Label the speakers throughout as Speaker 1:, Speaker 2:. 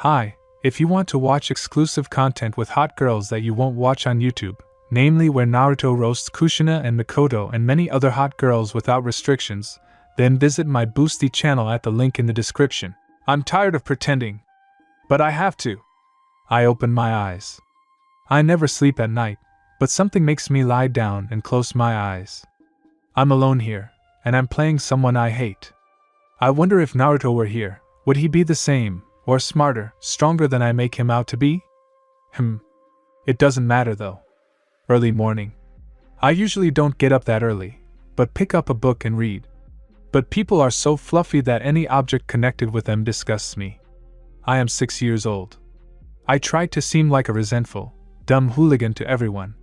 Speaker 1: Hi, if you want to watch exclusive content with hot girls that you won't watch on YouTube, namely where Naruto roasts Kushina and Mikoto and many other hot girls without restrictions, then visit my Boosty channel at the link in the description. I'm tired of pretending, but I have to. I open my eyes. I never sleep at night, but something makes me lie down and close my eyes. I'm alone here, and I'm playing someone I hate. I wonder if Naruto were here, would he be the same, or smarter, stronger than I make him out to be? It doesn't matter though. Early morning. I usually don't get up that early, but pick up a book and read. But people are so fluffy that any object connected with them disgusts me. I am 6 years old. I try to seem like a resentful, dumb hooligan to everyone.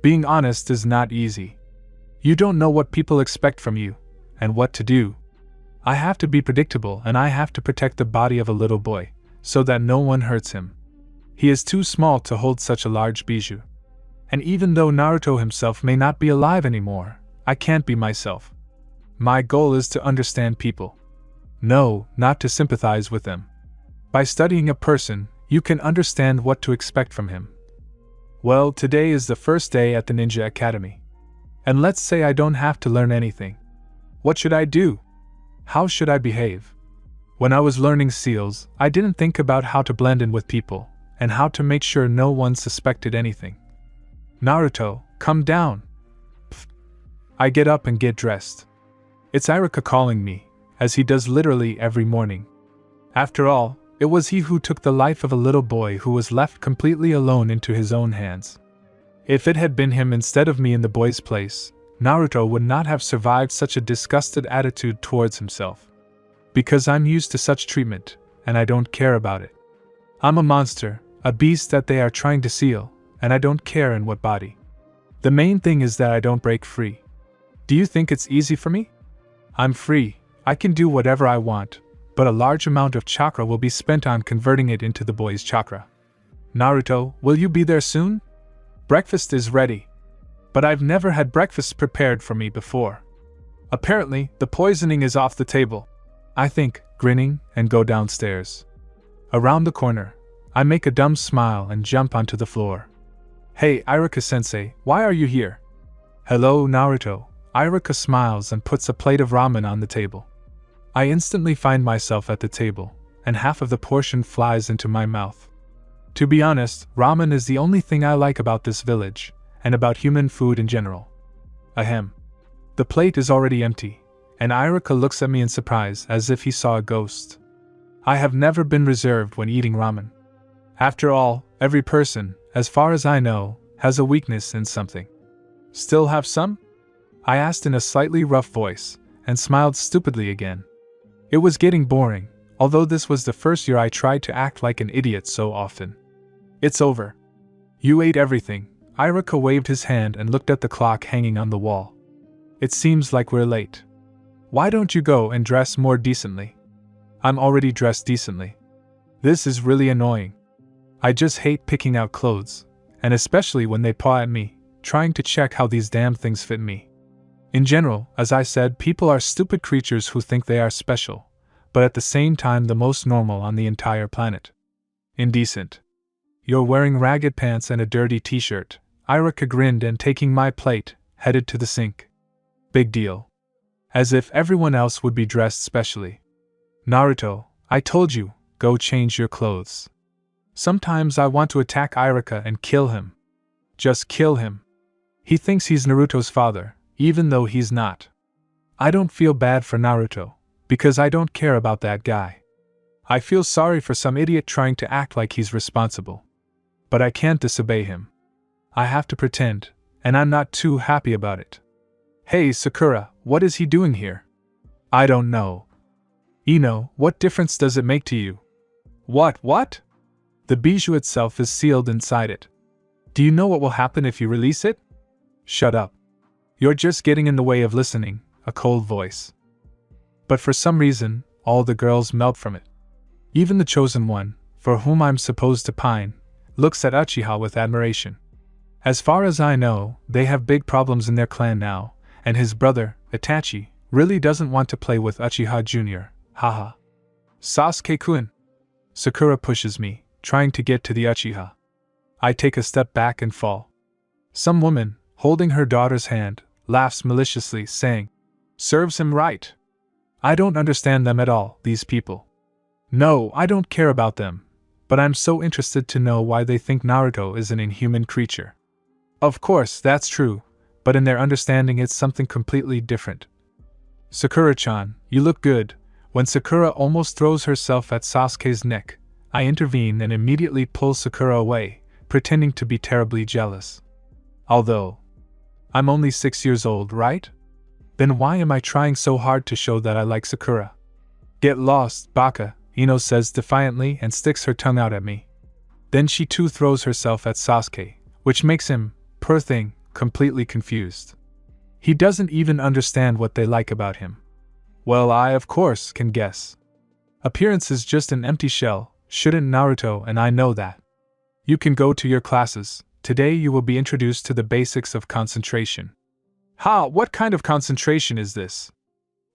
Speaker 1: Being honest is not easy. You don't know what people expect from you, and what to do. I have to be predictable and I have to protect the body of a little boy, so that no one hurts him. He is too small to hold such a large bijou. And even though Naruto himself may not be alive anymore, I can't be myself. My goal is to understand people. No, not to sympathize with them. By studying a person, you can understand what to expect from him. Well, today is the first day at the Ninja Academy. And let's say I don't have to learn anything. What should I do? How should I behave? When I was learning seals, I didn't think about how to blend in with people, and how to make sure no one suspected anything. Naruto, come down. Pfft. I get up and get dressed. It's Iruka calling me, as he does literally every morning. After all, it was he who took the life of a little boy who was left completely alone into his own hands. If it had been him instead of me in the boy's place, Naruto would not have survived such a disgusted attitude towards himself. Because I'm used to such treatment, and I don't care about it. I'm a monster, a beast that they are trying to seal, and I don't care in what body. The main thing is that I don't break free. Do you think it's easy for me? I'm free, I can do whatever I want, but a large amount of chakra will be spent on converting it into the boy's chakra. Naruto, will you be there soon? Breakfast is ready. But I've never had breakfast prepared for me before. Apparently, the poisoning is off the table. I think, grinning, and go downstairs. Around the corner, I make a dumb smile and jump onto the floor. Hey, Iruka-sensei, why are you here? Hello, Naruto. Iruka smiles and puts a plate of ramen on the table. I instantly find myself at the table, and half of the portion flies into my mouth. To be honest, ramen is the only thing I like about this village, and about human food in general. Ahem. The plate is already empty, and Iruka looks at me in surprise as if he saw a ghost. I have never been reserved when eating ramen. After all, every person, as far as I know, has a weakness in something. Still have some? I asked in a slightly rough voice, and smiled stupidly again. It was getting boring, although this was the first year I tried to act like an idiot so often. It's over. You ate everything. Iruka waved his hand and looked at the clock hanging on the wall. It seems like we're late. Why don't you go and dress more decently? I'm already dressed decently. This is really annoying. I just hate picking out clothes, and especially when they paw at me, trying to check how these damn things fit me. In general, as I said, people are stupid creatures who think they are special, but at the same time the most normal on the entire planet. Indecent. You're wearing ragged pants and a dirty t-shirt. Iruka grinned and taking my plate, headed to the sink. Big deal. As if everyone else would be dressed specially. Naruto, I told you, go change your clothes. Sometimes I want to attack Iruka and kill him. Just kill him. He thinks he's Naruto's father, even though he's not. I don't feel bad for Naruto, because I don't care about that guy. I feel sorry for some idiot trying to act like he's responsible. But I can't disobey him. I have to pretend, and I'm not too happy about it. Hey Sakura, what is he doing here? I don't know. Ino, what difference does it make to you? What? The bijou itself is sealed inside it. Do you know what will happen if you release it? Shut up. You're just getting in the way of listening, a cold voice. But for some reason, all the girls melt from it. Even the chosen one, for whom I'm supposed to pine, looks at Uchiha with admiration. As far as I know, they have big problems in their clan now, and his brother, Itachi, really doesn't want to play with Uchiha Jr., haha. Sasuke-kun. Sakura pushes me, trying to get to the Uchiha. I take a step back and fall. Some woman, holding her daughter's hand, laughs maliciously, saying, "Serves him right. I don't understand them at all, these people. No, I don't care about them, but I'm so interested to know why they think Naruto is an inhuman creature. Of course, that's true, but in their understanding it's something completely different." "Sakura-chan, you look good." When Sakura almost throws herself at Sasuke's neck, I intervene and immediately pull Sakura away, pretending to be terribly jealous. Although, I'm only 6 years old, right? Then why am I trying so hard to show that I like Sakura? "Get lost, Baka," Ino says defiantly and sticks her tongue out at me. Then she too throws herself at Sasuke, which makes him, poor thing, completely confused. He doesn't even understand what they like about him. Well, I, of course, can guess. Appearance is just an empty shell, shouldn't Naruto, and I know that. "You can go to your classes. Today you will be introduced to the basics of concentration." "Ha, what kind of concentration is this?"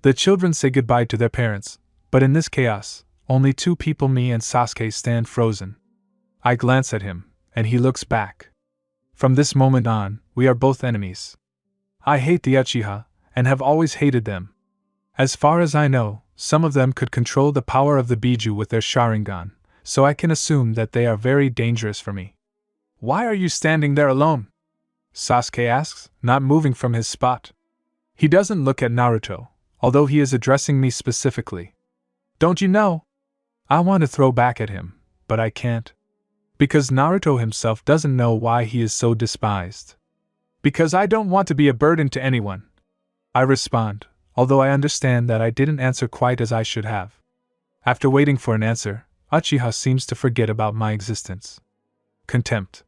Speaker 1: The children say goodbye to their parents, but in this chaos, only two people, me and Sasuke, stand frozen. I glance at him, and he looks back. From this moment on, we are both enemies. I hate the Uchiha, and have always hated them. As far as I know, some of them could control the power of the Biju with their Sharingan, so I can assume that they are very dangerous for me. "Why are you standing there alone?" Sasuke asks, not moving from his spot. He doesn't look at Naruto, although he is addressing me specifically. "Don't you know?" I want to throw back at him, but I can't. Because Naruto himself doesn't know why he is so despised. "Because I don't want to be a burden to anyone," I respond, although I understand that I didn't answer quite as I should have. After waiting for an answer, Uchiha seems to forget about my existence. Contempt.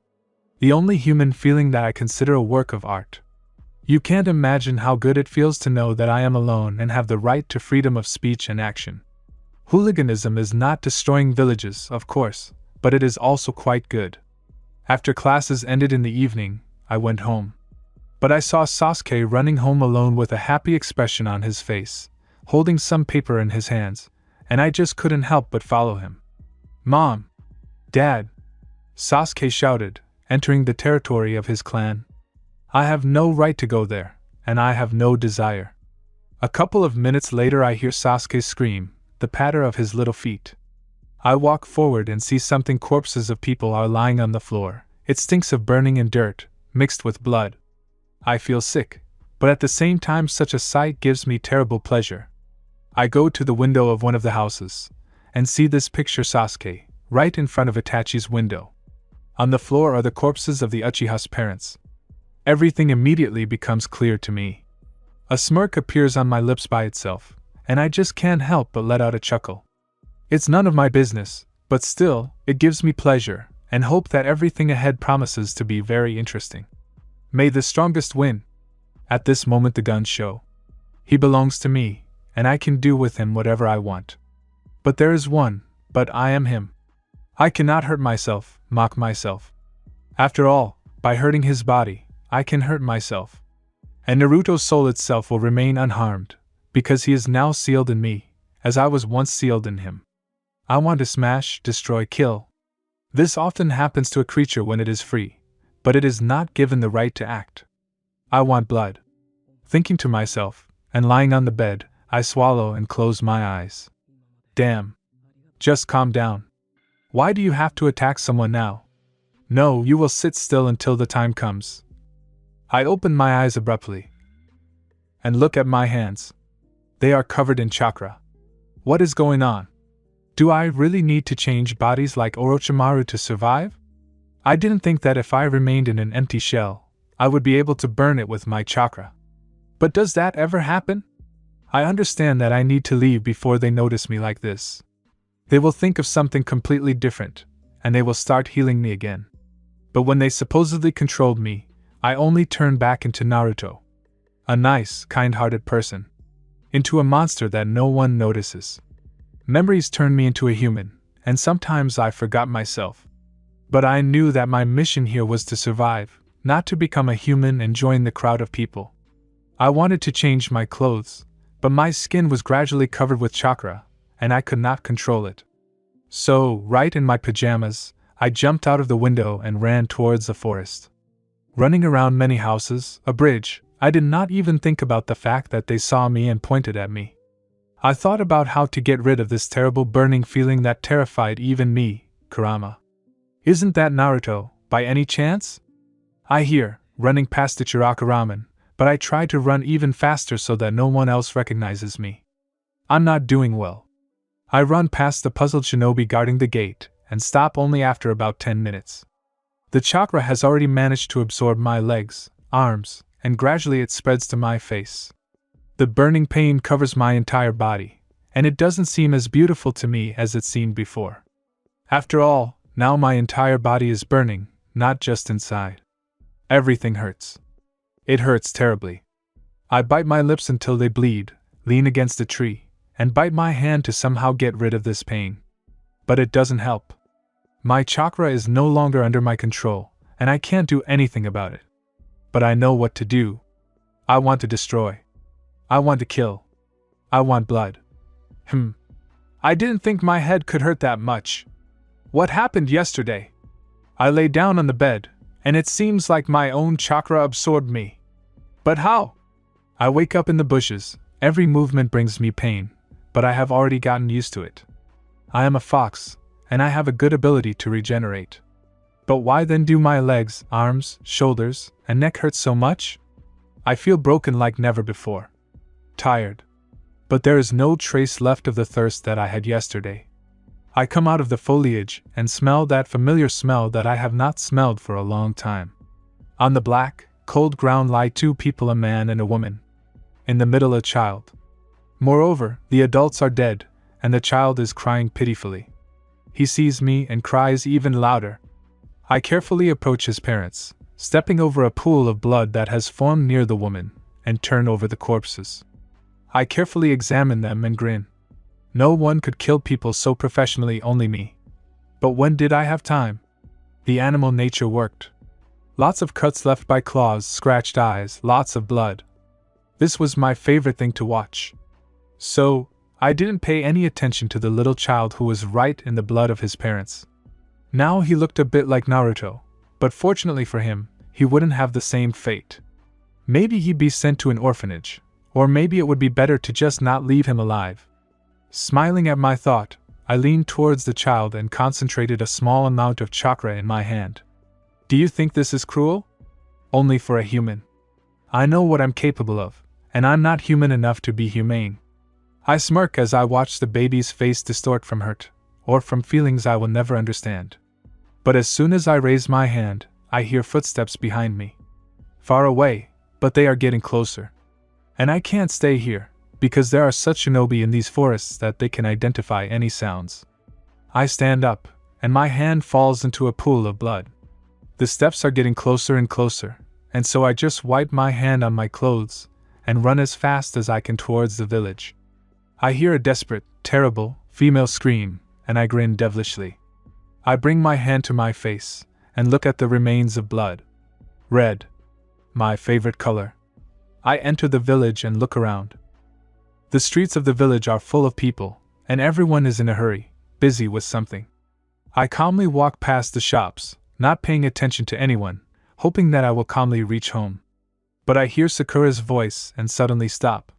Speaker 1: The only human feeling that I consider a work of art. You can't imagine how good it feels to know that I am alone and have the right to freedom of speech and action. Hooliganism is not destroying villages, of course, but it is also quite good. After classes ended in the evening, I went home. But I saw Sasuke running home alone with a happy expression on his face, holding some paper in his hands, and I just couldn't help but follow him. "Mom! Dad!" Sasuke shouted, entering the territory of his clan. I have no right to go there, and I have no desire. A couple of minutes later I hear Sasuke scream, the patter of his little feet. I walk forward and see something. Corpses of people are lying on the floor. It stinks of burning and dirt, mixed with blood. I feel sick, but at the same time such a sight gives me terrible pleasure. I go to the window of one of the houses, and see this picture: Sasuke, right in front of Itachi's window. On the floor are the corpses of the Uchiha's parents. Everything immediately becomes clear to me. A smirk appears on my lips by itself, and I just can't help but let out a chuckle. It's none of my business, but still, it gives me pleasure, and hope that everything ahead promises to be very interesting. May the strongest win. At this moment the guns show. He belongs to me, and I can do with him whatever I want. But there is one, but I am him. I cannot hurt myself, mock myself. After all, by hurting his body, I can hurt myself. And Naruto's soul itself will remain unharmed, because he is now sealed in me, as I was once sealed in him. I want to smash, destroy, kill. This often happens to a creature when it is free, but it is not given the right to act. I want blood. Thinking to myself, and lying on the bed, I swallow and close my eyes. Damn. Just calm down. Why do you have to attack someone now? No, you will sit still until the time comes. I open my eyes abruptly and look at my hands. They are covered in chakra. What is going on? Do I really need to change bodies like Orochimaru to survive? I didn't think that if I remained in an empty shell, I would be able to burn it with my chakra. But does that ever happen? I understand that I need to leave before they notice me like this. They will think of something completely different, and they will start healing me again. But when they supposedly controlled me, I only turn back into Naruto. A nice, kind-hearted person. Into a monster that no one notices. Memories turn me into a human, and sometimes I forgot myself. But I knew that my mission here was to survive, not to become a human and join the crowd of people. I wanted to change my clothes, but my skin was gradually covered with chakra, and I could not control it. So, right in my pajamas, I jumped out of the window and ran towards the forest. Running around many houses, a bridge, I did not even think about the fact that they saw me and pointed at me. I thought about how to get rid of this terrible burning feeling that terrified even me, Kurama. Isn't that Naruto, by any chance? I hear, running past Ichiraka Ramen, but I try to run even faster so that no one else recognizes me. I'm not doing well. I run past the puzzled shinobi guarding the gate, and stop only after about 10 minutes. The chakra has already managed to absorb my legs, arms, and gradually it spreads to my face. The burning pain covers my entire body, and it doesn't seem as beautiful to me as it seemed before. After all, now my entire body is burning, not just inside. Everything hurts. It hurts terribly. I bite my lips until they bleed, lean against a tree, and bite my hand to somehow get rid of this pain. But it doesn't help. My chakra is no longer under my control, and I can't do anything about it. But I know what to do. I want to destroy. I want to kill. I want blood. I didn't think my head could hurt that much. What happened yesterday? I lay down on the bed, and it seems like my own chakra absorbed me. But how? I wake up in the bushes. Every movement brings me pain, but I have already gotten used to it. I am a fox, and I have a good ability to regenerate. But why then do my legs, arms, shoulders, and neck hurt so much? I feel broken like never before. Tired. But there is no trace left of the thirst that I had yesterday. I come out of the foliage and smell that familiar smell that I have not smelled for a long time. On the black, cold ground lie two people, a man and a woman. In the middle, a child. Moreover, the adults are dead, and the child is crying pitifully. He sees me and cries even louder. I carefully approach his parents, stepping over a pool of blood that has formed near the woman, and turn over the corpses. I carefully examine them and grin. No one could kill people so professionally, only me. But when did I have time? The animal nature worked. Lots of cuts left by claws, scratched eyes, lots of blood. This was my favorite thing to watch. So, I didn't pay any attention to the little child who was right in the blood of his parents. Now he looked a bit like Naruto, but fortunately for him, he wouldn't have the same fate. Maybe he'd be sent to an orphanage, or maybe it would be better to just not leave him alive. Smiling at my thought, I leaned towards the child and concentrated a small amount of chakra in my hand. Do you think this is cruel? Only for a human. I know what I'm capable of, and I'm not human enough to be humane. I smirk as I watch the baby's face distort from hurt, or from feelings I will never understand. But as soon as I raise my hand, I hear footsteps behind me. Far away, but they are getting closer. And I can't stay here, because there are such shinobi in these forests that they can identify any sounds. I stand up, and my hand falls into a pool of blood. The steps are getting closer and closer, and so I just wipe my hand on my clothes, and run as fast as I can towards the village. I hear a desperate, terrible, female scream, and I grin devilishly. I bring my hand to my face, and look at the remains of blood. Red. My favorite color. I enter the village and look around. The streets of the village are full of people, and everyone is in a hurry, busy with something. I calmly walk past the shops, not paying attention to anyone, hoping that I will calmly reach home. But I hear Sakura's voice and suddenly stop.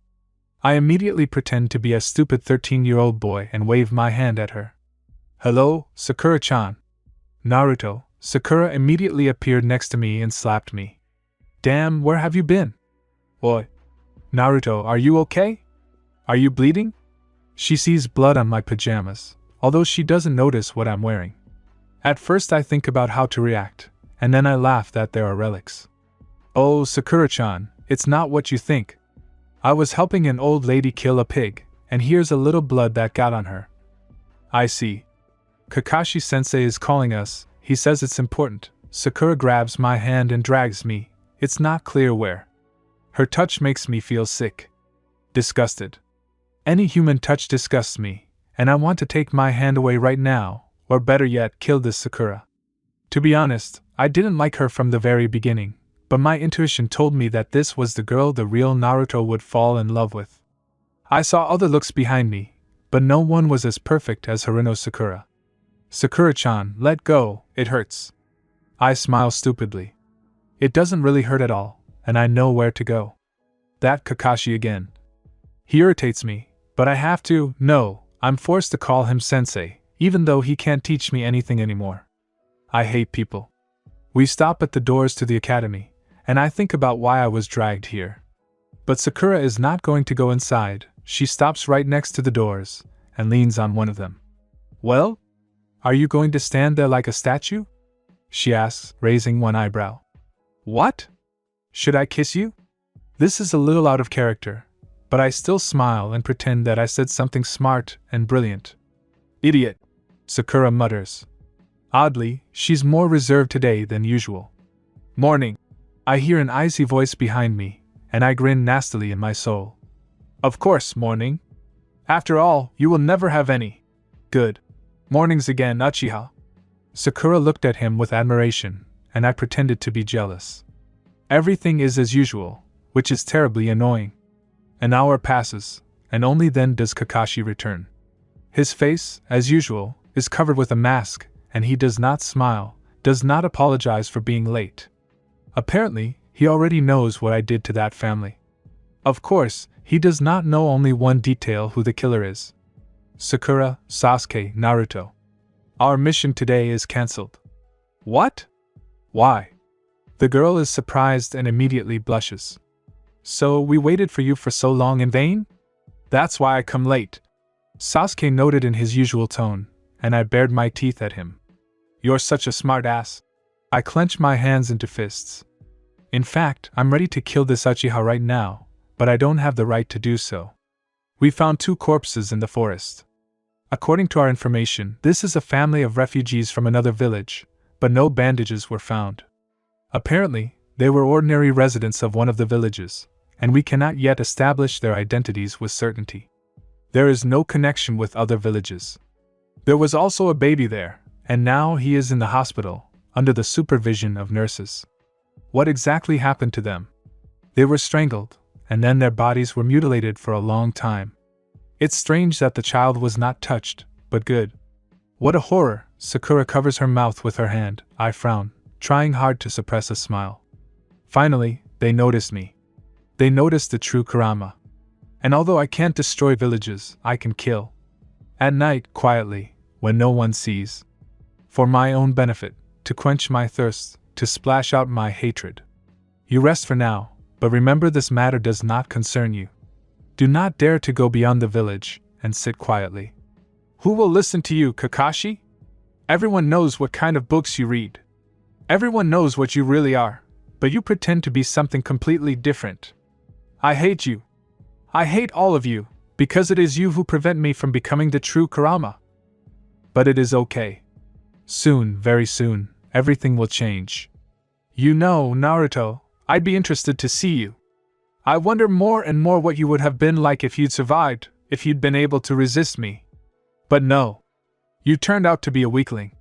Speaker 1: I immediately pretend to be a stupid 13-year-old boy and wave my hand at her. Hello, Sakura-chan. Naruto. Sakura immediately appeared next to me and slapped me. Damn, where have you been? Oi. Naruto, are you okay? Are you bleeding? She sees blood on my pajamas, although she doesn't notice what I'm wearing. At first I think about how to react, and then I laugh that there are relics. Oh, Sakura-chan, it's not what you think. I was helping an old lady kill a pig, and here's a little blood that got on her. I see. Kakashi-sensei is calling us, he says it's important. Sakura grabs my hand and drags me, it's not clear where. Her touch makes me feel sick. Disgusted. Any human touch disgusts me, and I want to take my hand away right now, or better yet, kill this Sakura. To be honest, I didn't like her from the very beginning, but my intuition told me that this was the girl the real Naruto would fall in love with. I saw other looks behind me, but no one was as perfect as Haruno Sakura. Sakura-chan, let go, it hurts. I smile stupidly. It doesn't really hurt at all, and I know where to go. That Kakashi again. He irritates me, but I have to. No, I'm forced to call him sensei, even though he can't teach me anything anymore. I hate people. We stop at the doors to the academy, and I think about why I was dragged here. But Sakura is not going to go inside. She stops right next to the doors, and leans on one of them. Well? Are you going to stand there like a statue? She asks, raising one eyebrow. What? Should I kiss you? This is a little out of character, but I still smile and pretend that I said something smart and brilliant. Idiot, Sakura mutters. Oddly, she's more reserved today than usual. Morning. I hear an icy voice behind me, and I grin nastily in my soul. Of course, morning. After all, you will never have any. Good. Mornings again, Uchiha. Sakura looked at him with admiration, and I pretended to be jealous. Everything is as usual, which is terribly annoying. An hour passes, and only then does Kakashi return. His face, as usual, is covered with a mask, and he does not smile, does not apologize for being late. Apparently, he already knows what I did to that family. Of course, he does not know only one detail: who the killer is. Sakura, Sasuke, Naruto. Our mission today is cancelled. What? Why? The girl is surprised and immediately blushes. So we waited for you for so long in vain? That's why I come late. Sasuke noted in his usual tone, and I bared my teeth at him. You're such a smart ass. I clench my hands into fists. In fact, I'm ready to kill this Uchiha right now, but I don't have the right to do so. We found 2 corpses in the forest. According to our information, this is a family of refugees from another village, but no bandages were found. Apparently, they were ordinary residents of one of the villages, and we cannot yet establish their identities with certainty. There is no connection with other villages. There was also a baby there, and now he is in the hospital, under the supervision of nurses. What exactly happened to them? They were strangled, and then their bodies were mutilated for a long time. It's strange that the child was not touched, but good. What a horror! Sakura covers her mouth with her hand. I frown, trying hard to suppress a smile. Finally, they noticed me. They noticed the true Kurama. And although I can't destroy villages, I can kill. At night, quietly, when no one sees. For my own benefit, to quench my thirst, to splash out my hatred. You rest for now, but remember this matter does not concern you. Do not dare to go beyond the village, and sit quietly. Who will listen to you, Kakashi? Everyone knows what kind of books you read. Everyone knows what you really are, but you pretend to be something completely different. I hate you. I hate all of you, because it is you who prevent me from becoming the true Kurama. But it is okay. Soon, very soon, everything will change. You know, Naruto, I'd be interested to see you. I wonder more and more what you would have been like if you'd survived, if you'd been able to resist me. But no. You turned out to be a weakling.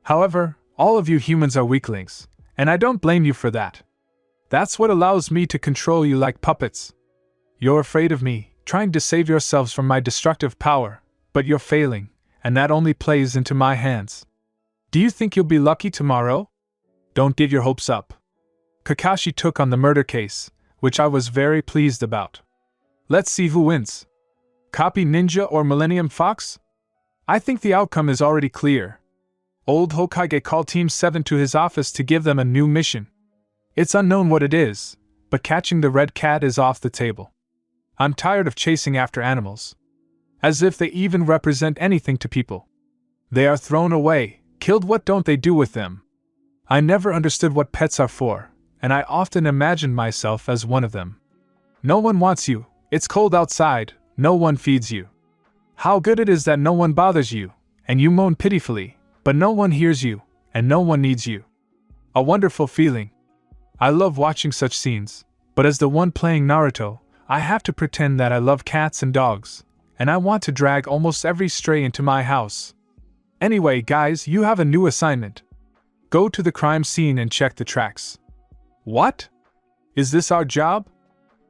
Speaker 1: However, all of you humans are weaklings, and I don't blame you for that. That's what allows me to control you like puppets. You're afraid of me, trying to save yourselves from my destructive power, but you're failing, and that only plays into my hands. Do you think you'll be lucky tomorrow? Don't give your hopes up. Kakashi took on the murder case, which I was very pleased about. Let's see who wins. Copy Ninja or Millennium Fox? I think the outcome is already clear. Old Hokage called Team 7 to his office to give them a new mission. It's unknown what it is, but catching the red cat is off the table. I'm tired of chasing after animals. As if they even represent anything to people. They are thrown away, killed. What don't they do with them? I never understood what pets are for, and I often imagine myself as one of them. No one wants you, it's cold outside, no one feeds you. How good it is that no one bothers you, and you moan pitifully, but no one hears you, and no one needs you. A wonderful feeling. I love watching such scenes, but as the one playing Naruto, I have to pretend that I love cats and dogs, and I want to drag almost every stray into my house. Anyway, guys, you have a new assignment. Go to the crime scene and check the tracks. What? Is this our job?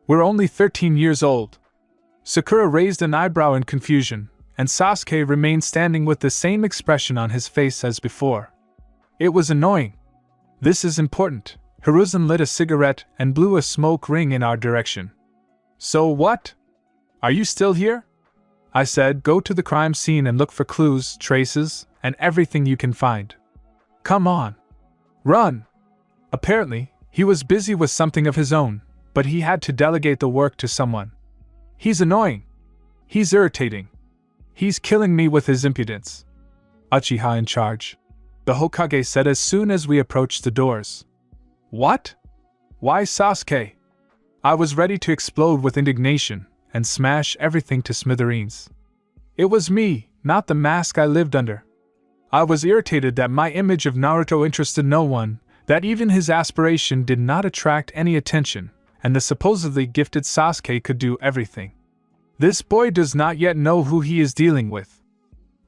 Speaker 1: We're only 13 years old. Sakura raised an eyebrow in confusion, and Sasuke remained standing with the same expression on his face as before. It was annoying. This is important. Hiruzen lit a cigarette and blew a smoke ring in our direction. So what? Are you still here? I said, go to the crime scene and look for clues, traces, and everything you can find. Come on. Run! Apparently, he was busy with something of his own, but he had to delegate the work to someone. He's annoying. He's irritating. He's killing me with his impudence. Uchiha in charge, the Hokage said as soon as we approached the doors. What? Why Sasuke? I was ready to explode with indignation and smash everything to smithereens. It was me, not the mask I lived under. I was irritated that my image of Naruto interested no one, that even his aspiration did not attract any attention, and the supposedly gifted Sasuke could do everything. This boy does not yet know who he is dealing with.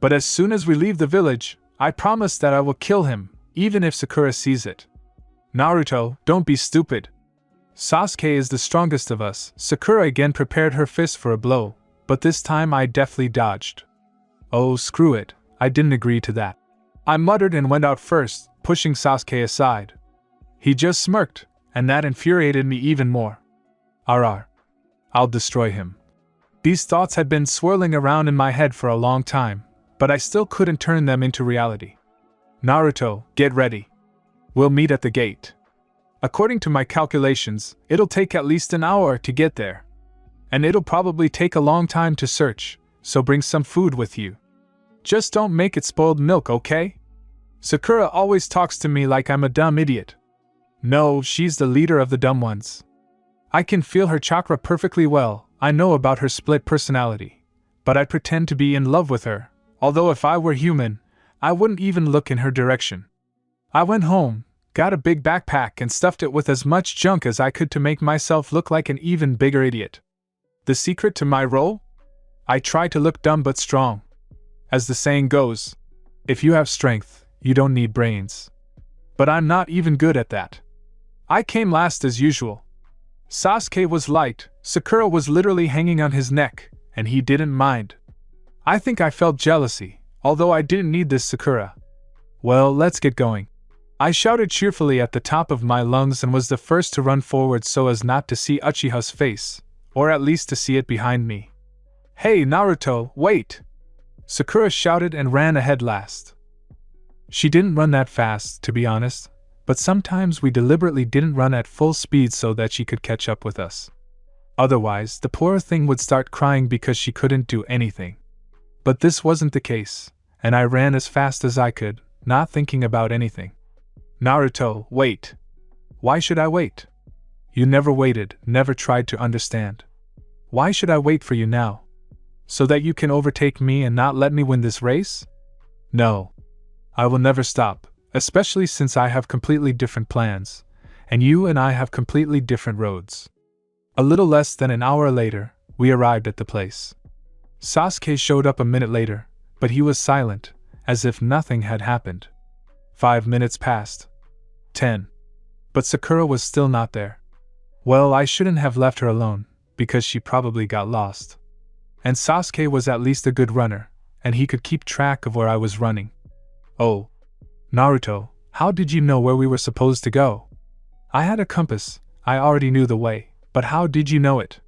Speaker 1: But as soon as we leave the village, I promise that I will kill him, even if Sakura sees it. Naruto, don't be stupid. Sasuke is the strongest of us. Sakura again prepared her fist for a blow, but this time I deftly dodged. Oh, screw it, I didn't agree to that. I muttered and went out first, pushing Sasuke aside. He just smirked, and that infuriated me even more. I'll destroy him. These thoughts had been swirling around in my head for a long time, but I still couldn't turn them into reality. Naruto, get ready. We'll meet at the gate. According to my calculations, it'll take at least an hour to get there. And it'll probably take a long time to search, so bring some food with you. Just don't make it spoiled milk, okay? Sakura always talks to me like I'm a dumb idiot. No, she's the leader of the dumb ones. I can feel her chakra perfectly well. I know about her split personality, but I pretend to be in love with her, although if I were human, I wouldn't even look in her direction. I went home, got a big backpack and stuffed it with as much junk as I could to make myself look like an even bigger idiot. The secret to my role? I try to look dumb but strong. As the saying goes, if you have strength, you don't need brains. But I'm not even good at that. I came last as usual. Sasuke was light, Sakura was literally hanging on his neck, and he didn't mind. I think I felt jealousy, although I didn't need this Sakura. Well, let's get going. I shouted cheerfully at the top of my lungs and was the first to run forward so as not to see Uchiha's face, or at least to see it behind me. Hey Naruto, wait! Sakura shouted and ran ahead last. She didn't run that fast, to be honest, but sometimes we deliberately didn't run at full speed so that she could catch up with us. Otherwise, the poor thing would start crying because she couldn't do anything. But this wasn't the case, and I ran as fast as I could, not thinking about anything. Naruto, wait. Why should I wait? You never waited, never tried to understand. Why should I wait for you now? So that you can overtake me and not let me win this race? No. I will never stop, especially since I have completely different plans, and you and I have completely different roads. A little less than an hour later, we arrived at the place. Sasuke showed up a minute later, but he was silent, as if nothing had happened. 5 minutes passed. 10. But Sakura was still not there. Well, I shouldn't have left her alone, because she probably got lost. And Sasuke was at least a good runner, and he could keep track of where I was running. Oh. Naruto, how did you know where we were supposed to go? I had a compass, I already knew the way, but how did you know it?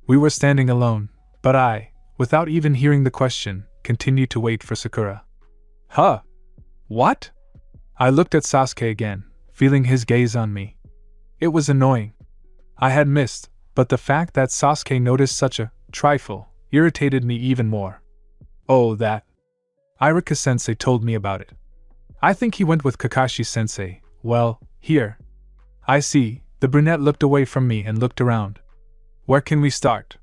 Speaker 1: We were standing alone, but I, without even hearing the question, continued to wait for Sakura. Huh? What? I looked at Sasuke again, feeling his gaze on me. It was annoying. I had missed, but the fact that Sasuke noticed such a trifle irritated me even more. Oh, that. Iruka-sensei told me about it. I think he went with Kakashi-sensei. Well, here. I see. The brunette looked away from me and looked around. Where can we start?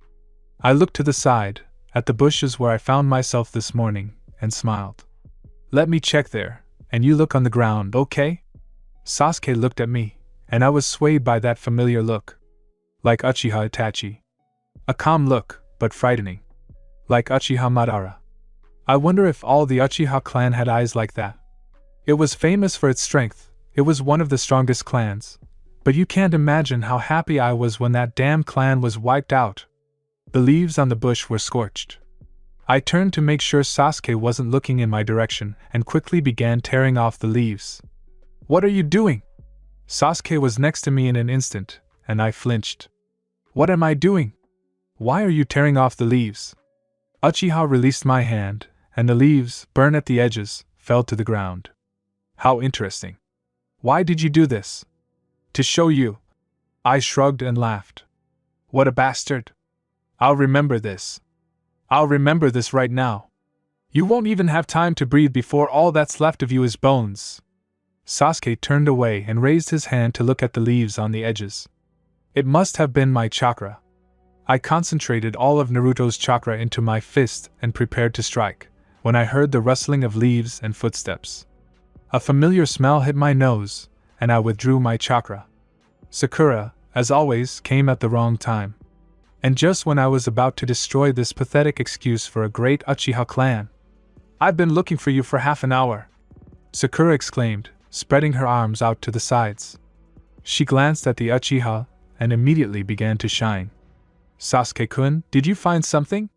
Speaker 1: I looked to the side, at the bushes where I found myself this morning, and smiled. Let me check there, and you look on the ground, okay? Sasuke looked at me, and I was swayed by that familiar look. Like Uchiha Itachi. A calm look, but frightening. Like Uchiha Madara. I wonder if all the Uchiha clan had eyes like that. It was famous for its strength, it was one of the strongest clans. But you can't imagine how happy I was when that damn clan was wiped out. The leaves on the bush were scorched. I turned to make sure Sasuke wasn't looking in my direction and quickly began tearing off the leaves. "What are you doing?" Sasuke was next to me in an instant, and I flinched. "What am I doing? Why are you tearing off the leaves?" Uchiha released my hand, and the leaves, burned at the edges, fell to the ground. "How interesting. Why did you do this?" "To show you." I shrugged and laughed. "What a bastard. I'll remember this. I'll remember this right now. You won't even have time to breathe before all that's left of you is bones." Sasuke turned away and raised his hand to look at the leaves on the edges. It must have been my chakra. I concentrated all of Naruto's chakra into my fist and prepared to strike, when I heard the rustling of leaves and footsteps. A familiar smell hit my nose, and I withdrew my chakra. Sakura, as always, came at the wrong time. And just when I was about to destroy this pathetic excuse for a great Uchiha clan. "I've been looking for you for half an hour," Sakura exclaimed, spreading her arms out to the sides. She glanced at the Uchiha and immediately began to shine. "Sasuke-kun, did you find something?"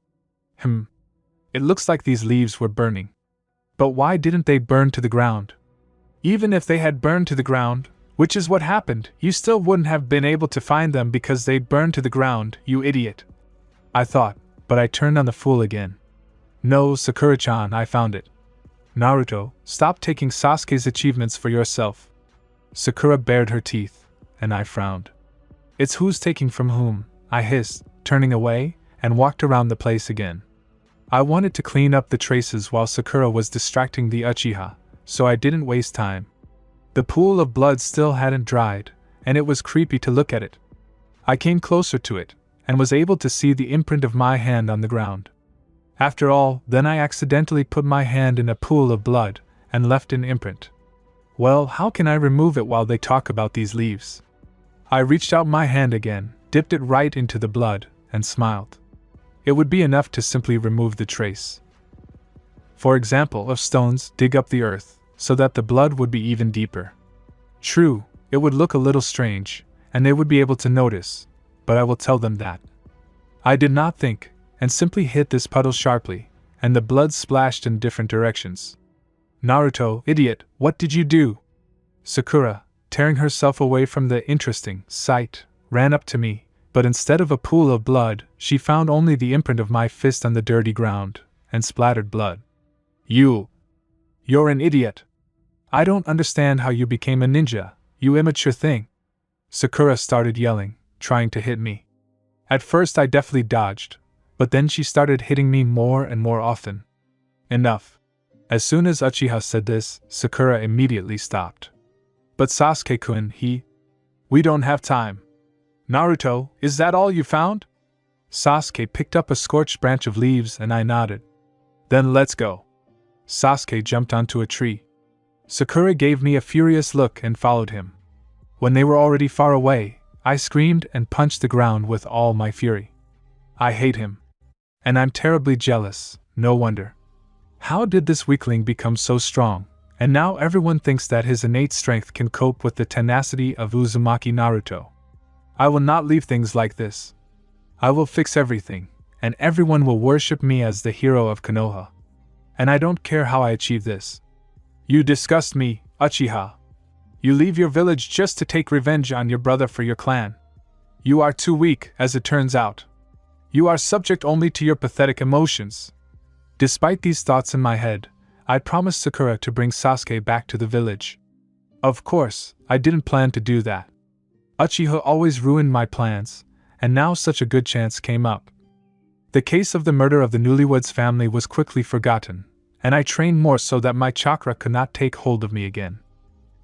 Speaker 1: It looks like these leaves were burning. But why didn't they burn to the ground?" "Even if they had burned to the ground, which is what happened, you still wouldn't have been able to find them because they'd burned to the ground, you idiot," I thought, but I turned on the fool again. "No, Sakura-chan, I found it." "Naruto, stop taking Sasuke's achievements for yourself." Sakura bared her teeth, and I frowned. "It's who's taking from whom," I hissed, turning away, and walked around the place again. I wanted to clean up the traces while Sakura was distracting the Uchiha, so I didn't waste time. The pool of blood still hadn't dried, and it was creepy to look at it. I came closer to it, and was able to see the imprint of my hand on the ground. After all, then I accidentally put my hand in a pool of blood, and left an imprint. Well, how can I remove it while they talk about these leaves? I reached out my hand again, dipped it right into the blood, and smiled. It would be enough to simply remove the trace. For example, of stones, dig up the earth, so that the blood would be even deeper. True, it would look a little strange, and they would be able to notice, but I will tell them that. I did not think, and simply hit this puddle sharply, and the blood splashed in different directions. "Naruto, idiot, what did you do?" Sakura, tearing herself away from the interesting sight, ran up to me, but instead of a pool of blood, she found only the imprint of my fist on the dirty ground, and splattered blood. You're an idiot. I don't understand how you became a ninja, you immature thing." Sakura started yelling, trying to hit me. At first I deftly dodged, but then she started hitting me more and more often. "Enough." As soon as Uchiha said this, Sakura immediately stopped. "But Sasuke-kun, we don't have time." "Naruto, is that all you found?" Sasuke picked up a scorched branch of leaves and I nodded. "Then let's go." Sasuke jumped onto a tree. Sakura gave me a furious look and followed him. When they were already far away, I screamed and punched the ground with all my fury. I hate him. And I'm terribly jealous, no wonder. How did this weakling become so strong, and now everyone thinks that his innate strength can cope with the tenacity of Uzumaki Naruto? I will not leave things like this. I will fix everything, and everyone will worship me as the hero of Konoha. And I don't care how I achieve this. You disgust me, Uchiha. You leave your village just to take revenge on your brother for your clan. You are too weak, as it turns out. You are subject only to your pathetic emotions. Despite these thoughts in my head, I promised Sakura to bring Sasuke back to the village. Of course, I didn't plan to do that. Uchiha always ruined my plans, and now such a good chance came up. The case of the murder of the newlyweds family was quickly forgotten, and I trained more so that my chakra could not take hold of me again.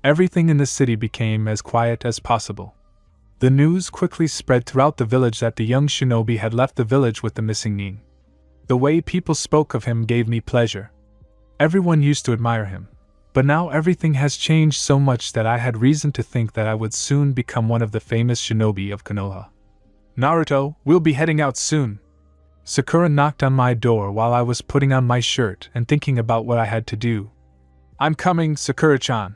Speaker 1: Everything in the city became as quiet as possible. The news quickly spread throughout the village that the young shinobi had left the village with the missing nin. The way people spoke of him gave me pleasure. Everyone used to admire him, but now everything has changed so much that I had reason to think that I would soon become one of the famous shinobi of Konoha. "Naruto, we'll be heading out soon." Sakura knocked on my door while I was putting on my shirt and thinking about what I had to do. "I'm coming, Sakura-chan."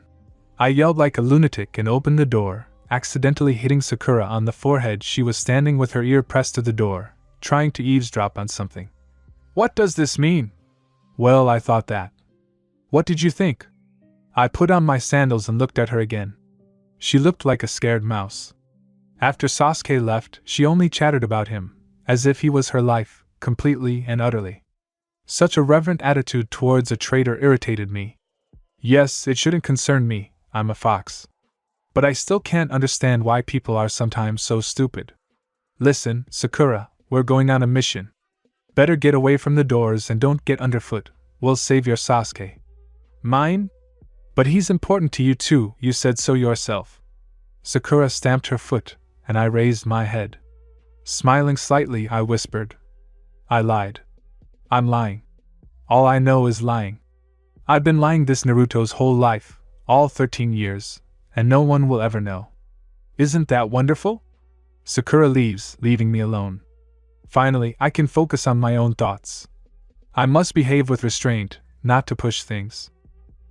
Speaker 1: I yelled like a lunatic and opened the door, accidentally hitting Sakura on the forehead. She was standing with her ear pressed to the door, trying to eavesdrop on something. What does this mean? Well, I thought that. What did you think? I put on my sandals and looked at her again. She looked like a scared mouse. After Sasuke left, she only chattered about him, as if he was her life, completely and utterly. Such a reverent attitude towards a traitor irritated me. Yes, it shouldn't concern me, I'm a fox. But I still can't understand why people are sometimes so stupid. Listen, Sakura, we're going on a mission. Better get away from the doors and don't get underfoot. We'll save your Sasuke. Mine? But he's important to you too, you said so yourself. Sakura stamped her foot, and I raised my head. Smiling slightly, I whispered. I lied. I'm lying. All I know is lying. I've been lying this Naruto's whole life, all 13 years, and no one will ever know. Isn't that wonderful? Sakura leaves, leaving me alone. Finally, I can focus on my own thoughts. I must behave with restraint, not to push things.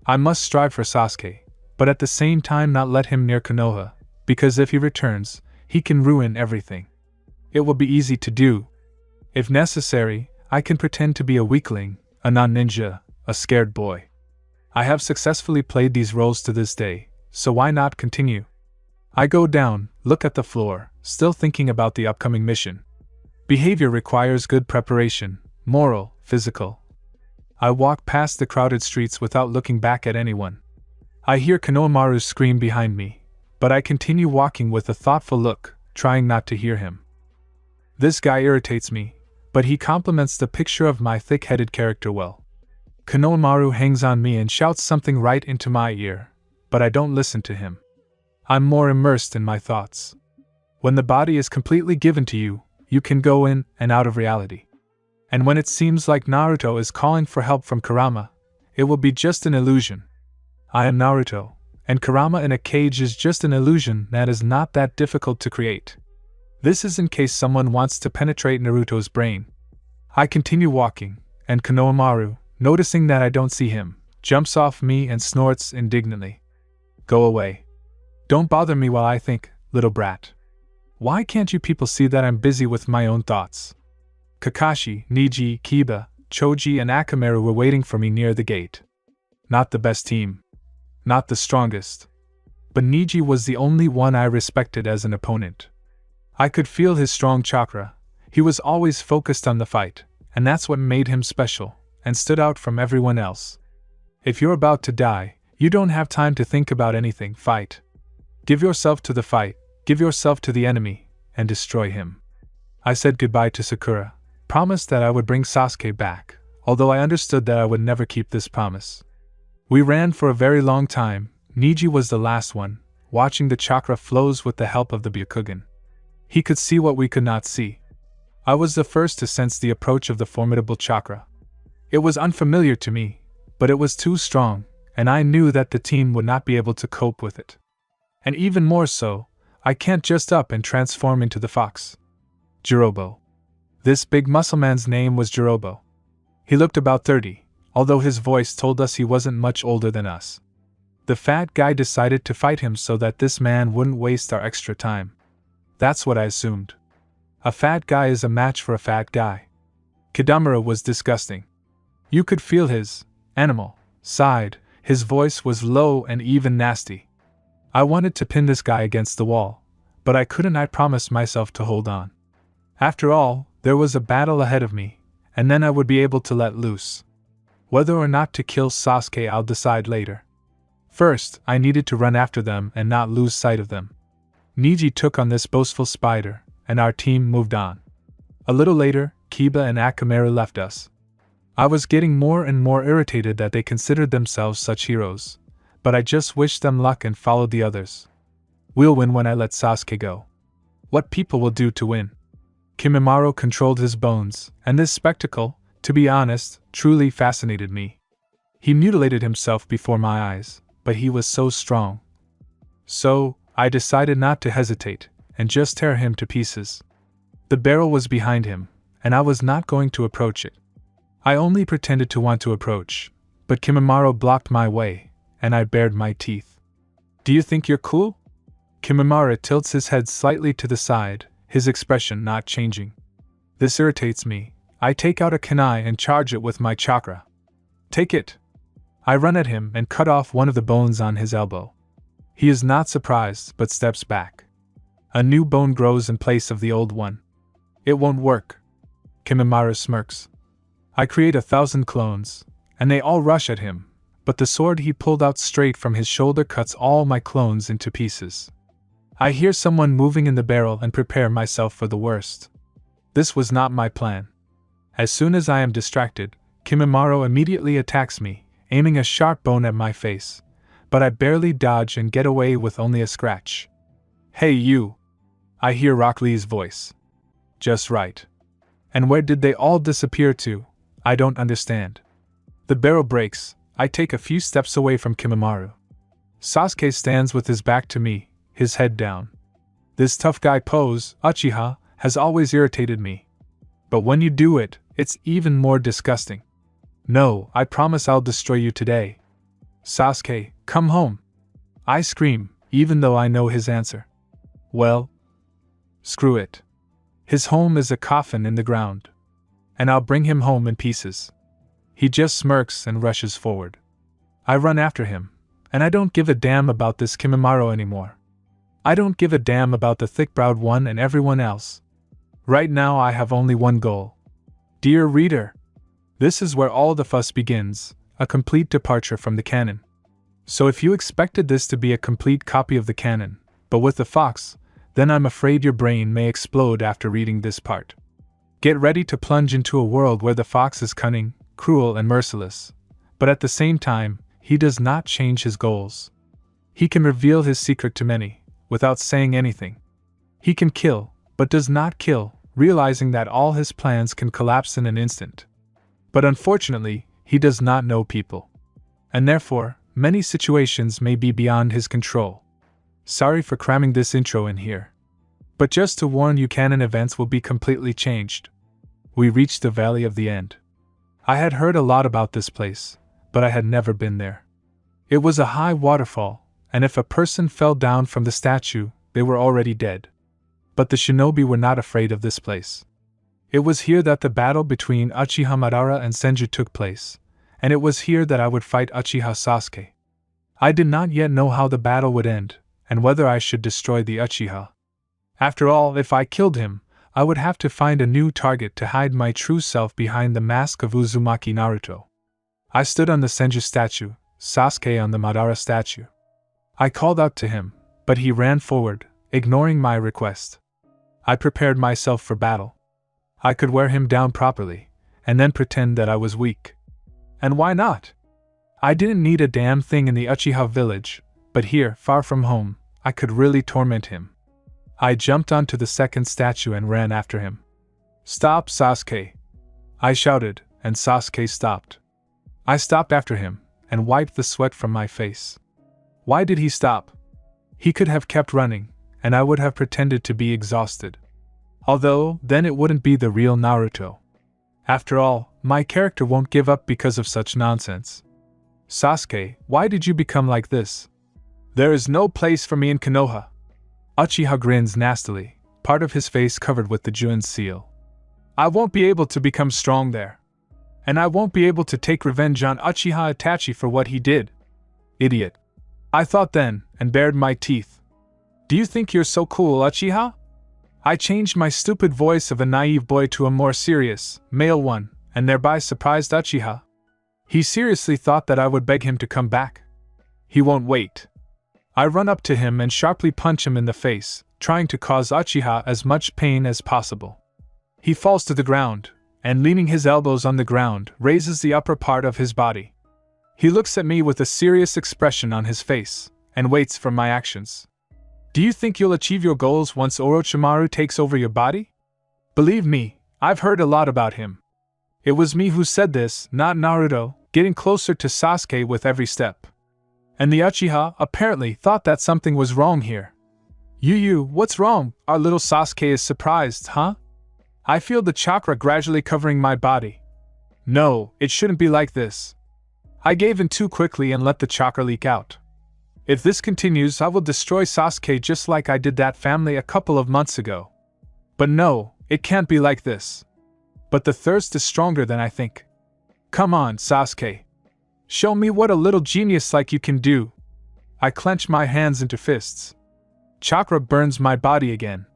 Speaker 1: I must strive for Sasuke, but at the same time not let him near Konoha, because if he returns, he can ruin everything. It will be easy to do. If necessary, I can pretend to be a weakling, a non-ninja, a scared boy. I have successfully played these roles to this day, so why not continue? I go down, look at the floor, still thinking about the upcoming mission. Behavior requires good preparation, moral, physical. I walk past the crowded streets without looking back at anyone. I hear Konohamaru scream behind me, but I continue walking with a thoughtful look, trying not to hear him. This guy irritates me, but he complements the picture of my thick-headed character well. Konohamaru hangs on me and shouts something right into my ear, but I don't listen to him. I'm more immersed in my thoughts. When the body is completely given to you, you can go in and out of reality. And when it seems like Naruto is calling for help from Kurama, it will be just an illusion. I am Naruto, and Kurama in a cage is just an illusion that is not that difficult to create. This is in case someone wants to penetrate Naruto's brain. I continue walking, and Konohamaru, noticing that I don't see him, jumps off me and snorts indignantly. Go away. Don't bother me while I think, little brat. Why can't you people see that I'm busy with my own thoughts? Kakashi, Neji, Kiba, Choji and Akamaru were waiting for me near the gate. Not the best team. Not the strongest. But Neji was the only one I respected as an opponent. I could feel his strong chakra. He was always focused on the fight, and that's what made him special, and stood out from everyone else. If you're about to die, you don't have time to think about anything, fight. Give yourself to the fight, give yourself to the enemy, and destroy him. I said goodbye to Sakura, promised that I would bring Sasuke back, although I understood that I would never keep this promise. We ran for a very long time. Neji was the last one, watching the chakra flows with the help of the Byakugan. He could see what we could not see. I was the first to sense the approach of the formidable chakra. It was unfamiliar to me, but it was too strong, and I knew that the team would not be able to cope with it. And even more so, I can't just up and transform into the fox. Jirobo. This big muscle man's name was Jirobo. He looked about 30, although his voice told us he wasn't much older than us. The fat guy decided to fight him so that this man wouldn't waste our extra time. That's what I assumed. A fat guy is a match for a fat guy. Kidamura was disgusting. You could feel his animal side. His voice was low and even nasty. I wanted to pin this guy against the wall, but I couldn't. I promised myself to hold on. After all, there was a battle ahead of me, and then I would be able to let loose. Whether or not to kill Sasuke I'll decide later. First, I needed to run after them and not lose sight of them. Neji took on this boastful spider, and our team moved on. A little later, Kiba and Akamaru left us. I was getting more and more irritated that they considered themselves such heroes, but I just wished them luck and followed the others. We'll win when I let Sasuke go. What people will do to win. Kimimaro controlled his bones, and this spectacle, to be honest, truly fascinated me. He mutilated himself before my eyes, but he was so strong. So, I decided not to hesitate, and just tear him to pieces. The barrel was behind him, and I was not going to approach it. I only pretended to want to approach, but Kimimaro blocked my way, and I bared my teeth. Do you think you're cool? Kimimaro tilts his head slightly to the side, his expression not changing. This irritates me, I take out a kunai and charge it with my chakra. Take it! I run at him and cut off one of the bones on his elbow. He is not surprised, but steps back. A new bone grows in place of the old one. It won't work. Kimimaro smirks. I create 1,000 clones, and they all rush at him, but the sword he pulled out straight from his shoulder cuts all my clones into pieces. I hear someone moving in the barrel and prepare myself for the worst. This was not my plan. As soon as I am distracted, Kimimaro immediately attacks me, aiming a sharp bone at my face, but I barely dodge and get away with only a scratch. Hey you! I hear Rock Lee's voice. Just right. And where did they all disappear to? I don't understand. The barrel breaks. I take a few steps away from Kimimaro. Sasuke stands with his back to me, his head down. This tough guy pose, Uchiha, has always irritated me. But when you do it, it's even more disgusting. No, I promise I'll destroy you today. Sasuke, come home. I scream, even though I know his answer. Well, screw it. His home is a coffin in the ground. And I'll bring him home in pieces. He just smirks and rushes forward. I run after him, and I don't give a damn about this Kimimaro anymore. I don't give a damn about the thick-browed one and everyone else. Right now I have only one goal. Dear reader, this is where all the fuss begins, a complete departure from the canon. So if you expected this to be a complete copy of the canon, but with the fox, then I'm afraid your brain may explode after reading this part. Get ready to plunge into a world where the fox is cunning, cruel and merciless, but at the same time, he does not change his goals. He can reveal his secret to many, without saying anything. He can kill, but does not kill, realizing that all his plans can collapse in an instant. But unfortunately, he does not know people. And therefore, many situations may be beyond his control. Sorry for cramming this intro in here. But just to warn you, canon events will be completely changed. We reached the Valley of the End. I had heard a lot about this place, but I had never been there. It was a high waterfall, and if a person fell down from the statue, they were already dead. But the shinobi were not afraid of this place. It was here that the battle between Uchiha Madara and Senju took place, and it was here that I would fight Uchiha Sasuke. I did not yet know how the battle would end, and whether I should destroy the Uchiha. After all, if I killed him, I would have to find a new target to hide my true self behind the mask of Uzumaki Naruto. I stood on the Senju statue, Sasuke on the Madara statue. I called out to him, but he ran forward, ignoring my request. I prepared myself for battle. I could wear him down properly, and then pretend that I was weak. And why not? I didn't need a damn thing in the Uchiha village, but here, far from home, I could really torment him. I jumped onto the second statue and ran after him. Stop, Sasuke! I shouted, and Sasuke stopped. I stopped after him, and wiped the sweat from my face. Why did he stop? He could have kept running, and I would have pretended to be exhausted. Although, then it wouldn't be the real Naruto. After all, my character won't give up because of such nonsense. Sasuke, why did you become like this? There is no place for me in Konoha. Uchiha grins nastily, part of his face covered with the Juin seal. I won't be able to become strong there. And I won't be able to take revenge on Uchiha Itachi for what he did. Idiot. I thought then, and bared my teeth. Do you think you're so cool, Uchiha? I changed my stupid voice of a naive boy to a more serious, male one, and thereby surprised Uchiha. He seriously thought that I would beg him to come back. He won't wait. I run up to him and sharply punch him in the face, trying to cause Uchiha as much pain as possible. He falls to the ground, and leaning his elbows on the ground, raises the upper part of his body. He looks at me with a serious expression on his face, and waits for my actions. Do you think you'll achieve your goals once Orochimaru takes over your body? Believe me, I've heard a lot about him. It was me who said this, not Naruto, getting closer to Sasuke with every step. And the Uchiha apparently thought that something was wrong here. What's wrong? Our little Sasuke is surprised, huh? I feel the chakra gradually covering my body. No, it shouldn't be like this. I gave in too quickly and let the chakra leak out. If this continues, I will destroy Sasuke just like I did that family a couple of months ago. But no, it can't be like this. But the thirst is stronger than I think. Come on, Sasuke. Show me what a little genius like you can do. I clench my hands into fists. Chakra burns my body again.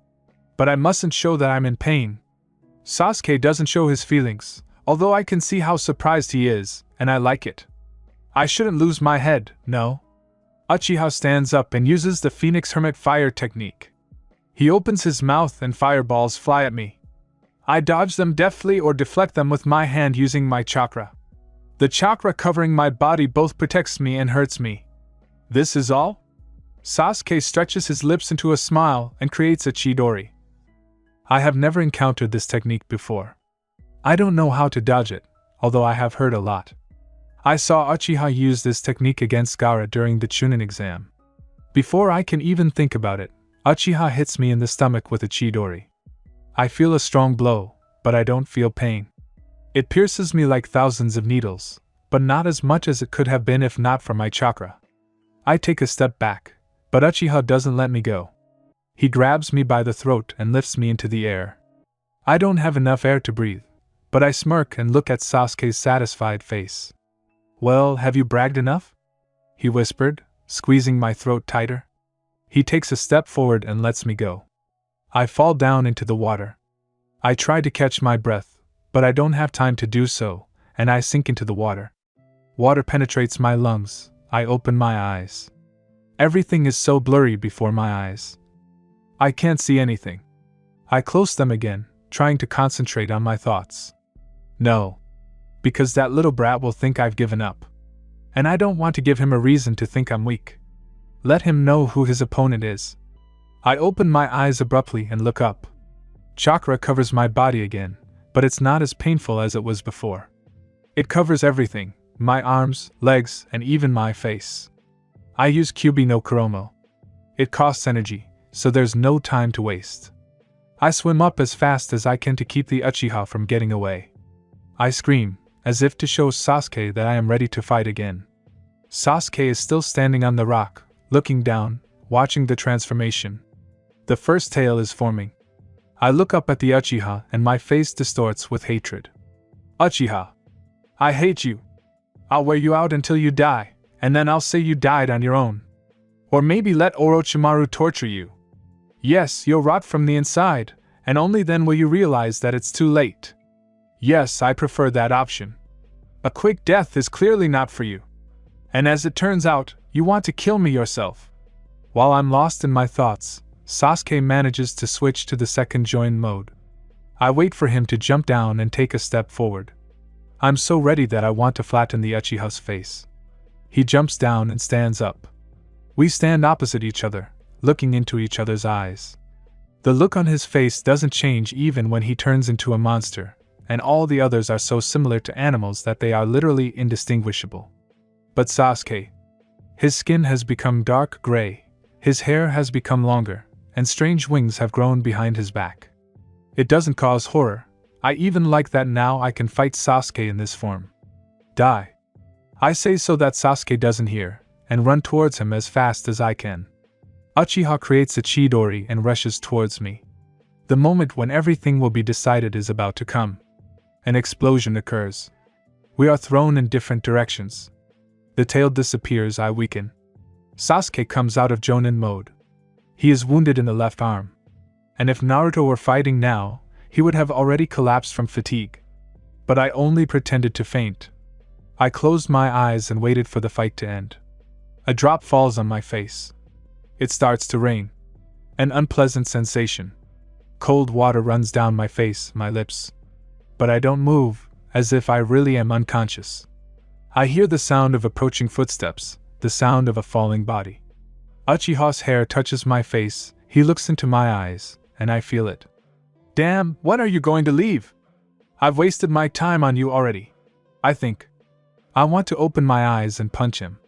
Speaker 1: But I mustn't show that I'm in pain. Sasuke doesn't show his feelings, although I can see how surprised he is, and I like it. I shouldn't lose my head, no. Uchiha stands up and uses the Phoenix Hermit fire technique. He opens his mouth and fireballs fly at me. I dodge them deftly or deflect them with my hand using my chakra. The chakra covering my body both protects me and hurts me. This is all? Sasuke stretches his lips into a smile and creates a Chidori. I have never encountered this technique before. I don't know how to dodge it, although I have heard a lot. I saw Uchiha use this technique against Gaara during the Chunin exam. Before I can even think about it, Uchiha hits me in the stomach with a Chidori. I feel a strong blow, but I don't feel pain. It pierces me like thousands of needles, but not as much as it could have been if not for my chakra. I take a step back, but Uchiha doesn't let me go. He grabs me by the throat and lifts me into the air. I don't have enough air to breathe, but I smirk and look at Sasuke's satisfied face. Well, have you bragged enough? He whispered, squeezing my throat tighter. He takes a step forward and lets me go. I fall down into the water. I try to catch my breath, but I don't have time to do so, and I sink into the water. Water penetrates my lungs. I open my eyes. Everything is so blurry before my eyes. I can't see anything. I close them again, trying to concentrate on my thoughts. No. Because that little brat will think I've given up. And I don't want to give him a reason to think I'm weak. Let him know who his opponent is. I open my eyes abruptly and look up. Chakra covers my body again, but it's not as painful as it was before. It covers everything, my arms, legs, and even my face. I use Kyubi no Kuromo. It costs energy, so there's no time to waste. I swim up as fast as I can to keep the Uchiha from getting away. I scream, as if to show Sasuke that I am ready to fight again. Sasuke is still standing on the rock, looking down, watching the transformation. The first tail is forming. I look up at the Uchiha and my face distorts with hatred. Uchiha! I hate you! I'll wear you out until you die, and then I'll say you died on your own. Or maybe let Orochimaru torture you. Yes, you'll rot from the inside, and only then will you realize that it's too late. Yes, I prefer that option. A quick death is clearly not for you. And as it turns out, you want to kill me yourself. While I'm lost in my thoughts, Sasuke manages to switch to the second join mode. I wait for him to jump down and take a step forward. I'm so ready that I want to flatten the Uchiha's face. He jumps down and stands up. We stand opposite each other, looking into each other's eyes. The look on his face doesn't change even when he turns into a monster, and all the others are so similar to animals that they are literally indistinguishable. But Sasuke. His skin has become dark gray, his hair has become longer, and strange wings have grown behind his back. It doesn't cause horror. I even like that now I can fight Sasuke in this form. Die. I say so that Sasuke doesn't hear, and run towards him as fast as I can. Uchiha creates a Chidori and rushes towards me. The moment when everything will be decided is about to come. An explosion occurs. We are thrown in different directions. The tail disappears, I weaken. Sasuke comes out of Jonin mode. He is wounded in the left arm. And if Naruto were fighting now, he would have already collapsed from fatigue. But I only pretended to faint. I closed my eyes and waited for the fight to end. A drop falls on my face. It starts to rain. An unpleasant sensation. Cold water runs down my face, my lips. But I don't move, as if I really am unconscious. I hear the sound of approaching footsteps, the sound of a falling body. Uchiha's hair touches my face, he looks into my eyes, and I feel it. Damn, when are you going to leave? I've wasted my time on you already. I think. I want to open my eyes and punch him.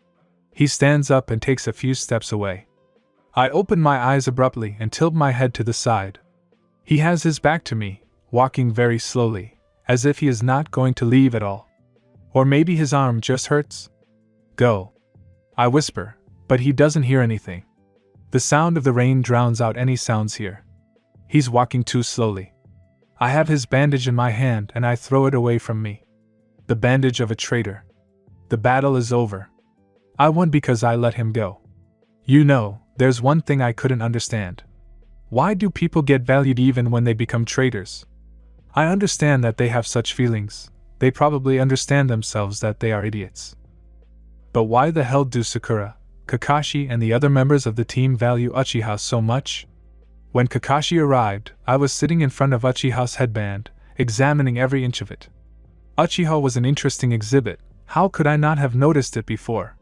Speaker 1: He stands up and takes a few steps away. I open my eyes abruptly and tilt my head to the side. He has his back to me, walking very slowly, as if he is not going to leave at all. Or maybe his arm just hurts? Go. I whisper, but he doesn't hear anything. The sound of the rain drowns out any sounds here. He's walking too slowly. I have his bandage in my hand and I throw it away from me. The bandage of a traitor. The battle is over. I won because I let him go. You know, there's one thing I couldn't understand. Why do people get valued even when they become traitors? I understand that they have such feelings. They probably understand themselves that they are idiots. But why the hell do Sakura, Kakashi and the other members of the team value Uchiha so much? When Kakashi arrived, I was sitting in front of Uchiha's headband, examining every inch of it. Uchiha was an interesting exhibit. How could I not have noticed it before?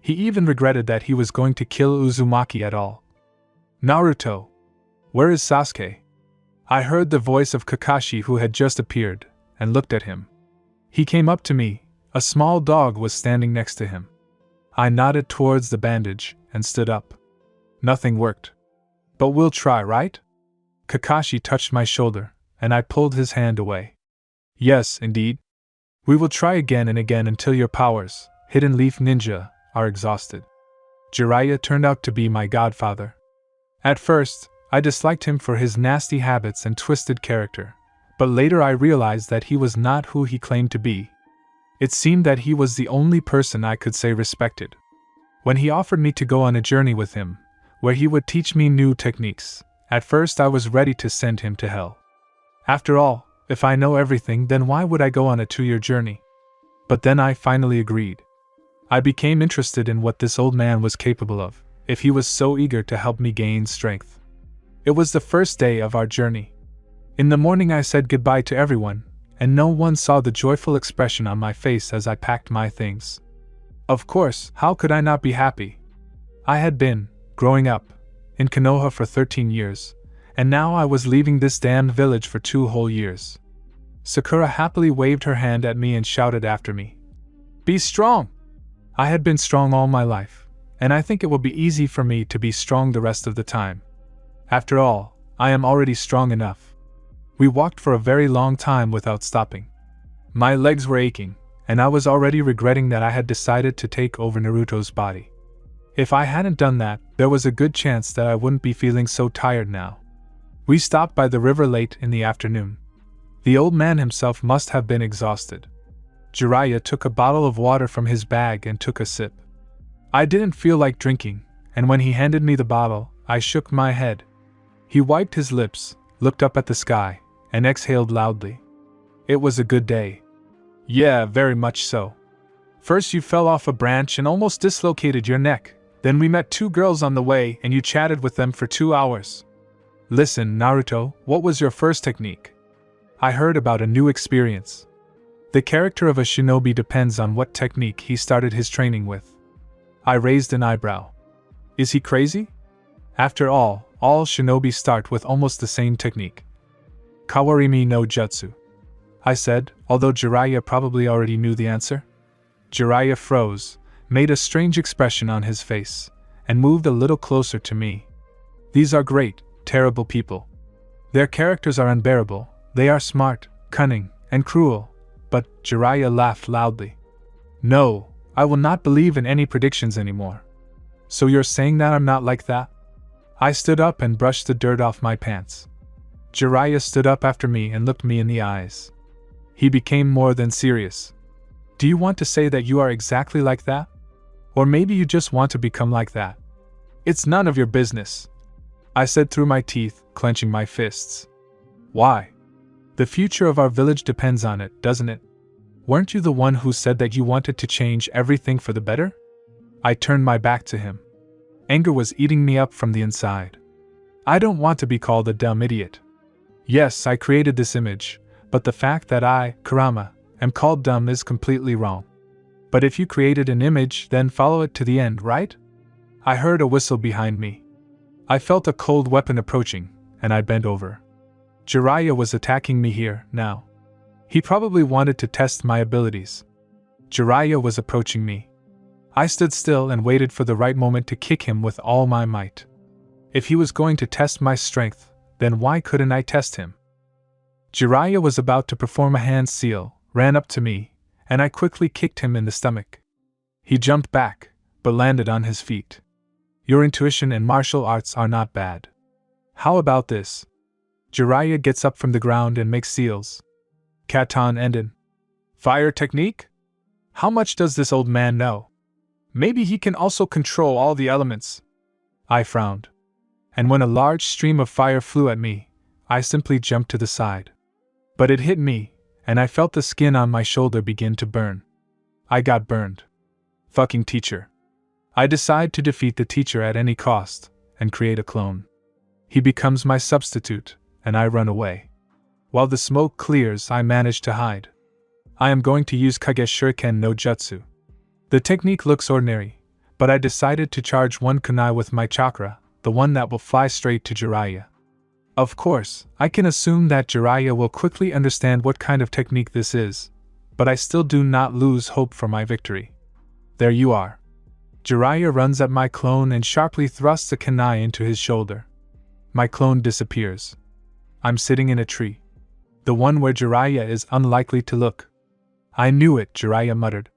Speaker 1: He even regretted that he was going to kill Uzumaki at all. Naruto. Where is Sasuke? I heard the voice of Kakashi, who had just appeared, and looked at him. He came up to me. A small dog was standing next to him. I nodded towards the bandage and stood up. Nothing worked. But we'll try, right? Kakashi touched my shoulder, and I pulled his hand away. Yes, indeed. We will try again and again until your powers, Hidden Leaf Ninja, are exhausted. Jiraiya turned out to be my godfather. At first, I disliked him for his nasty habits and twisted character, but later I realized that he was not who he claimed to be. It seemed that he was the only person I could say respected. When he offered me to go on a journey with him, where he would teach me new techniques, at first I was ready to send him to hell. After all, if I know everything, then why would I go on a 2-year journey? But then I finally agreed. I became interested in what this old man was capable of, if he was so eager to help me gain strength. It was the first day of our journey. In the morning I said goodbye to everyone, and no one saw the joyful expression on my face as I packed my things. Of course, how could I not be happy? I had been, growing up, in Konoha for 13 years, and now I was leaving this damned village for 2 whole years. Sakura happily waved her hand at me and shouted after me. Be strong! I had been strong all my life, and I think it will be easy for me to be strong the rest of the time. After all, I am already strong enough. We walked for a very long time without stopping. My legs were aching, and I was already regretting that I had decided to take over Naruto's body. If I hadn't done that, there was a good chance that I wouldn't be feeling so tired now. We stopped by the river late in the afternoon. The old man himself must have been exhausted. Jiraiya took a bottle of water from his bag and took a sip. I didn't feel like drinking, and when he handed me the bottle, I shook my head. He wiped his lips, looked up at the sky, and exhaled loudly. It was a good day. Yeah, very much so. First you fell off a branch and almost dislocated your neck. Then we met 2 girls on the way and you chatted with them for 2 hours. Listen, Naruto, what was your first technique? I heard about a new experience. The character of a shinobi depends on what technique he started his training with. I raised an eyebrow. Is he crazy? After all shinobi start with almost the same technique. Kawarimi no Jutsu. I said, although Jiraiya probably already knew the answer. Jiraiya froze, made a strange expression on his face, and moved a little closer to me. These are great, terrible people. Their characters are unbearable, they are smart, cunning, and cruel, but Jiraiya laughed loudly. No, I will not believe in any predictions anymore. So you're saying that I'm not like that? I stood up and brushed the dirt off my pants. Jiraiya stood up after me and looked me in the eyes. He became more than serious. Do you want to say that you are exactly like that? Or maybe you just want to become like that? It's none of your business, I said through my teeth, clenching my fists. Why? The future of our village depends on it, doesn't it? Weren't you the one who said that you wanted to change everything for the better? I turned my back to him. Anger was eating me up from the inside. I don't want to be called a dumb idiot. Yes, I created this image, but the fact that I, Kurama, am called dumb is completely wrong. But if you created an image, then follow it to the end, right? I heard a whistle behind me. I felt a cold weapon approaching, and I bent over. Jiraiya was attacking me here, now. He probably wanted to test my abilities. Jiraiya was approaching me. I stood still and waited for the right moment to kick him with all my might. If he was going to test my strength, then why couldn't I test him? Jiraiya was about to perform a hand seal, ran up to me, and I quickly kicked him in the stomach. He jumped back, but landed on his feet. Your intuition and martial arts are not bad. How about this? Jiraiya gets up from the ground and makes seals. Katon ended. Fire technique? How much does this old man know? Maybe he can also control all the elements. I frowned. And when a large stream of fire flew at me, I simply jumped to the side. But it hit me, and I felt the skin on my shoulder begin to burn. I got burned. Fucking teacher. I decide to defeat the teacher at any cost, and create a clone. He becomes my substitute, and I run away. While the smoke clears, I manage to hide. I am going to use Kage Shuriken no Jutsu. The technique looks ordinary, but I decided to charge one kunai with my chakra, the one that will fly straight to Jiraiya. Of course, I can assume that Jiraiya will quickly understand what kind of technique this is, but I still do not lose hope for my victory. There you are. Jiraiya runs at my clone and sharply thrusts a kunai into his shoulder. My clone disappears. I'm sitting in a tree. The one where Jiraiya is unlikely to look. I knew it, Jiraiya muttered.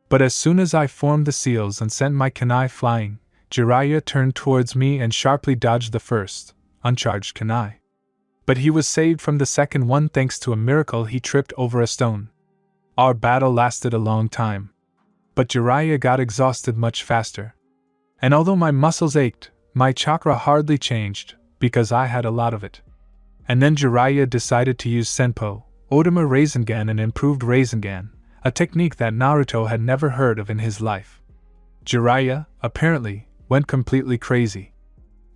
Speaker 1: But as soon as I formed the seals and sent my kunai flying, Jiraiya turned towards me and sharply dodged the first, uncharged kunai. But he was saved from the second one thanks to a miracle. He tripped over a stone. Our battle lasted a long time. But Jiraiya got exhausted much faster. And although my muscles ached, my chakra hardly changed, because I had a lot of it. And then Jiraiya decided to use Senpo, Otama Rasengan and Improved Rasengan, a technique that Naruto had never heard of in his life. Jiraiya, apparently, went completely crazy.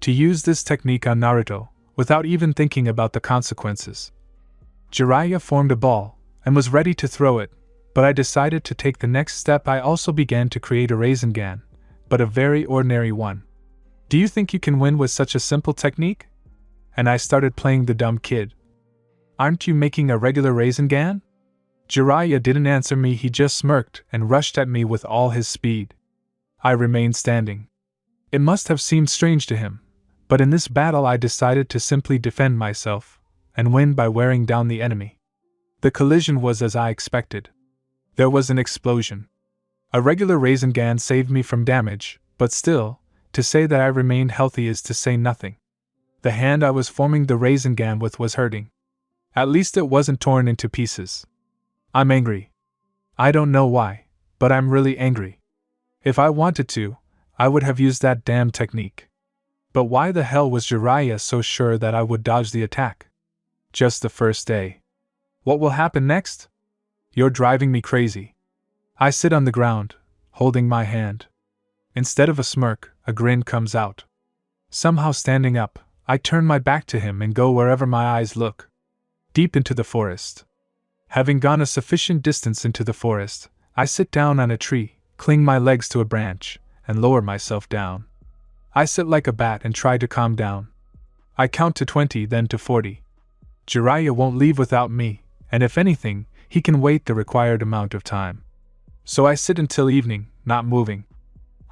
Speaker 1: To use this technique on Naruto, without even thinking about the consequences. Jiraiya formed a ball, and was ready to throw it, but I decided to take the next step. I also began to create a Rasengan, but a very ordinary one. Do you think you can win with such a simple technique? And I started playing the dumb kid. Aren't you making a regular Rasengan? Jiraiya didn't answer me, he just smirked and rushed at me with all his speed. I remained standing. It must have seemed strange to him, but in this battle I decided to simply defend myself, and win by wearing down the enemy. The collision was as I expected. There was an explosion. A regular Rasengan saved me from damage, but still, to say that I remained healthy is to say nothing. The hand I was forming the Rasengan with was hurting. At least it wasn't torn into pieces. I'm angry. I don't know why, but I'm really angry. If I wanted to, I would have used that damn technique. But why the hell was Jiraiya so sure that I would dodge the attack? Just the first day. What will happen next? You're driving me crazy. I sit on the ground, holding my hand. Instead of a smirk, a grin comes out. Somehow standing up, I turn my back to him and go wherever my eyes look. Deep into the forest. Having gone a sufficient distance into the forest, I sit down on a tree, cling my legs to a branch, and lower myself down. I sit like a bat and try to calm down. I count to 20, then to 40. Jiraiya won't leave without me, and if anything, he can wait the required amount of time. So I sit until evening, not moving.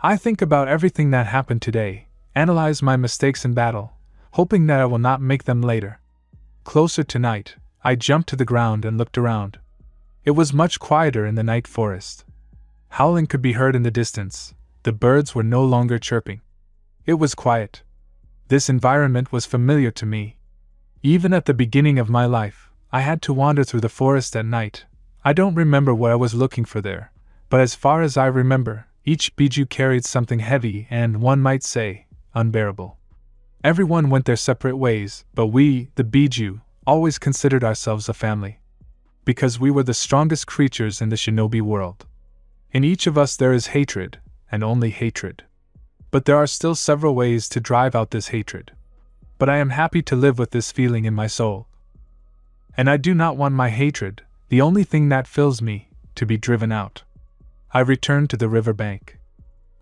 Speaker 1: I think about everything that happened today, analyze my mistakes in battle, hoping that I will not make them later. Closer to night, I jumped to the ground and looked around. It was much quieter in the night forest. Howling could be heard in the distance. The birds were no longer chirping. It was quiet. This environment was familiar to me. Even at the beginning of my life, I had to wander through the forest at night. I don't remember what I was looking for there, but as far as I remember, each biju carried something heavy and, one might say, unbearable. Everyone went their separate ways, but we, the biju, always considered ourselves a family. Because we were the strongest creatures in the shinobi world. In each of us there is hatred, and only hatred. But there are still several ways to drive out this hatred. But I am happy to live with this feeling in my soul. And I do not want my hatred, the only thing that fills me, to be driven out. I returned to the river bank.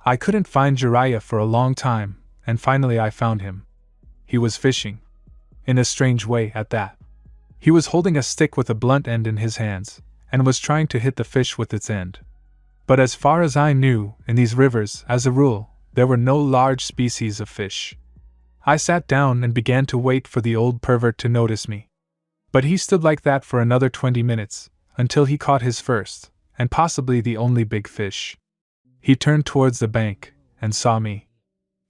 Speaker 1: I couldn't find Jiraiya for a long time, and finally I found him. He was fishing. In a strange way at that. He was holding a stick with a blunt end in his hands, and was trying to hit the fish with its end. But as far as I knew, in these rivers, as a rule, there were no large species of fish. I sat down and began to wait for the old pervert to notice me. But he stood like that for another 20 minutes, until he caught his first, and possibly the only big fish. He turned towards the bank, and saw me.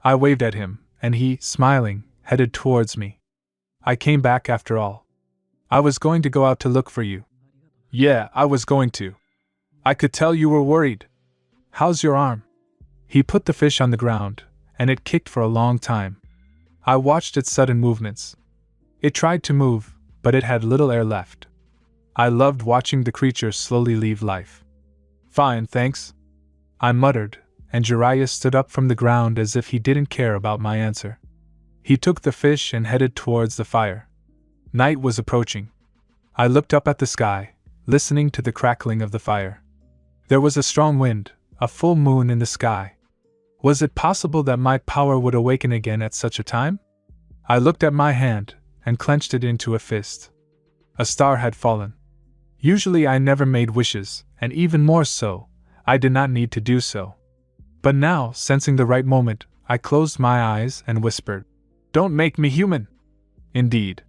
Speaker 1: I waved at him, and he, smiling, headed towards me. I came back after all. I was going to go out to look for you. Yeah, I was going to. I could tell you were worried. How's your arm? He put the fish on the ground, and it kicked for a long time. I watched its sudden movements. It tried to move, but it had little air left. I loved watching the creature slowly leave life. Fine, thanks, I muttered, and Jiraiya stood up from the ground as if he didn't care about my answer. He took the fish and headed towards the fire. Night was approaching. I looked up at the sky, listening to the crackling of the fire. There was a strong wind, a full moon in the sky. Was it possible that my power would awaken again at such a time? I looked at my hand, and clenched it into a fist. A star had fallen. Usually I never made wishes, and even more so, I did not need to do so. But now, sensing the right moment, I closed my eyes and whispered, "Don't make me human!" Indeed.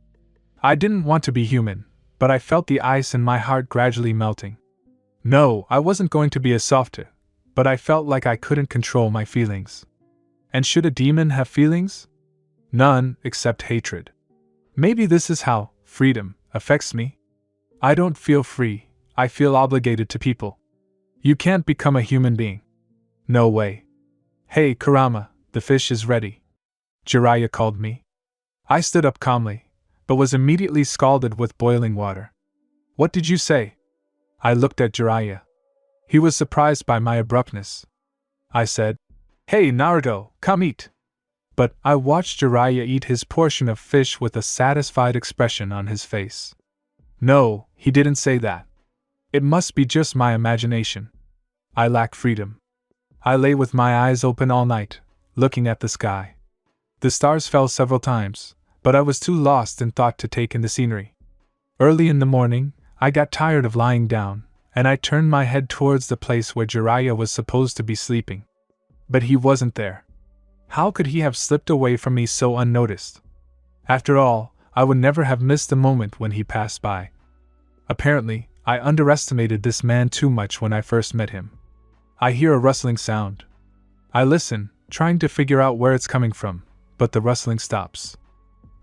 Speaker 1: I didn't want to be human, but I felt the ice in my heart gradually melting. No, I wasn't going to be a softer, but I felt like I couldn't control my feelings. And should a demon have feelings? None, except hatred. Maybe this is how freedom affects me. I don't feel free, I feel obligated to people. You can't become a human being. No way. Hey, Kurama, the fish is ready. Jiraiya called me. I stood up calmly, but was immediately scalded with boiling water. What did you say? I looked at Jiraiya. He was surprised by my abruptness. I said, "Hey, Naruto, come eat." But I watched Jiraiya eat his portion of fish with a satisfied expression on his face. No, he didn't say that. It must be just my imagination. I lack freedom. I lay with my eyes open all night, looking at the sky. The stars fell several times, but I was too lost in thought to take in the scenery. Early in the morning, I got tired of lying down, and I turned my head towards the place where Jiraiya was supposed to be sleeping. But he wasn't there. How could he have slipped away from me so unnoticed? After all, I would never have missed the moment when he passed by. Apparently, I underestimated this man too much when I first met him. I hear a rustling sound. I listen, trying to figure out where it's coming from, but the rustling stops.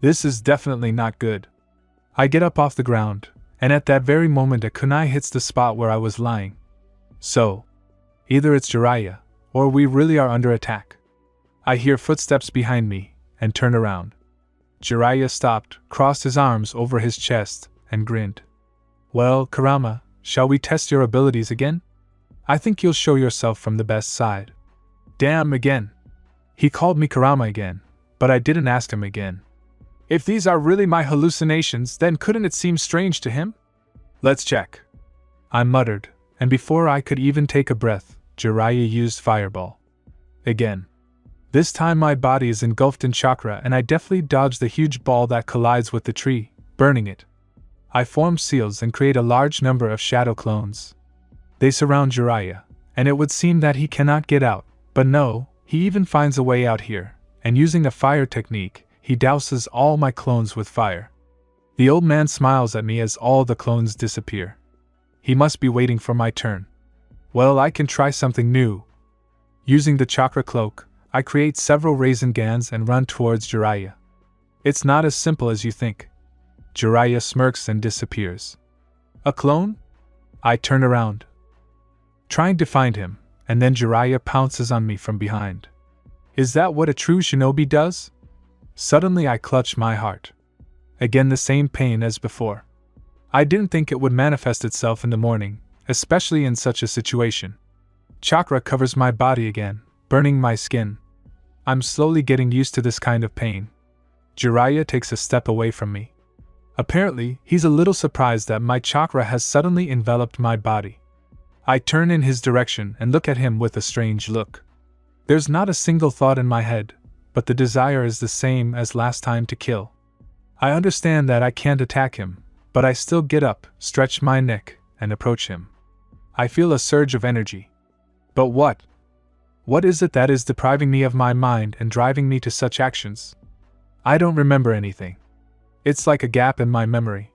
Speaker 1: This is definitely not good. I get up off the ground, and at that very moment a kunai hits the spot where I was lying. So, either it's Jiraiya, or we really are under attack. I hear footsteps behind me, and turn around. Jiraiya stopped, crossed his arms over his chest, and grinned. Well, Kurama, shall we test your abilities again? I think you'll show yourself from the best side. Damn again. He called me Kurama again, but I didn't ask him again. If these are really my hallucinations, then couldn't it seem strange to him? Let's check. I muttered, and before I could even take a breath, Jiraiya used Fireball. Again. This time my body is engulfed in chakra and I deftly dodge the huge ball that collides with the tree, burning it. I form seals and create a large number of shadow clones. They surround Jiraiya, and it would seem that he cannot get out, but no, he even finds a way out here, and using a fire technique, he douses all my clones with fire. The old man smiles at me as all the clones disappear. He must be waiting for my turn. Well, I can try something new. Using the chakra cloak, I create several Raisengans and run towards Jiraiya. It's not as simple as you think. Jiraiya smirks and disappears. A clone? I turn around, trying to find him, and then Jiraiya pounces on me from behind. Is that what a true shinobi does? Suddenly I clutch my heart. Again the same pain as before. I didn't think it would manifest itself in the morning, especially in such a situation. Chakra covers my body again, burning my skin. I'm slowly getting used to this kind of pain. Jiraiya takes a step away from me. Apparently, he's a little surprised that my chakra has suddenly enveloped my body. I turn in his direction and look at him with a strange look. There's not a single thought in my head, but the desire is the same as last time to kill. I understand that I can't attack him, but I still get up, stretch my neck, and approach him. I feel a surge of energy. But what? What is it that is depriving me of my mind and driving me to such actions? I don't remember anything. It's like a gap in my memory.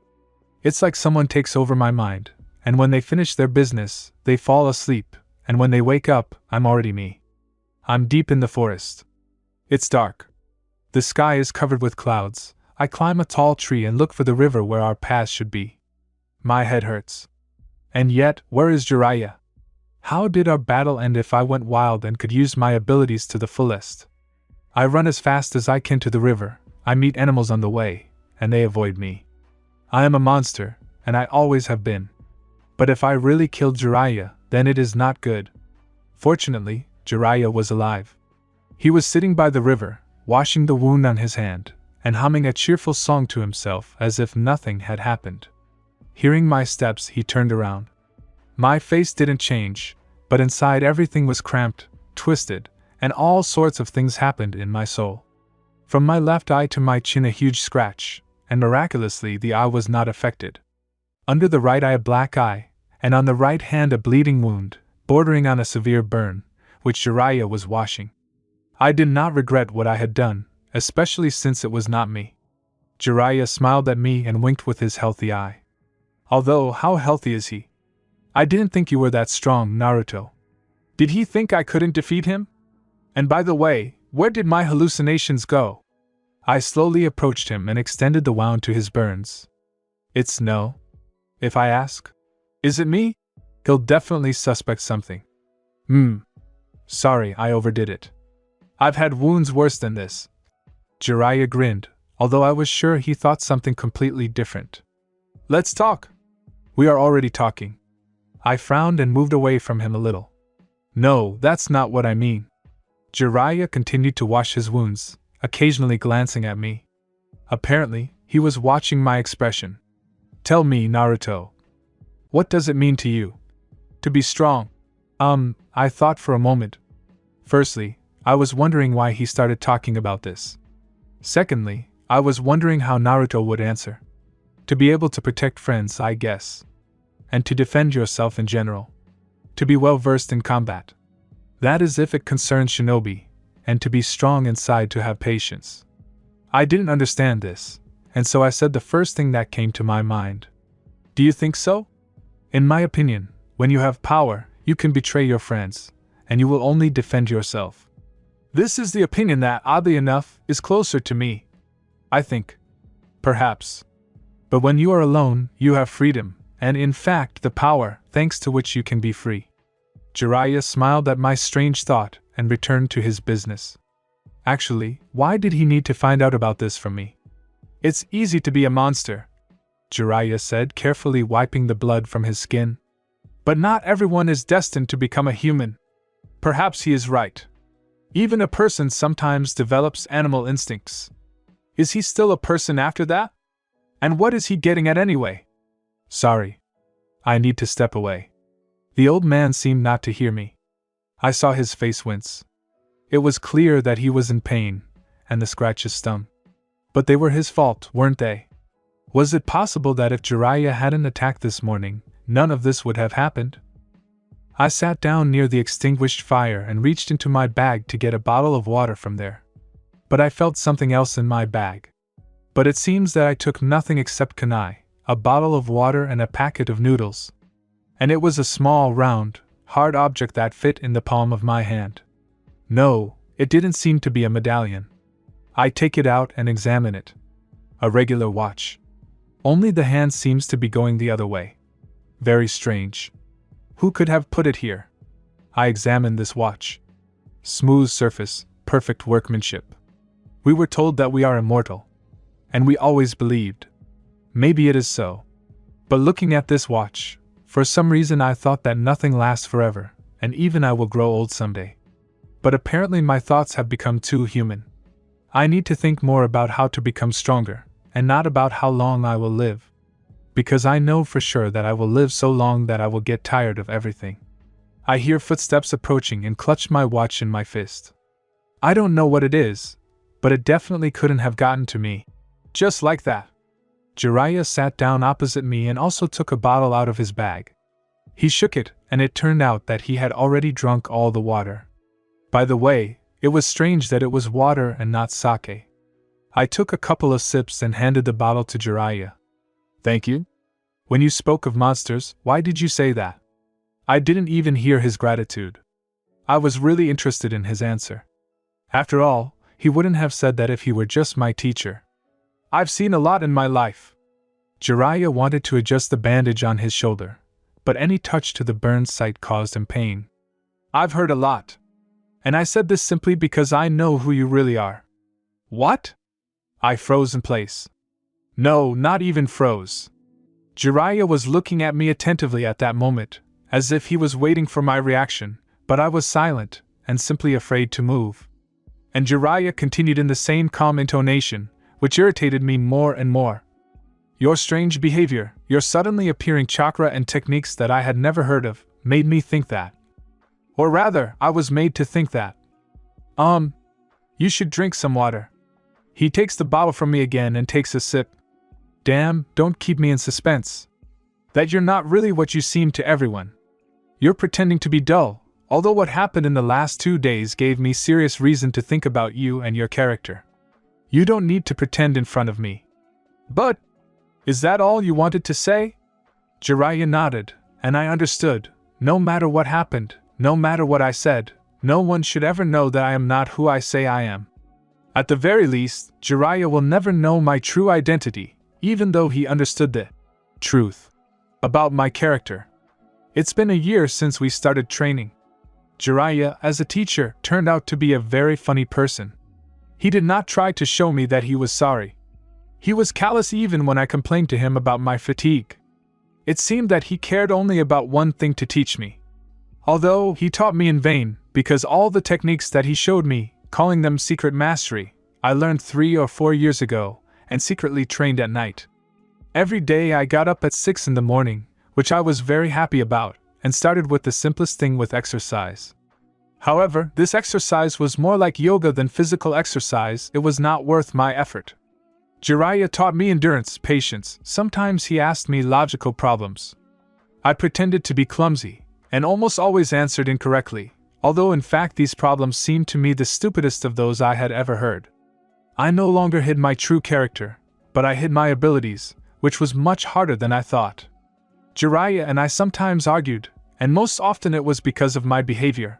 Speaker 1: It's like someone takes over my mind, and when they finish their business, they fall asleep, and when they wake up, I'm already me. I'm deep in the forest. It's dark. The sky is covered with clouds. I climb a tall tree and look for the river where our paths should be. My head hurts. And yet, where is Jiraiya? How did our battle end if I went wild and could use my abilities to the fullest? I run as fast as I can to the river. I meet animals on the way, and they avoid me. I am a monster, and I always have been. But if I really killed Jiraiya, then it is not good. Fortunately, Jiraiya was alive. He was sitting by the river, washing the wound on his hand, and humming a cheerful song to himself as if nothing had happened. Hearing my steps, he turned around. My face didn't change, but inside everything was cramped, twisted, and all sorts of things happened in my soul. From my left eye to my chin a huge scratch, and miraculously the eye was not affected. Under the right eye a black eye, and on the right hand a bleeding wound, bordering on a severe burn, which Jiraiya was washing. I did not regret what I had done, especially since it was not me. Jiraiya smiled at me and winked with his healthy eye. Although, how healthy is he? I didn't think you were that strong, Naruto. Did he think I couldn't defeat him? And by the way, where did my hallucinations go? I slowly approached him and extended the wound to his burns. It's no. If I ask, is it me? He'll definitely suspect something. Sorry, I overdid it. I've had wounds worse than this. Jiraiya grinned, although I was sure he thought something completely different. Let's talk. We are already talking. I frowned and moved away from him a little. No, that's not what I mean. Jiraiya continued to wash his wounds, occasionally glancing at me. Apparently, he was watching my expression. Tell me, Naruto. What does it mean to you? To be strong? I thought for a moment. Firstly, I was wondering why he started talking about this. Secondly, I was wondering how Naruto would answer. To be able to protect friends, I guess. And to defend yourself in general. To be well versed in combat. That is if it concerns shinobi, and to be strong inside to have patience. I didn't understand this, and so I said the first thing that came to my mind. Do you think so? In my opinion, when you have power, you can betray your friends, and you will only defend yourself. This is the opinion that, oddly enough, is closer to me. I think. Perhaps. But when you are alone, you have freedom, and in fact the power, thanks to which you can be free. Jiraiya smiled at my strange thought and returned to his business. Actually, why did he need to find out about this from me? It's easy to be a monster, Jiraiya said, carefully wiping the blood from his skin. But not everyone is destined to become a human. Perhaps he is right. Even a person sometimes develops animal instincts. Is he still a person after that? And what is he getting at anyway? Sorry. I need to step away. The old man seemed not to hear me. I saw his face wince. It was clear that he was in pain, and the scratches stung. But they were his fault, weren't they? Was it possible that if Jiraiya hadn't attacked this morning, none of this would have happened? I sat down near the extinguished fire and reached into my bag to get a bottle of water from there. But I felt something else in my bag. But it seems that I took nothing except kunai, a bottle of water and a packet of noodles. And it was a small, round, hard object that fit in the palm of my hand. No, it didn't seem to be a medallion. I take it out and examine it. A regular watch. Only the hand seems to be going the other way. Very strange. Who could have put it here? I examined this watch. Smooth surface, perfect workmanship. We were told that we are immortal. And we always believed. Maybe it is so. But looking at this watch, for some reason I thought that nothing lasts forever, and even I will grow old someday. But apparently my thoughts have become too human. I need to think more about how to become stronger, and not about how long I will live. Because I know for sure that I will live so long that I will get tired of everything. I hear footsteps approaching and clutch my watch in my fist. I don't know what it is, but it definitely couldn't have gotten to me. Just like that. Jiraiya sat down opposite me and also took a bottle out of his bag. He shook it, and it turned out that he had already drunk all the water. By the way, it was strange that it was water and not sake. I took a couple of sips and handed the bottle to Jiraiya. Thank you. When you spoke of monsters, why did you say that? I didn't even hear his gratitude. I was really interested in his answer. After all, he wouldn't have said that if he were just my teacher. I've seen a lot in my life. Jiraiya wanted to adjust the bandage on his shoulder, but any touch to the burned site caused him pain. I've heard a lot. And I said this simply because I know who you really are. What? I froze in place. No, not even froze. Jiraiya was looking at me attentively at that moment, as if he was waiting for my reaction, but I was silent, and simply afraid to move. And Jiraiya continued in the same calm intonation, which irritated me more and more. Your strange behavior, your suddenly appearing chakra and techniques that I had never heard of, made me think that. Or rather, I was made to think that. You should drink some water. He takes the bottle from me again and takes a sip. Damn, don't keep me in suspense. That you're not really what you seem to everyone. You're pretending to be dull, although what happened in the last 2 days gave me serious reason to think about you and your character. You don't need to pretend in front of me. But, is that all you wanted to say? Jiraiya nodded, and I understood. No matter what happened, no matter what I said, no one should ever know that I am not who I say I am. At the very least, Jiraiya will never know my true identity, even though he understood the truth about my character. It's been a year since we started training. Jiraiya, as a teacher, turned out to be a very funny person. He did not try to show me that he was sorry. He was callous even when I complained to him about my fatigue. It seemed that he cared only about one thing to teach me. Although he taught me in vain, because all the techniques that he showed me, calling them secret mastery, I learned 3 or 4 years ago, and secretly trained at night. Every day I got up at 6 in the morning, which I was very happy about, and started with the simplest thing with exercise. However, this exercise was more like yoga than physical exercise. It was not worth my effort. Jiraiya taught me endurance, patience. Sometimes he asked me logical problems. I pretended to be clumsy, and almost always answered incorrectly, although in fact these problems seemed to me the stupidest of those I had ever heard. I no longer hid my true character, but I hid my abilities, which was much harder than I thought. Jiraiya and I sometimes argued, and most often it was because of my behavior.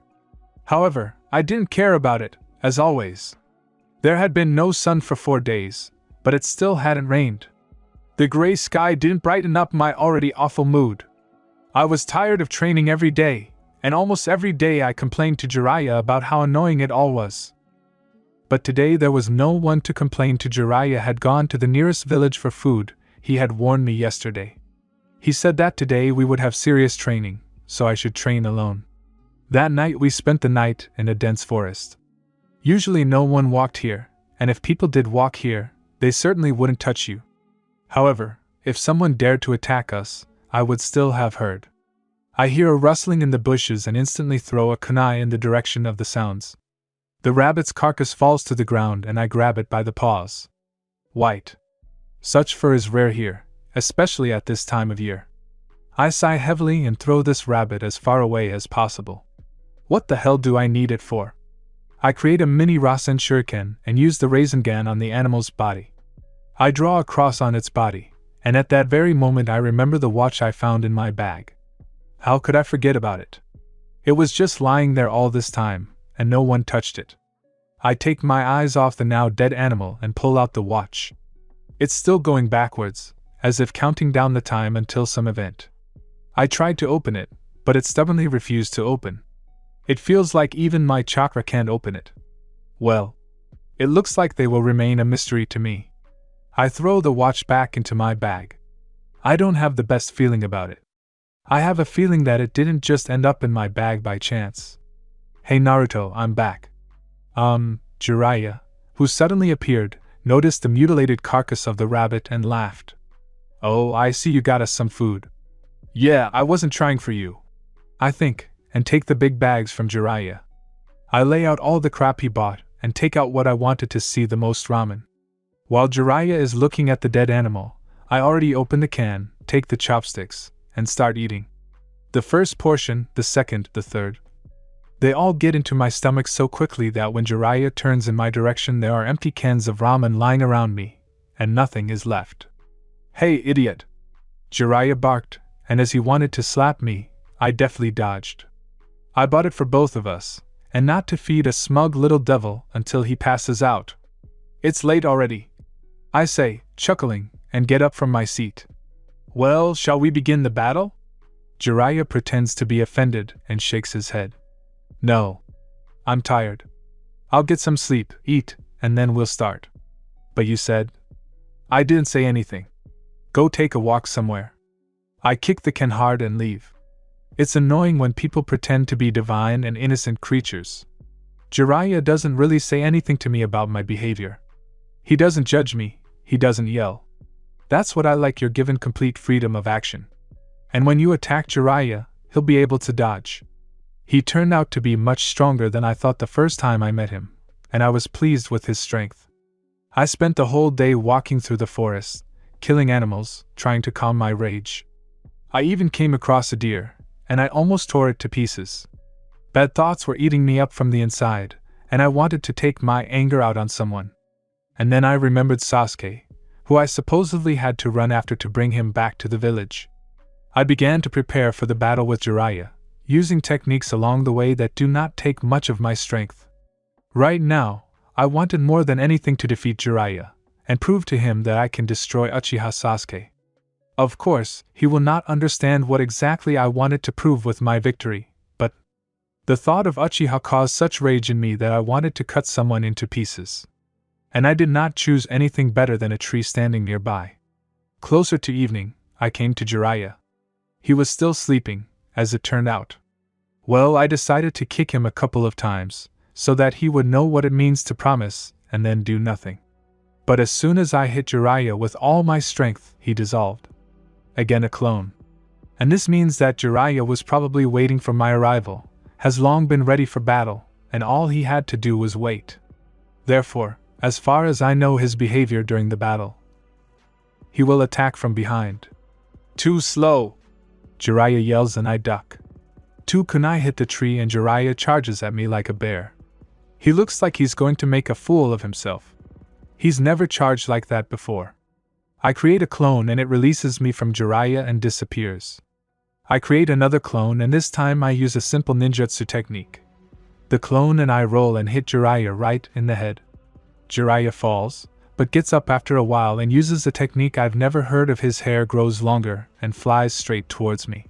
Speaker 1: However, I didn't care about it, as always. There had been no sun for 4 days, but it still hadn't rained. The gray sky didn't brighten up my already awful mood. I was tired of training every day, and almost every day I complained to Jiraiya about how annoying it all was. But today there was no one to complain to. Jiraiya had gone to the nearest village for food. He had warned me yesterday. He said that today we would have serious training, so I should train alone. That night we spent the night in a dense forest. Usually no one walked here, and if people did walk here, they certainly wouldn't touch you. However, if someone dared to attack us, I would still have heard. I hear a rustling in the bushes and instantly throw a kunai in the direction of the sounds. The rabbit's carcass falls to the ground and I grab it by the paws. White. Such fur is rare here, especially at this time of year. I sigh heavily and throw this rabbit as far away as possible. What the hell do I need it for? I create a mini Rasen shuriken and use the Rasengan on the animal's body. I draw a cross on its body, and at that very moment I remember the watch I found in my bag. How could I forget about it? It was just lying there all this time, and no one touched it. I take my eyes off the now dead animal and pull out the watch. It's still going backwards, as if counting down the time until some event. I tried to open it, but it stubbornly refused to open. It feels like even my chakra can't open it. Well, it looks like they will remain a mystery to me. I throw the watch back into my bag. I don't have the best feeling about it. I have a feeling that it didn't just end up in my bag by chance. Hey Naruto, I'm back. Jiraiya, who suddenly appeared, noticed the mutilated carcass of the rabbit and laughed. Oh, I see you got us some food. Yeah, I wasn't trying for you. I think, and take the big bags from Jiraiya. I lay out all the crap he bought, and take out what I wanted to see the most ramen. While Jiraiya is looking at the dead animal, I already open the can, take the chopsticks, and start eating. The first portion, the second, the third. They all get into my stomach so quickly that when Jiraiya turns in my direction there are empty cans of ramen lying around me, and nothing is left. Hey, idiot! Jiraiya barked, and as he wanted to slap me, I deftly dodged. I bought it for both of us, and not to feed a smug little devil until he passes out. It's late already. I say, chuckling, and get up from my seat. Well, shall we begin the battle? Jiraiya pretends to be offended and shakes his head. No. I'm tired. I'll get some sleep, eat, and then we'll start. But you said? I didn't say anything. Go take a walk somewhere. I kick the can hard and leave. It's annoying when people pretend to be divine and innocent creatures. Jiraiya doesn't really say anything to me about my behavior. He doesn't judge me, he doesn't yell. That's what I like, you're given complete freedom of action. And when you attack Jiraiya, he'll be able to dodge. He turned out to be much stronger than I thought the first time I met him, and I was pleased with his strength. I spent the whole day walking through the forest, killing animals, trying to calm my rage. I even came across a deer, and I almost tore it to pieces. Bad thoughts were eating me up from the inside, and I wanted to take my anger out on someone. And then I remembered Sasuke, who I supposedly had to run after to bring him back to the village. I began to prepare for the battle with Jiraiya, using techniques along the way that do not take much of my strength. Right now, I wanted more than anything to defeat Jiraiya, and prove to him that I can destroy Uchiha Sasuke. Of course, he will not understand what exactly I wanted to prove with my victory, but the thought of Uchiha caused such rage in me that I wanted to cut someone into pieces. And I did not choose anything better than a tree standing nearby. Closer to evening, I came to Jiraiya. He was still sleeping, as it turned out. Well, I decided to kick him a couple of times, so that he would know what it means to promise, and then do nothing. But as soon as I hit Jiraiya with all my strength, he dissolved. Again a clone. And this means that Jiraiya was probably waiting for my arrival, has long been ready for battle, and all he had to do was wait. Therefore, as far as I know his behavior during the battle, he will attack from behind. Too slow! Jiraiya yells and I duck. Two kunai hit the tree and Jiraiya charges at me like a bear. He looks like he's going to make a fool of himself. He's never charged like that before. I create a clone and it releases me from Jiraiya and disappears. I create another clone and this time I use a simple ninjutsu technique. The clone and I roll and hit Jiraiya right in the head. Jiraiya falls, but gets up after a while and uses a technique I've never heard of. His hair grows longer and flies straight towards me.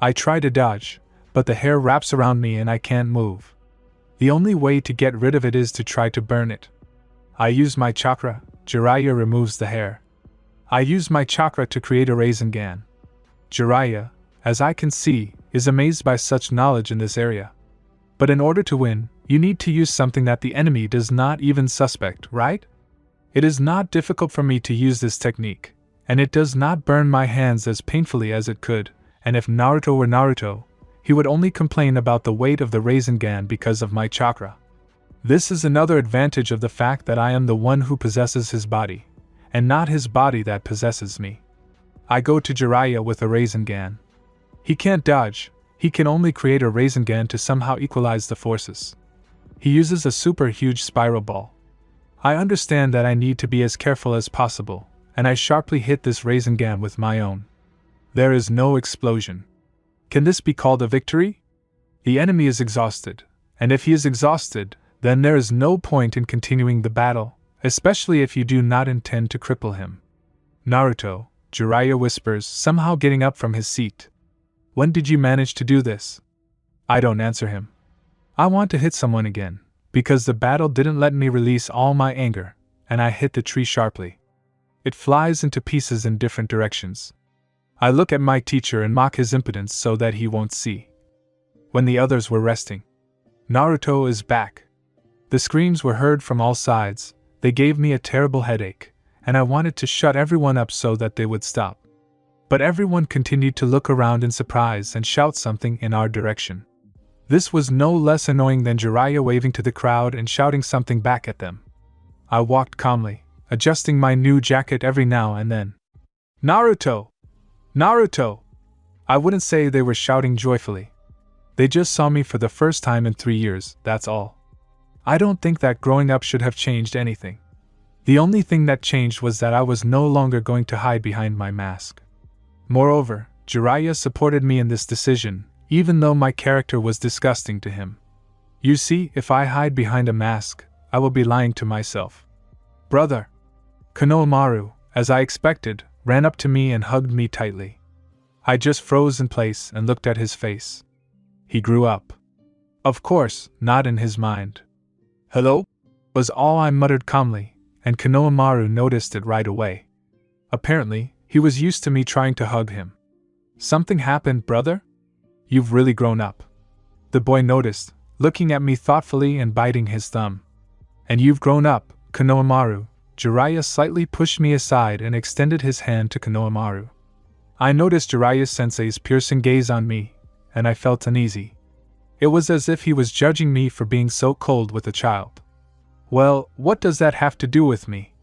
Speaker 1: I try to dodge, but the hair wraps around me and I can't move. The only way to get rid of it is to try to burn it. I use my chakra, Jiraiya removes the hair. I use my chakra to create a Rasengan. Jiraiya, as I can see, is amazed by such knowledge in this area. But in order to win, you need to use something that the enemy does not even suspect, right? It is not difficult for me to use this technique, and it does not burn my hands as painfully as it could, and if Naruto were Naruto, he would only complain about the weight of the Rasengan because of my chakra. This is another advantage of the fact that I am the one who possesses his body, and not his body that possesses me. I go to Jiraiya with a Rasengan. He can't dodge, he can only create a Rasengan to somehow equalize the forces. He uses a super huge spiral ball. I understand that I need to be as careful as possible, and I sharply hit this Rasengan with my own. There is no explosion. Can this be called a victory? The enemy is exhausted, and if he is exhausted, then there is no point in continuing the battle, especially if you do not intend to cripple him. Naruto, Jiraiya whispers, somehow getting up from his seat. When did you manage to do this? I don't answer him. I want to hit someone again, because the battle didn't let me release all my anger, and I hit the tree sharply. It flies into pieces in different directions. I look at my teacher and mock his impotence so that he won't see. When the others were resting, Naruto is back. The screams were heard from all sides, they gave me a terrible headache, and I wanted to shut everyone up so that they would stop. But everyone continued to look around in surprise and shout something in our direction. This was no less annoying than Jiraiya waving to the crowd and shouting something back at them. I walked calmly, adjusting my new jacket every now and then. Naruto! Naruto! I wouldn't say they were shouting joyfully. They just saw me for the first time in 3 years, that's all. I don't think that growing up should have changed anything. The only thing that changed was that I was no longer going to hide behind my mask. Moreover, Jiraiya supported me in this decision, even though my character was disgusting to him. You see, if I hide behind a mask, I will be lying to myself. Brother! Konohamaru, as I expected, ran up to me and hugged me tightly. I just froze in place and looked at his face. He grew up. Of course, not in his mind. "Hello?" was all I muttered calmly, and Konohamaru noticed it right away. Apparently, he was used to me trying to hug him. "Something happened, brother? You've really grown up." The boy noticed, looking at me thoughtfully and biting his thumb. "And you've grown up, Konohamaru." Jiraiya slightly pushed me aside and extended his hand to Konohamaru. I noticed Jiraiya-sensei's piercing gaze on me, and I felt uneasy. It was as if he was judging me for being so cold with a child. Well, what does that have to do with me?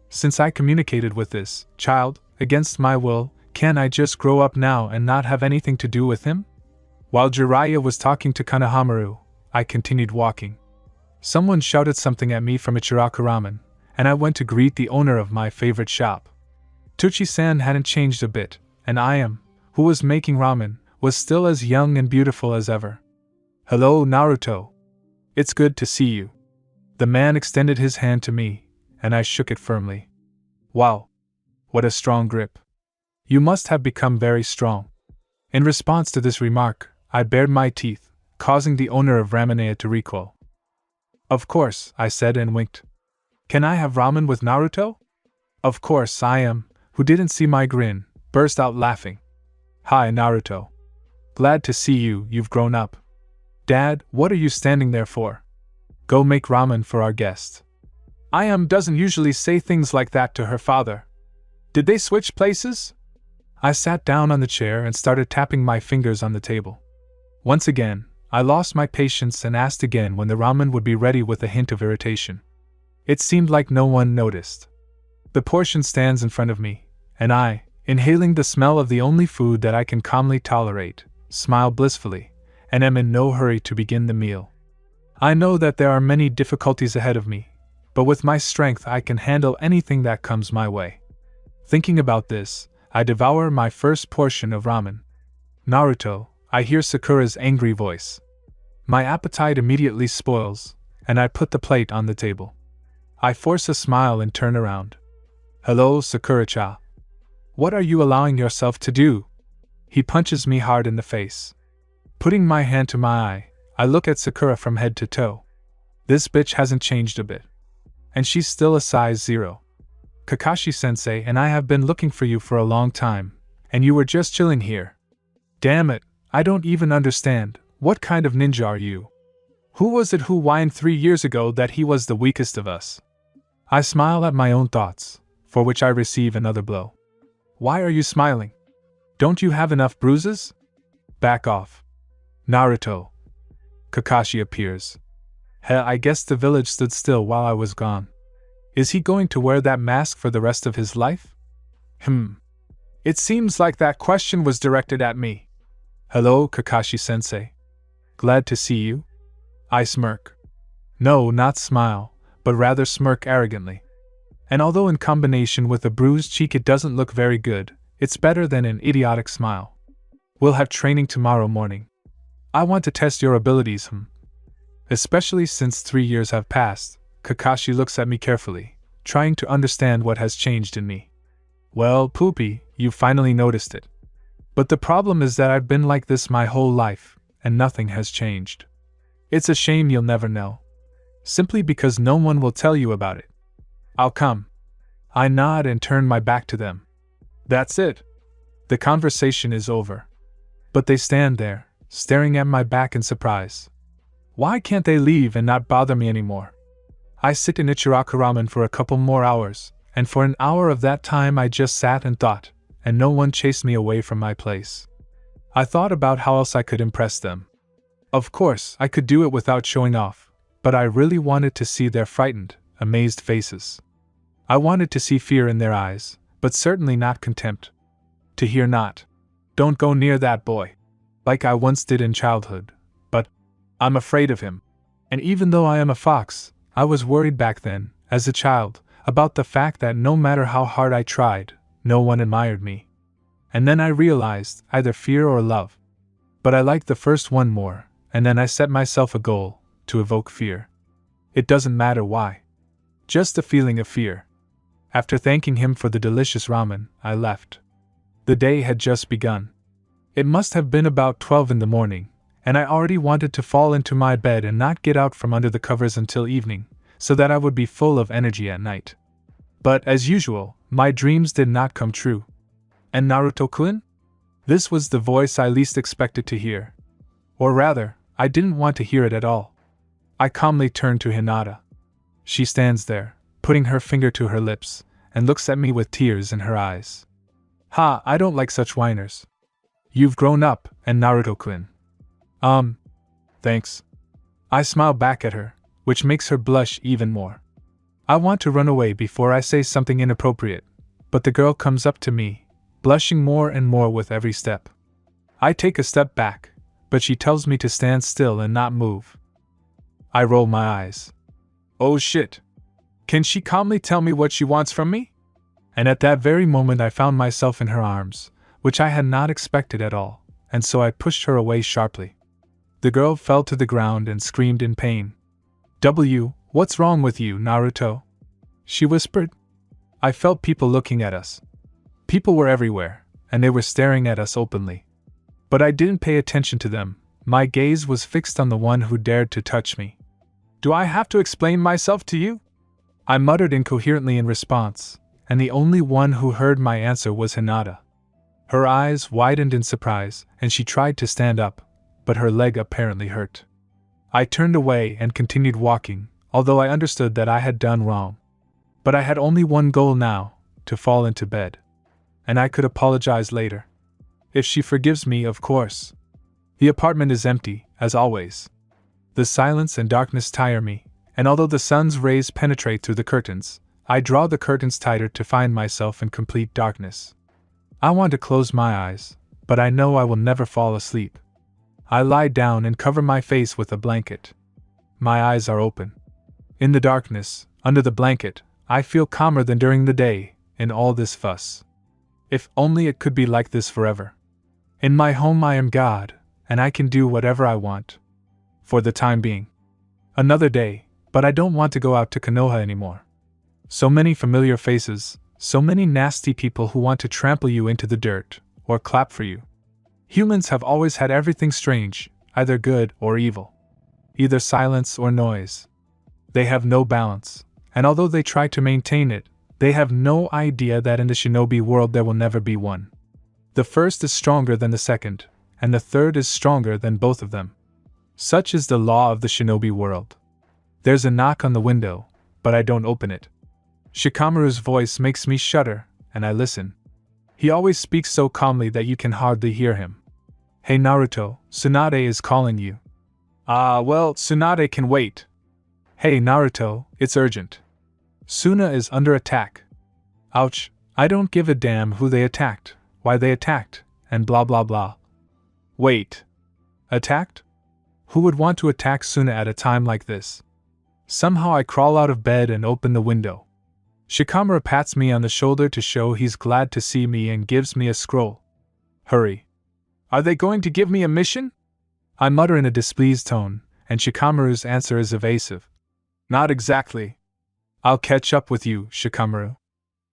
Speaker 1: Since I communicated with this child, against my will, can't I just grow up now and not have anything to do with him? While Jiraiya was talking to Konohamaru, I continued walking. Someone shouted something at me from Ichiraku Ramen, and I went to greet the owner of my favorite shop. Tuchi-san hadn't changed a bit, and I who was making ramen, was still as young and beautiful as ever. "Hello, Naruto. It's good to see you." The man extended his hand to me, and I shook it firmly. "Wow. What a strong grip. You must have become very strong." In response to this remark, I bared my teeth, causing the owner of Ramenea to recoil. "Of course," I said and winked. "Can I have ramen with Naruto?" Of course I who didn't see my grin, burst out laughing. "Hi, Naruto. Glad to see you, you've grown up." "Dad, what are you standing there for? Go make ramen for our guest." I doesn't usually say things like that to her father. Did they switch places? I sat down on the chair and started tapping my fingers on the table. Once again, I lost my patience and asked again when the ramen would be ready with a hint of irritation. It seemed like no one noticed. The portion stands in front of me, and I, inhaling the smell of the only food that I can calmly tolerate, smile blissfully, and am in no hurry to begin the meal. I know that there are many difficulties ahead of me, but with my strength I can handle anything that comes my way. Thinking about this, I devour my first portion of ramen. "Naruto," I hear Sakura's angry voice. My appetite immediately spoils, and I put the plate on the table. I force a smile and turn around. "Hello, Sakura-cha. What are you allowing yourself to do?" He punches me hard in the face. Putting my hand to my eye, I look at Sakura from head to toe. This bitch hasn't changed a bit. And she's still a size 0. "Kakashi-sensei and I have been looking for you for a long time, and you were just chilling here." "Damn it, I don't even understand. What kind of ninja are you? Who was it who whined 3 years ago that he was the weakest of us?" I smile at my own thoughts, for which I receive another blow. "Why are you smiling? Don't you have enough bruises? Back off." "Naruto." Kakashi appears. I guess the village stood still while I was gone. Is he going to wear that mask for the rest of his life? It seems like that question was directed at me. "Hello, Kakashi-sensei. Glad to see you." I smirk. No, not smile, but rather smirk arrogantly. And although in combination with a bruised cheek it doesn't look very good, it's better than an idiotic smile. "We'll have training tomorrow morning. I want to test your abilities, Especially since 3 years have passed." Kakashi looks at me carefully, trying to understand what has changed in me. "Well, Poopy, you finally noticed it. But the problem is that I've been like this my whole life, and nothing has changed. It's a shame you'll never know. Simply because no one will tell you about it. I'll come." I nod and turn my back to them. That's it. The conversation is over. But they stand there, staring at my back in surprise. Why can't they leave and not bother me anymore? I sit in Ichiraku Ramen for a couple more hours, and for an hour of that time I just sat and thought, and no one chased me away from my place. I thought about how else I could impress them. Of course, I could do it without showing off, but I really wanted to see their frightened, amazed faces. I wanted to see fear in their eyes, but certainly not contempt. To hear not, "Don't go near that boy," like I once did in childhood, but, "I'm afraid of him." And even though I am a fox, I was worried back then, as a child, about the fact that no matter how hard I tried, no one admired me. And then I realized either fear or love. But I liked the first one more, and then I set myself a goal, to evoke fear. It doesn't matter why. Just the feeling of fear. After thanking him for the delicious ramen, I left. The day had just begun. It must have been about 12 in the morning, and I already wanted to fall into my bed and not get out from under the covers until evening, so that I would be full of energy at night. But, as usual, my dreams did not come true. And Naruto-kun? This was the voice I least expected to hear. Or rather, I didn't want to hear it at all. I calmly turned to Hinata. She stands there, putting her finger to her lips, and looks at me with tears in her eyes. Ha, I don't like such whiners. You've grown up, and Naruto-kun. Thanks. I smile back at her, which makes her blush even more. I want to run away before I say something inappropriate, but the girl comes up to me, blushing more and more with every step. I take a step back, but she tells me to stand still and not move. I roll my eyes. Oh shit. Can she calmly tell me what she wants from me? And at that very moment I found myself in her arms, which I had not expected at all, and so I pushed her away sharply. The girl fell to the ground and screamed in pain. What's wrong with you, Naruto? She whispered. I felt people looking at us. People were everywhere, and they were staring at us openly. But I didn't pay attention to them. My gaze was fixed on the one who dared to touch me. Do I have to explain myself to you? I muttered incoherently in response, and the only one who heard my answer was Hinata. Her eyes widened in surprise, and she tried to stand up, but her leg apparently hurt. I turned away and continued walking, although I understood that I had done wrong. But I had only one goal now, to fall into bed. And I could apologize later. If she forgives me, of course. The apartment is empty, as always. The silence and darkness tire me, and although the sun's rays penetrate through the curtains, I draw the curtains tighter to find myself in complete darkness. I want to close my eyes, but I know I will never fall asleep. I lie down and cover my face with a blanket. My eyes are open. In the darkness, under the blanket, I feel calmer than during the day, in all this fuss. If only it could be like this forever. In my home I am God, and I can do whatever I want. For the time being. Another day, but I don't want to go out to Konoha anymore. So many familiar faces, so many nasty people who want to trample you into the dirt, or clap for you. Humans have always had everything strange, either good or evil. Either silence or noise. They have no balance, and although they try to maintain it, they have no idea that in the shinobi world there will never be one. The first is stronger than the second, and the third is stronger than both of them. Such is the law of the shinobi world. There's a knock on the window, but I don't open it. Shikamaru's voice makes me shudder, and I listen. He always speaks so calmly that you can hardly hear him. Hey Naruto, Tsunade is calling you. Well, Tsunade can wait. Hey Naruto, it's urgent. Suna is under attack. Ouch, I don't give a damn who they attacked, why they attacked, and blah blah blah. Wait. Attacked? Who would want to attack Suna at a time like this? Somehow I crawl out of bed and open the window. Shikamaru pats me on the shoulder to show he's glad to see me and gives me a scroll. Hurry. Are they going to give me a mission? I mutter in a displeased tone, and Shikamaru's answer is evasive. Not exactly. I'll catch up with you, Shikamaru.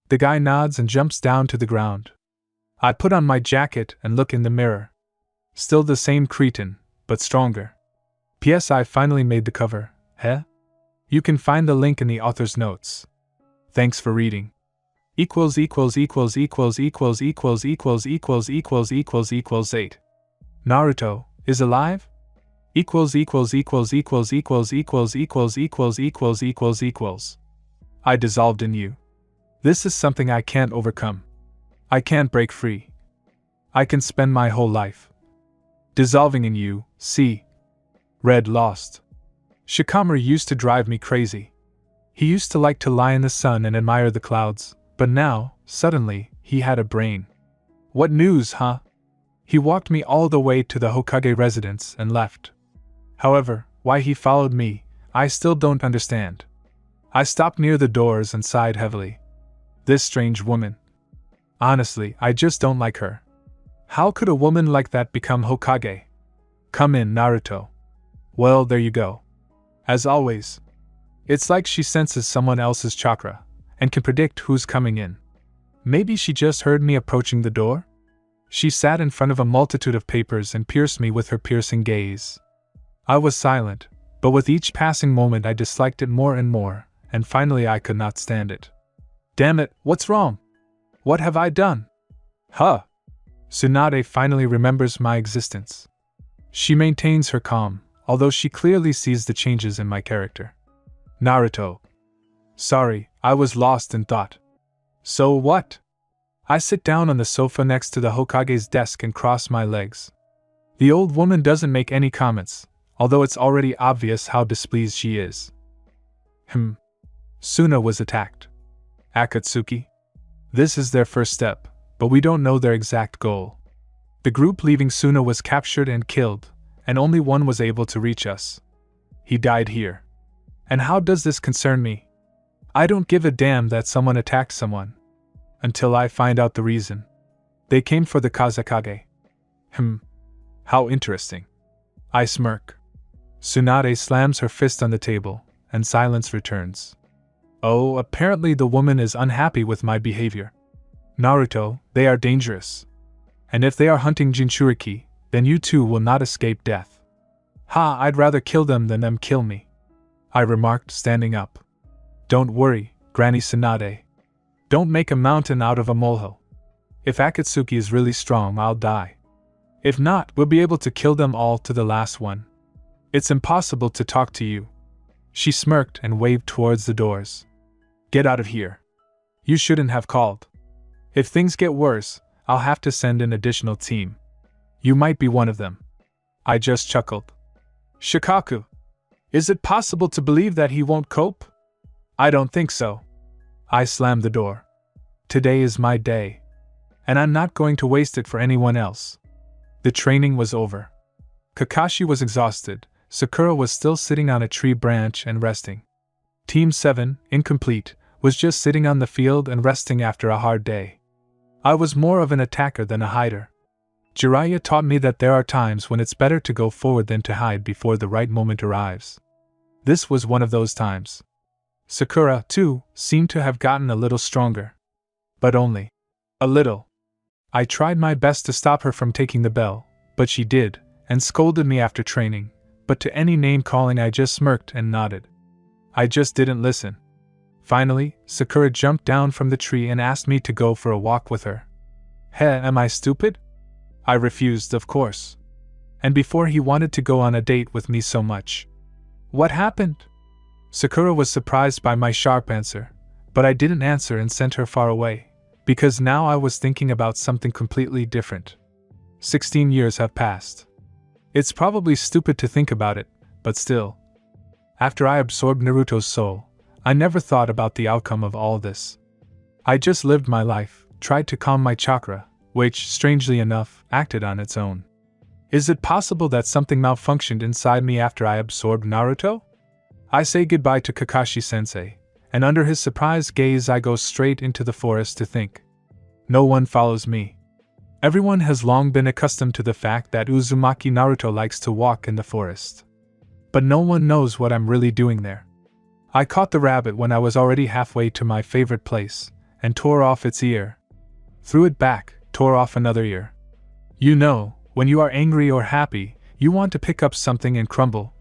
Speaker 1: The guy nods and jumps down to the ground. I put on my jacket and look in the mirror. Still the same cretin, but stronger. P.S. I finally made the cover, You can find the link in the author's notes. Thanks for reading. == 8. Naruto is alive? I dissolved in you. This is something I can't overcome. I can't break free. I can spend my whole life dissolving in you. See. Read Lost. Shikamaru used to drive me crazy. He used to like to lie in the sun and admire the clouds, but now, suddenly, he had a brain. What news, huh? He walked me all the way to the Hokage residence and left. However, why he followed me, I still don't understand. I stopped near the doors and sighed heavily. This strange woman. Honestly, I just don't like her. How could a woman like that become Hokage? Come in, Naruto. Well, there you go. As always. It's like she senses someone else's chakra, and can predict who's coming in. Maybe she just heard me approaching the door? She sat in front of a multitude of papers and pierced me with her piercing gaze. I was silent, but with each passing moment I disliked it more and more, and finally I could not stand it. Damn it, what's wrong? What have I done? Huh? Tsunade finally remembers my existence. She maintains her calm, although she clearly sees the changes in my character. Naruto. Sorry, I was lost in thought. So what? I sit down on the sofa next to the Hokage's desk and cross my legs. The old woman doesn't make any comments, although it's already obvious how displeased she is. Suna was attacked. Akatsuki? This is their first step, but we don't know their exact goal. The group leaving Suna was captured and killed, and only one was able to reach us. He died here. And how does this concern me? I don't give a damn that someone attacked someone. Until I find out the reason. They came for the Kazekage. How interesting. I smirk. Tsunade slams her fist on the table, and silence returns. Oh, apparently the woman is unhappy with my behavior. Naruto, they are dangerous. And if they are hunting Jinchuriki, then you too will not escape death. Ha, I'd rather kill them than them kill me. I remarked, standing up. Don't worry, Granny Tsunade. Don't make a mountain out of a molehill. If Akatsuki is really strong, I'll die. If not, we'll be able to kill them all to the last one. It's impossible to talk to you. She smirked and waved towards the doors. Get out of here. You shouldn't have called. If things get worse, I'll have to send an additional team. You might be one of them. I just chuckled. Shikaku. Is it possible to believe that he won't cope? I don't think so. I slammed the door. Today is my day. And I'm not going to waste it for anyone else. The training was over. Kakashi was exhausted. Sakura was still sitting on a tree branch and resting. Team 7, incomplete, was just sitting on the field and resting after a hard day. I was more of an attacker than a hider. Jiraiya taught me that there are times when it's better to go forward than to hide before the right moment arrives. This was one of those times. Sakura, too, seemed to have gotten a little stronger. But only a little. I tried my best to stop her from taking the bell, but she did, and scolded me after training, but to any name-calling I just smirked and nodded. I just didn't listen. Finally, Sakura jumped down from the tree and asked me to go for a walk with her. Am I stupid? I refused, of course. And before he wanted to go on a date with me so much. What happened? Sakura was surprised by my sharp answer, but I didn't answer and sent her far away, because now I was thinking about something completely different. 16 years have passed. It's probably stupid to think about it, but still. After I absorbed Naruto's soul, I never thought about the outcome of all this. I just lived my life, tried to calm my chakra, which, strangely enough, acted on its own. Is it possible that something malfunctioned inside me after I absorbed Naruto? I say goodbye to Kakashi-sensei, and under his surprised gaze I go straight into the forest to think. No one follows me. Everyone has long been accustomed to the fact that Uzumaki Naruto likes to walk in the forest. But no one knows what I'm really doing there. I caught the rabbit when I was already halfway to my favorite place, and tore off its ear. Threw it back, tore off another ear. You know, when you are angry or happy, you want to pick up something and crumble.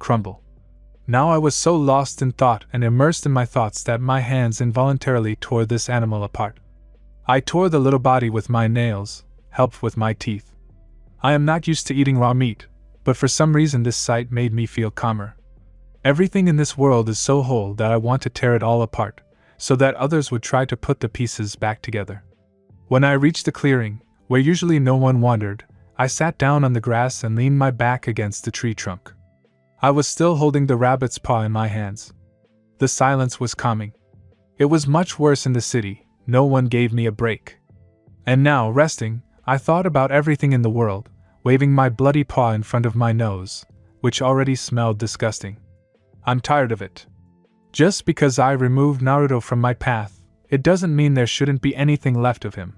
Speaker 1: Now I was so lost in thought and immersed in my thoughts that my hands involuntarily tore this animal apart. I tore the little body with my nails, helped with my teeth. I am not used to eating raw meat, but for some reason this sight made me feel calmer. Everything in this world is so whole that I want to tear it all apart, so that others would try to put the pieces back together. When I reached the clearing, where usually no one wandered, I sat down on the grass and leaned my back against the tree trunk. I was still holding the rabbit's paw in my hands. The silence was calming. It was much worse in the city, no one gave me a break. And now, resting, I thought about everything in the world, waving my bloody paw in front of my nose, which already smelled disgusting. I'm tired of it. Just because I removed Naruto from my path, it doesn't mean there shouldn't be anything left of him.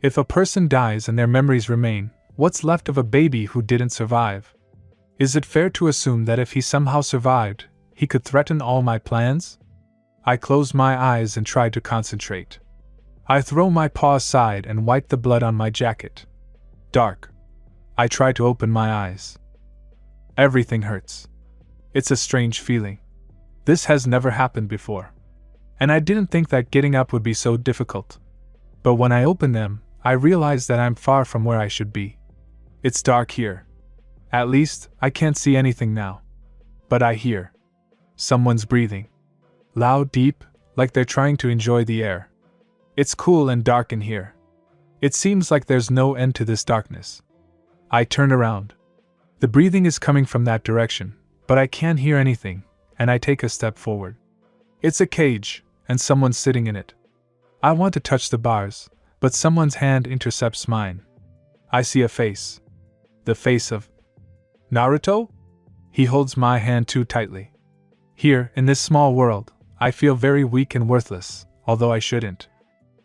Speaker 1: If a person dies and their memories remain, what's left of a baby who didn't survive? Is it fair to assume that if he somehow survived, he could threaten all my plans? I close my eyes and try to concentrate. I throw my paw aside and wipe the blood on my jacket. Dark. I try to open my eyes. Everything hurts. It's a strange feeling. This has never happened before. And I didn't think that getting up would be so difficult. But when I open them, I realize that I'm far from where I should be. It's dark here. At least, I can't see anything now. But I hear someone's breathing. Loud, deep, like they're trying to enjoy the air. It's cool and dark in here. It seems like there's no end to this darkness. I turn around. The breathing is coming from that direction, but I can't hear anything, and I take a step forward. It's a cage, and someone's sitting in it. I want to touch the bars, but someone's hand intercepts mine. I see a face. The face of Naruto? He holds my hand too tightly. Here, in this small world, I feel very weak and worthless, although I shouldn't.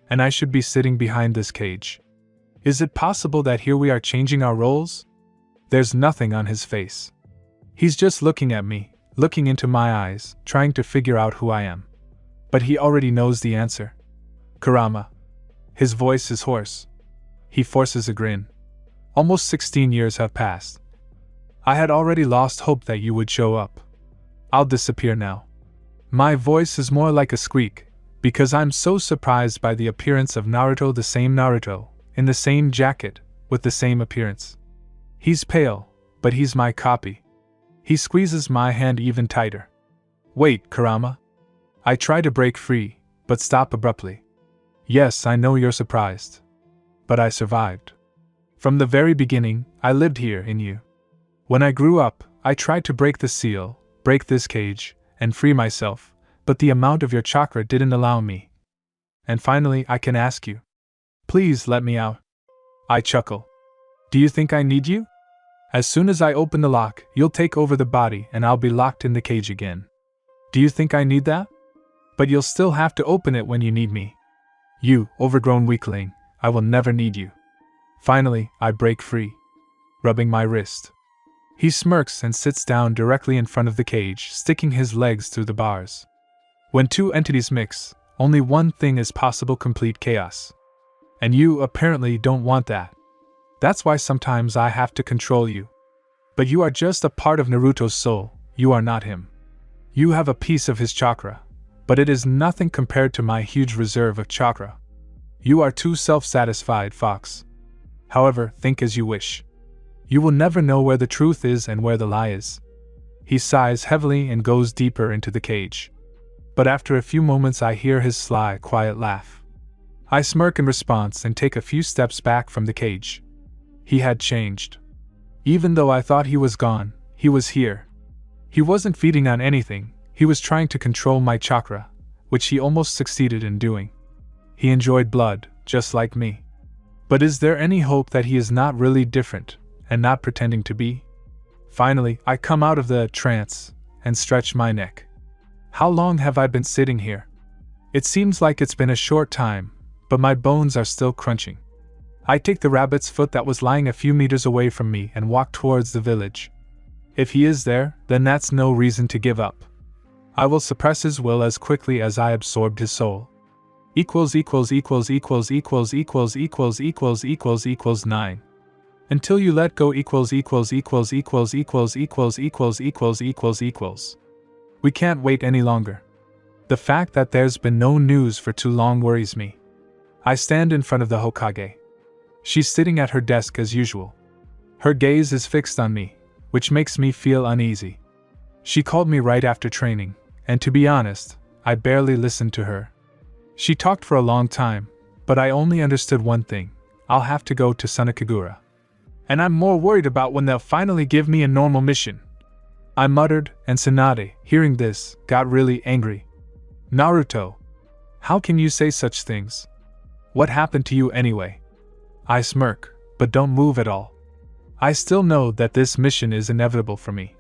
Speaker 1: And I should be sitting behind this cage. Is it possible that here we are changing our roles? There's nothing on his face. He's just looking at me, looking into my eyes, trying to figure out who I am. But he already knows the answer. Kurama. His voice is hoarse. He forces a grin. Almost 16 years have passed. I had already lost hope that you would show up. I'll disappear now. My voice is more like a squeak, because I'm so surprised by the appearance of Naruto, the same Naruto, in the same jacket, with the same appearance. He's pale, but he's my copy. He squeezes my hand even tighter. Wait, Kurama. I try to break free, but stop abruptly. Yes, I know you're surprised. But I survived. From the very beginning, I lived here in you. When I grew up, I tried to break the seal, break this cage, and free myself, but the amount of your chakra didn't allow me. And finally, I can ask you. Please let me out. I chuckle. Do you think I need you? As soon as I open the lock, you'll take over the body and I'll be locked in the cage again. Do you think I need that? But you'll still have to open it when you need me. You, overgrown weakling, I will never need you. Finally, I break free, rubbing my wrist. He smirks and sits down directly in front of the cage, sticking his legs through the bars. When two entities mix, only one thing is possible: complete chaos. And you apparently don't want that. That's why sometimes I have to control you. But you are just a part of Naruto's soul, you are not him. You have a piece of his chakra, but it is nothing compared to my huge reserve of chakra. You are too self-satisfied, Fox. However, think as you wish. You will never know where the truth is and where the lie is. He sighs heavily and goes deeper into the cage. But after a few moments I hear his sly, quiet laugh. I smirk in response and take a few steps back from the cage. He had changed. Even though I thought he was gone, he was here. He wasn't feeding on anything, he was trying to control my chakra, which he almost succeeded in doing. He enjoyed blood, just like me. But is there any hope that he is not really different, and not pretending to be? Finally, I come out of the trance and stretch my neck. How long have I been sitting here? It seems like it's been a short time, but my bones are still crunching. I take the rabbit's foot that was lying a few meters away from me and walk towards the village. If he is there, then that's no reason to give up. I will suppress his will as quickly as I absorbed his soul. == 9. Until you let go == We can't wait any longer. The fact that there's been no news for too long worries me. I stand in front of the Hokage. She's sitting at her desk as usual. Her gaze is fixed on me, which makes me feel uneasy. She called me right after training, and to be honest, I barely listened to her. She talked for a long time, but I only understood one thing: I'll have to go to Sunakagura. And I'm more worried about when they'll finally give me a normal mission. I muttered, and Tsunade, hearing this, got really angry. Naruto, how can you say such things? What happened to you anyway? I smirk, but don't move at all. I still know that this mission is inevitable for me.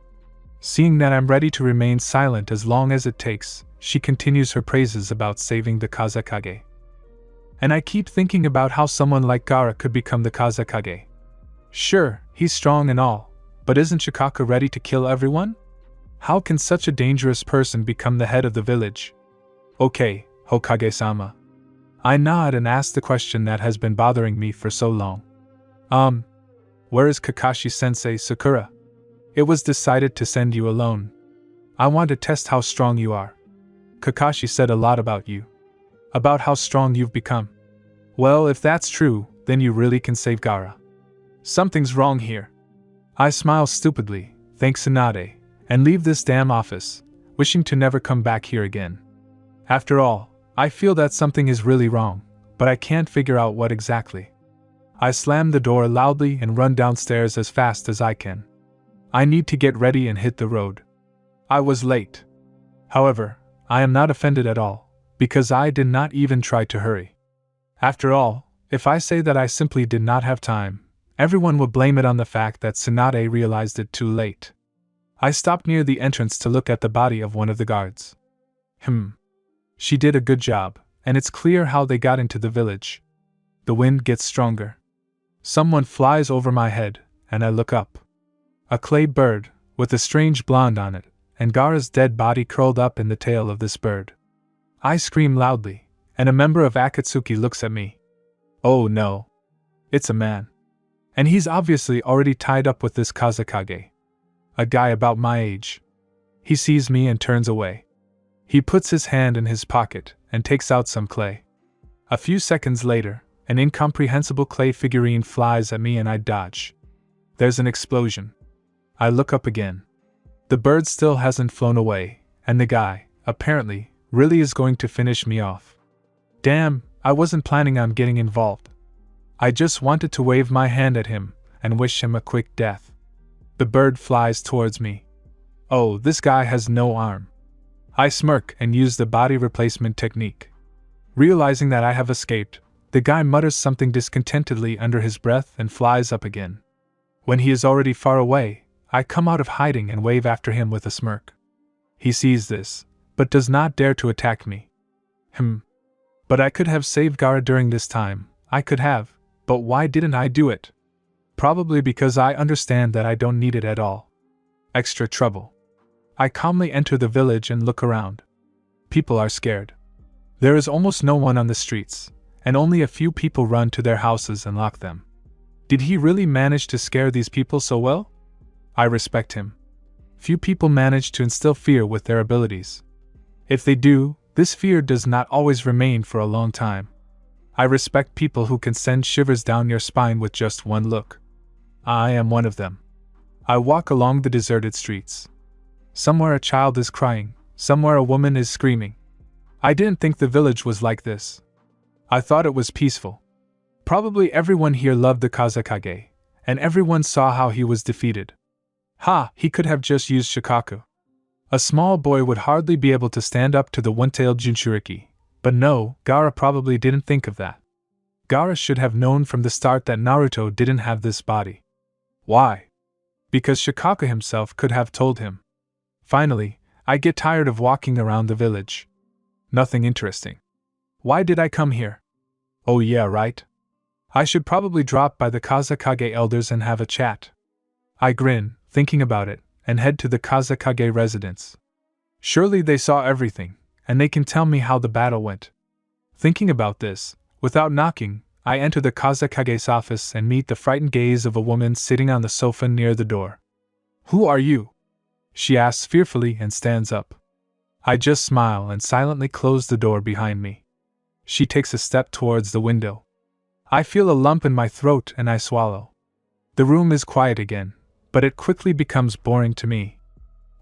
Speaker 1: Seeing that I'm ready to remain silent as long as it takes, she continues her praises about saving the Kazekage. And I keep thinking about how someone like Gaara could become the Kazekage. Sure, he's strong and all, but isn't Shikaka ready to kill everyone? How can such a dangerous person become the head of the village? Okay, Hokage-sama. I nod and ask the question that has been bothering me for so long. Where is Kakashi-sensei Sakura? It was decided to send you alone. I want to test how strong you are. Kakashi said a lot about you. About how strong you've become. Well, if that's true, then you really can save Gaara. Something's wrong here. I smile stupidly, thank Tsunade, and leave this damn office, wishing to never come back here again. After all, I feel that something is really wrong, but I can't figure out what exactly. I slam the door loudly and run downstairs as fast as I can. I need to get ready and hit the road. I was late. However, I am not offended at all, because I did not even try to hurry. After all, if I say that I simply did not have time, everyone will blame it on the fact that Tsunade realized it too late. I stopped near the entrance to look at the body of one of the guards. She did a good job, and it's clear how they got into the village. The wind gets stronger. Someone flies over my head, and I look up. A clay bird, with a strange blonde on it, and Gaara's dead body curled up in the tail of this bird. I scream loudly, and a member of Akatsuki looks at me. Oh no. It's a man. And he's obviously already tied up with this Kazekage. A guy about my age. He sees me and turns away. He puts his hand in his pocket and takes out some clay. A few seconds later, an incomprehensible clay figurine flies at me and I dodge. There's an explosion. I look up again. The bird still hasn't flown away, and the guy, apparently, really is going to finish me off. Damn, I wasn't planning on getting involved. I just wanted to wave my hand at him and wish him a quick death. The bird flies towards me. Oh, this guy has no arm. I smirk and use the body replacement technique. Realizing that I have escaped, the guy mutters something discontentedly under his breath and flies up again. When he is already far away, I come out of hiding and wave after him with a smirk. He sees this, but does not dare to attack me. But I could have saved Gaara during this time, I could have, but why didn't I do it? Probably because I understand that I don't need it at all. Extra trouble. I calmly enter the village and look around. People are scared. There is almost no one on the streets, and only a few people run to their houses and lock them. Did he really manage to scare these people so well? I respect him. Few people manage to instill fear with their abilities. If they do, this fear does not always remain for a long time. I respect people who can send shivers down your spine with just one look. I am one of them. I walk along the deserted streets. Somewhere a child is crying, somewhere a woman is screaming. I didn't think the village was like this. I thought it was peaceful. Probably everyone here loved the Kazekage, and everyone saw how he was defeated. He could have just used Shikaku. A small boy would hardly be able to stand up to the one-tailed Jinchuriki, but no, Gaara probably didn't think of that. Gaara should have known from the start that Naruto didn't have this body. Why? Because Shikaku himself could have told him. Finally, I get tired of walking around the village. Nothing interesting. Why did I come here? Oh yeah, right. I should probably drop by the Kazekage elders and have a chat. I grin, thinking about it, and head to the Kazekage residence. Surely they saw everything, and they can tell me how the battle went. Thinking about this, without knocking, I enter the Kazekage's office and meet the frightened gaze of a woman sitting on the sofa near the door. Who are you? She asks fearfully and stands up. I just smile and silently close the door behind me. She takes a step towards the window. I feel a lump in my throat and I swallow. The room is quiet again, but it quickly becomes boring to me.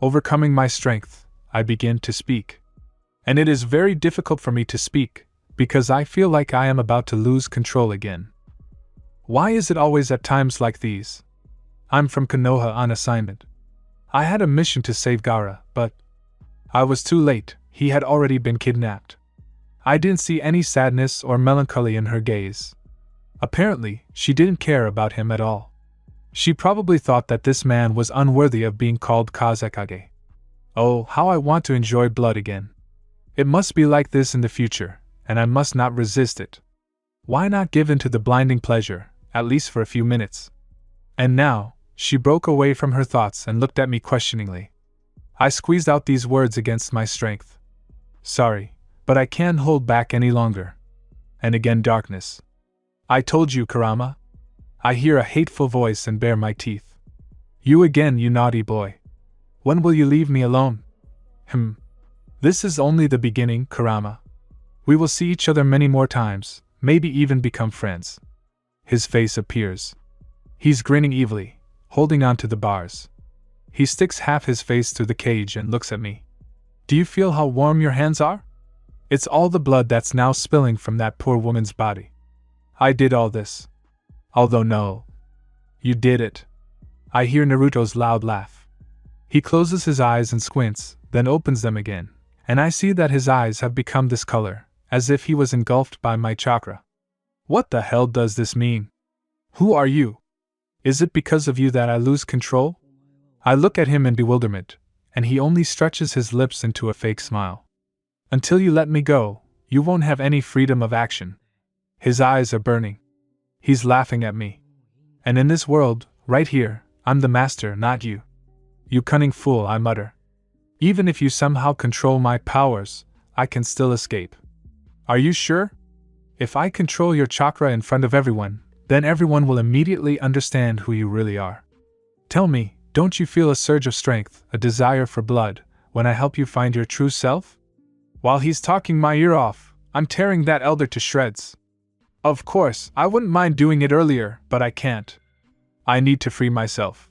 Speaker 1: Overcoming my strength, I begin to speak. And it is very difficult for me to speak, because I feel like I am about to lose control again. Why is it always at times like these? I'm from Konoha on assignment. I had a mission to save Gaara, but I was too late, he had already been kidnapped. I didn't see any sadness or melancholy in her gaze. Apparently, she didn't care about him at all. She probably thought that this man was unworthy of being called Kazekage. Oh, how I want to enjoy blood again. It must be like this in the future, and I must not resist it. Why not give in to the blinding pleasure, at least for a few minutes? And now, she broke away from her thoughts and looked at me questioningly. I squeezed out these words against my strength. Sorry, But I can't hold back any longer. And again darkness. I told you, Kurama. I hear a hateful voice and bare my teeth. You again, you naughty boy. When will you leave me alone? This is only the beginning, Kurama. We will see each other many more times, maybe even become friends. His face appears. He's grinning evilly, holding on to the bars. He sticks half his face through the cage and looks at me. Do you feel how warm your hands are? It's all the blood that's now spilling from that poor woman's body. I did all this. Although no. You did it. I hear Naruto's loud laugh. He closes his eyes and squints, then opens them again, and I see that his eyes have become this color, as if he was engulfed by my chakra. What the hell does this mean? Who are you? Is it because of you that I lose control? I look at him in bewilderment, and he only stretches his lips into a fake smile. Until you let me go, you won't have any freedom of action. His eyes are burning. He's laughing at me. And in this world, right here, I'm the master, not you. You cunning fool, I mutter. Even if you somehow control my powers, I can still escape. Are you sure? If I control your chakra in front of everyone, then everyone will immediately understand who you really are. Tell me, don't you feel a surge of strength, a desire for blood, when I help you find your true self? While he's talking my ear off, I'm tearing that elder to shreds. Of course, I wouldn't mind doing it earlier, but I can't. I need to free myself.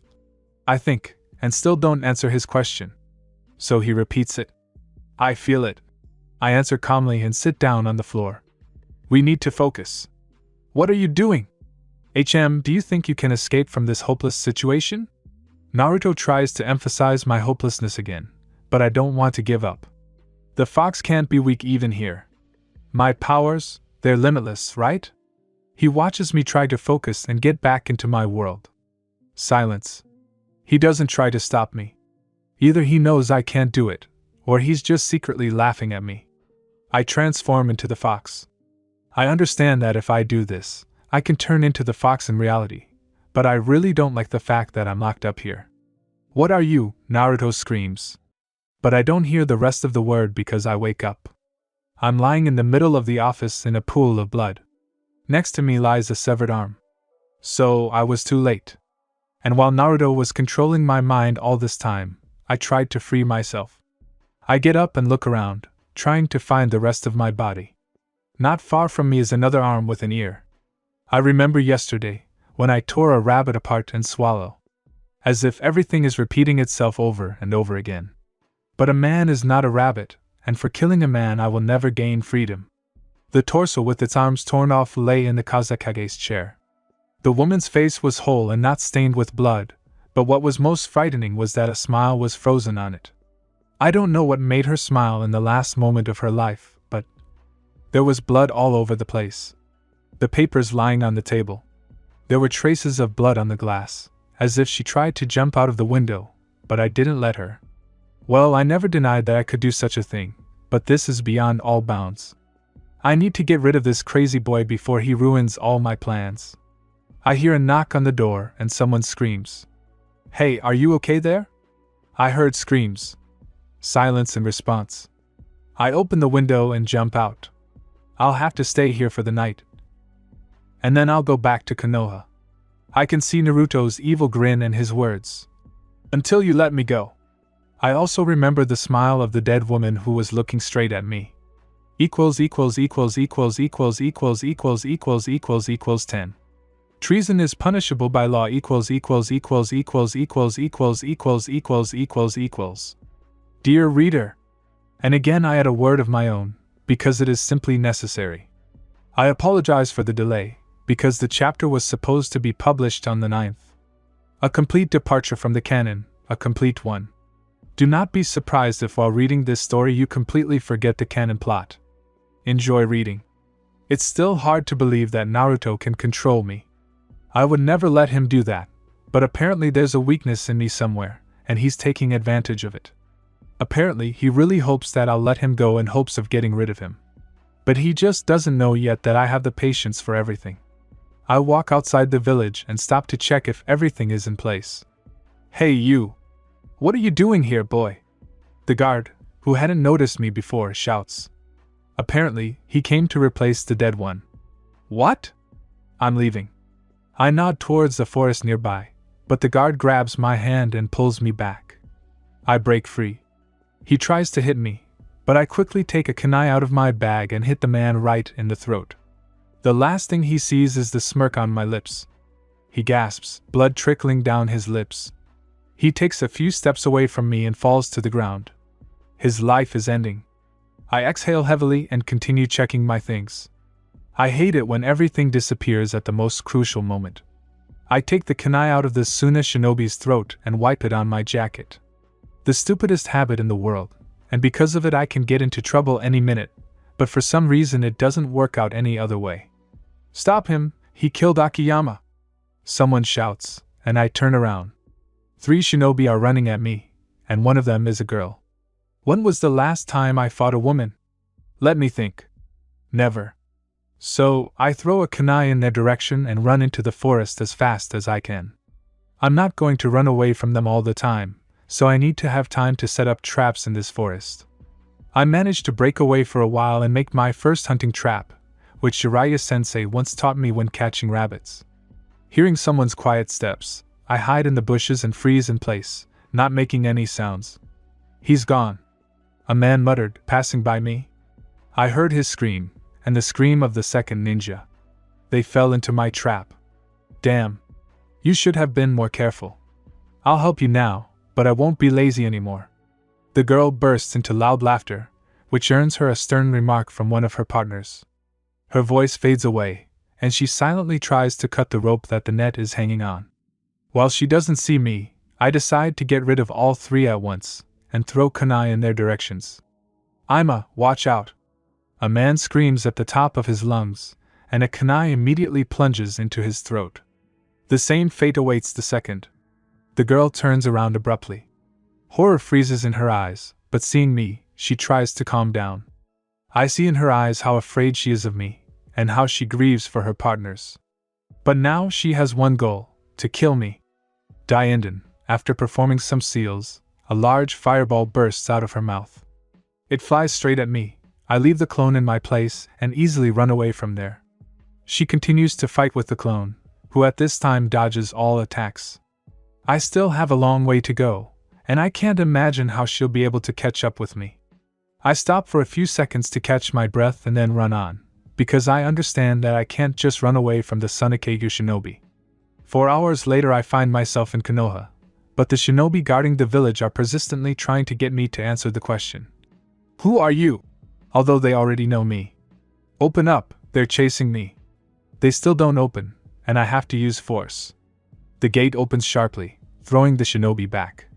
Speaker 1: I think, and still don't answer his question. So he repeats it. I feel it. I answer calmly and sit down on the floor. We need to focus. What are you doing? Do you think you can escape from this hopeless situation? Naruto tries to emphasize my hopelessness again, but I don't want to give up. The fox can't be weak even here. My powers, they're limitless, right? He watches me try to focus and get back into my world. Silence. He doesn't try to stop me. Either he knows I can't do it, or he's just secretly laughing at me. I transform into the fox. I understand that if I do this, I can turn into the fox in reality, but I really don't like the fact that I'm locked up here. What are you? Naruto screams. But I don't hear the rest of the word because I wake up. I'm lying in the middle of the office in a pool of blood. Next to me lies a severed arm. So I was too late. And while Naruto was controlling my mind all this time, I tried to free myself. I get up and look around, trying to find the rest of my body. Not far from me is another arm with an ear. I remember yesterday, when I tore a rabbit apart and swallow. As if everything is repeating itself over and over again. But a man is not a rabbit, and for killing a man I will never gain freedom. The torso with its arms torn off lay in the Kazekage's chair. The woman's face was whole and not stained with blood, but what was most frightening was that a smile was frozen on it. I don't know what made her smile in the last moment of her life, but there was blood all over the place. The papers lying on the table. There were traces of blood on the glass, as if she tried to jump out of the window, but I didn't let her. Well, I never denied that I could do such a thing, but this is beyond all bounds. I need to get rid of this crazy boy before he ruins all my plans. I hear a knock on the door and someone screams. Hey, are you okay there? I heard screams. Silence in response. I open the window and jump out. I'll have to stay here for the night. And then I'll go back to Konoha. I can see Naruto's evil grin and his words. Until you let me go. I also remember the smile of the dead woman who was looking straight at me. == 10. Treason is punishable by law == Dear reader. And again I add a word of my own, because it is simply necessary. I apologize for the delay, because the chapter was supposed to be published on the 9th. A complete departure from the canon, a complete one. Do not be surprised if while reading this story you completely forget the canon plot. Enjoy reading. It's still hard to believe that Naruto can control me. I would never let him do that, but apparently there's a weakness in me somewhere, and he's taking advantage of it. Apparently he really hopes that I'll let him go in hopes of getting rid of him. But he just doesn't know yet that I have the patience for everything. I walk outside the village and stop to check if everything is in place. Hey you! What are you doing here, boy? The guard, who hadn't noticed me before, shouts. Apparently, he came to replace the dead one. What? I'm leaving. I nod towards the forest nearby, but the guard grabs my hand and pulls me back. I break free. He tries to hit me, but I quickly take a kunai out of my bag and hit the man right in the throat. The last thing he sees is the smirk on my lips. He gasps, blood trickling down his lips. He takes a few steps away from me and falls to the ground. His life is ending. I exhale heavily and continue checking my things. I hate it when everything disappears at the most crucial moment. I take the kunai out of the Suna shinobi's throat and wipe it on my jacket. The stupidest habit in the world, and because of it I can get into trouble any minute, but for some reason it doesn't work out any other way. Stop him, he killed Akiyama! Someone shouts, and I turn around. 3 shinobi are running at me, and one of them is a girl. When was the last time I fought a woman? Let me think. Never. So, I throw a kunai in their direction and run into the forest as fast as I can. I'm not going to run away from them all the time, so I need to have time to set up traps in this forest. I managed to break away for a while and make my first hunting trap, which Jiraiya-sensei once taught me when catching rabbits. Hearing someone's quiet steps, I hide in the bushes and freeze in place, not making any sounds. He's gone. A man muttered, passing by me. I heard his scream, and the scream of the second ninja. They fell into my trap. Damn. You should have been more careful. I'll help you now, but I won't be lazy anymore. The girl bursts into loud laughter, which earns her a stern remark from one of her partners. Her voice fades away, and she silently tries to cut the rope that the net is hanging on. While she doesn't see me, I decide to get rid of all 3 at once, and throw kunai in their directions. Ima, watch out! A man screams at the top of his lungs, and a kunai immediately plunges into his throat. The same fate awaits the second. The girl turns around abruptly. Horror freezes in her eyes, but seeing me, she tries to calm down. I see in her eyes how afraid she is of me, and how she grieves for her partners. But now she has one goal, to kill me. Dienden, after performing some seals, a large fireball bursts out of her mouth. It flies straight at me. I leave the clone in my place and easily run away from there. She continues to fight with the clone, who at this time dodges all attacks. I still have a long way to go, and I can't imagine how she'll be able to catch up with me. I stop for a few seconds to catch my breath and then run on, because I understand that I can't just run away from the Sunakage shinobi. 4 hours later I find myself in Konoha, but the shinobi guarding the village are persistently trying to get me to answer the question. Who are you? Although they already know me. Open up, they're chasing me. They still don't open, and I have to use force. The gate opens sharply, throwing the shinobi back.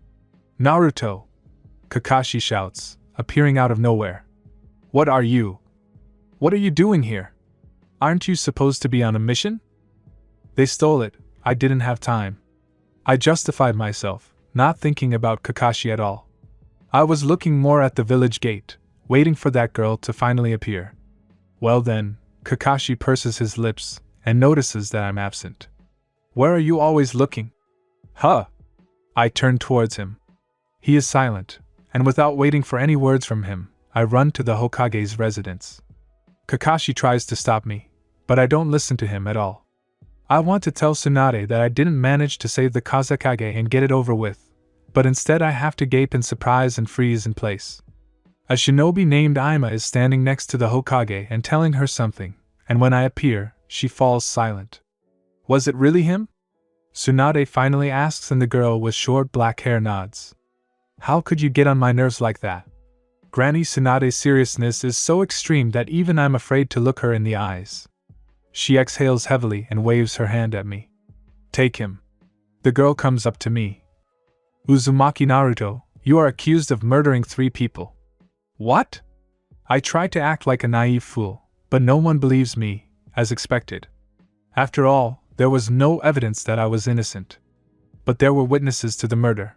Speaker 1: Naruto! Kakashi shouts, appearing out of nowhere. What are you? What are you doing here? Aren't you supposed to be on a mission? They stole it, I didn't have time. I justified myself, not thinking about Kakashi at all. I was looking more at the village gate, waiting for that girl to finally appear. Well then, Kakashi purses his lips and notices that I'm absent. Where are you always looking? Huh! I turn towards him. He is silent, and without waiting for any words from him, I run to the Hokage's residence. Kakashi tries to stop me, but I don't listen to him at all. I want to tell Tsunade that I didn't manage to save the Kazekage and get it over with, but instead I have to gape in surprise and freeze in place. A shinobi named Ima is standing next to the Hokage and telling her something, and when I appear, she falls silent. Was it really him? Tsunade finally asks, and the girl with short black hair nods. How could you get on my nerves like that? Granny Tsunade's seriousness is so extreme that even I'm afraid to look her in the eyes. She exhales heavily and waves her hand at me. Take him. The girl comes up to me. Uzumaki Naruto, you are accused of murdering 3 people. What? I try to act like a naive fool, but no one believes me, as expected. After all, there was no evidence that I was innocent. But there were witnesses to the murder.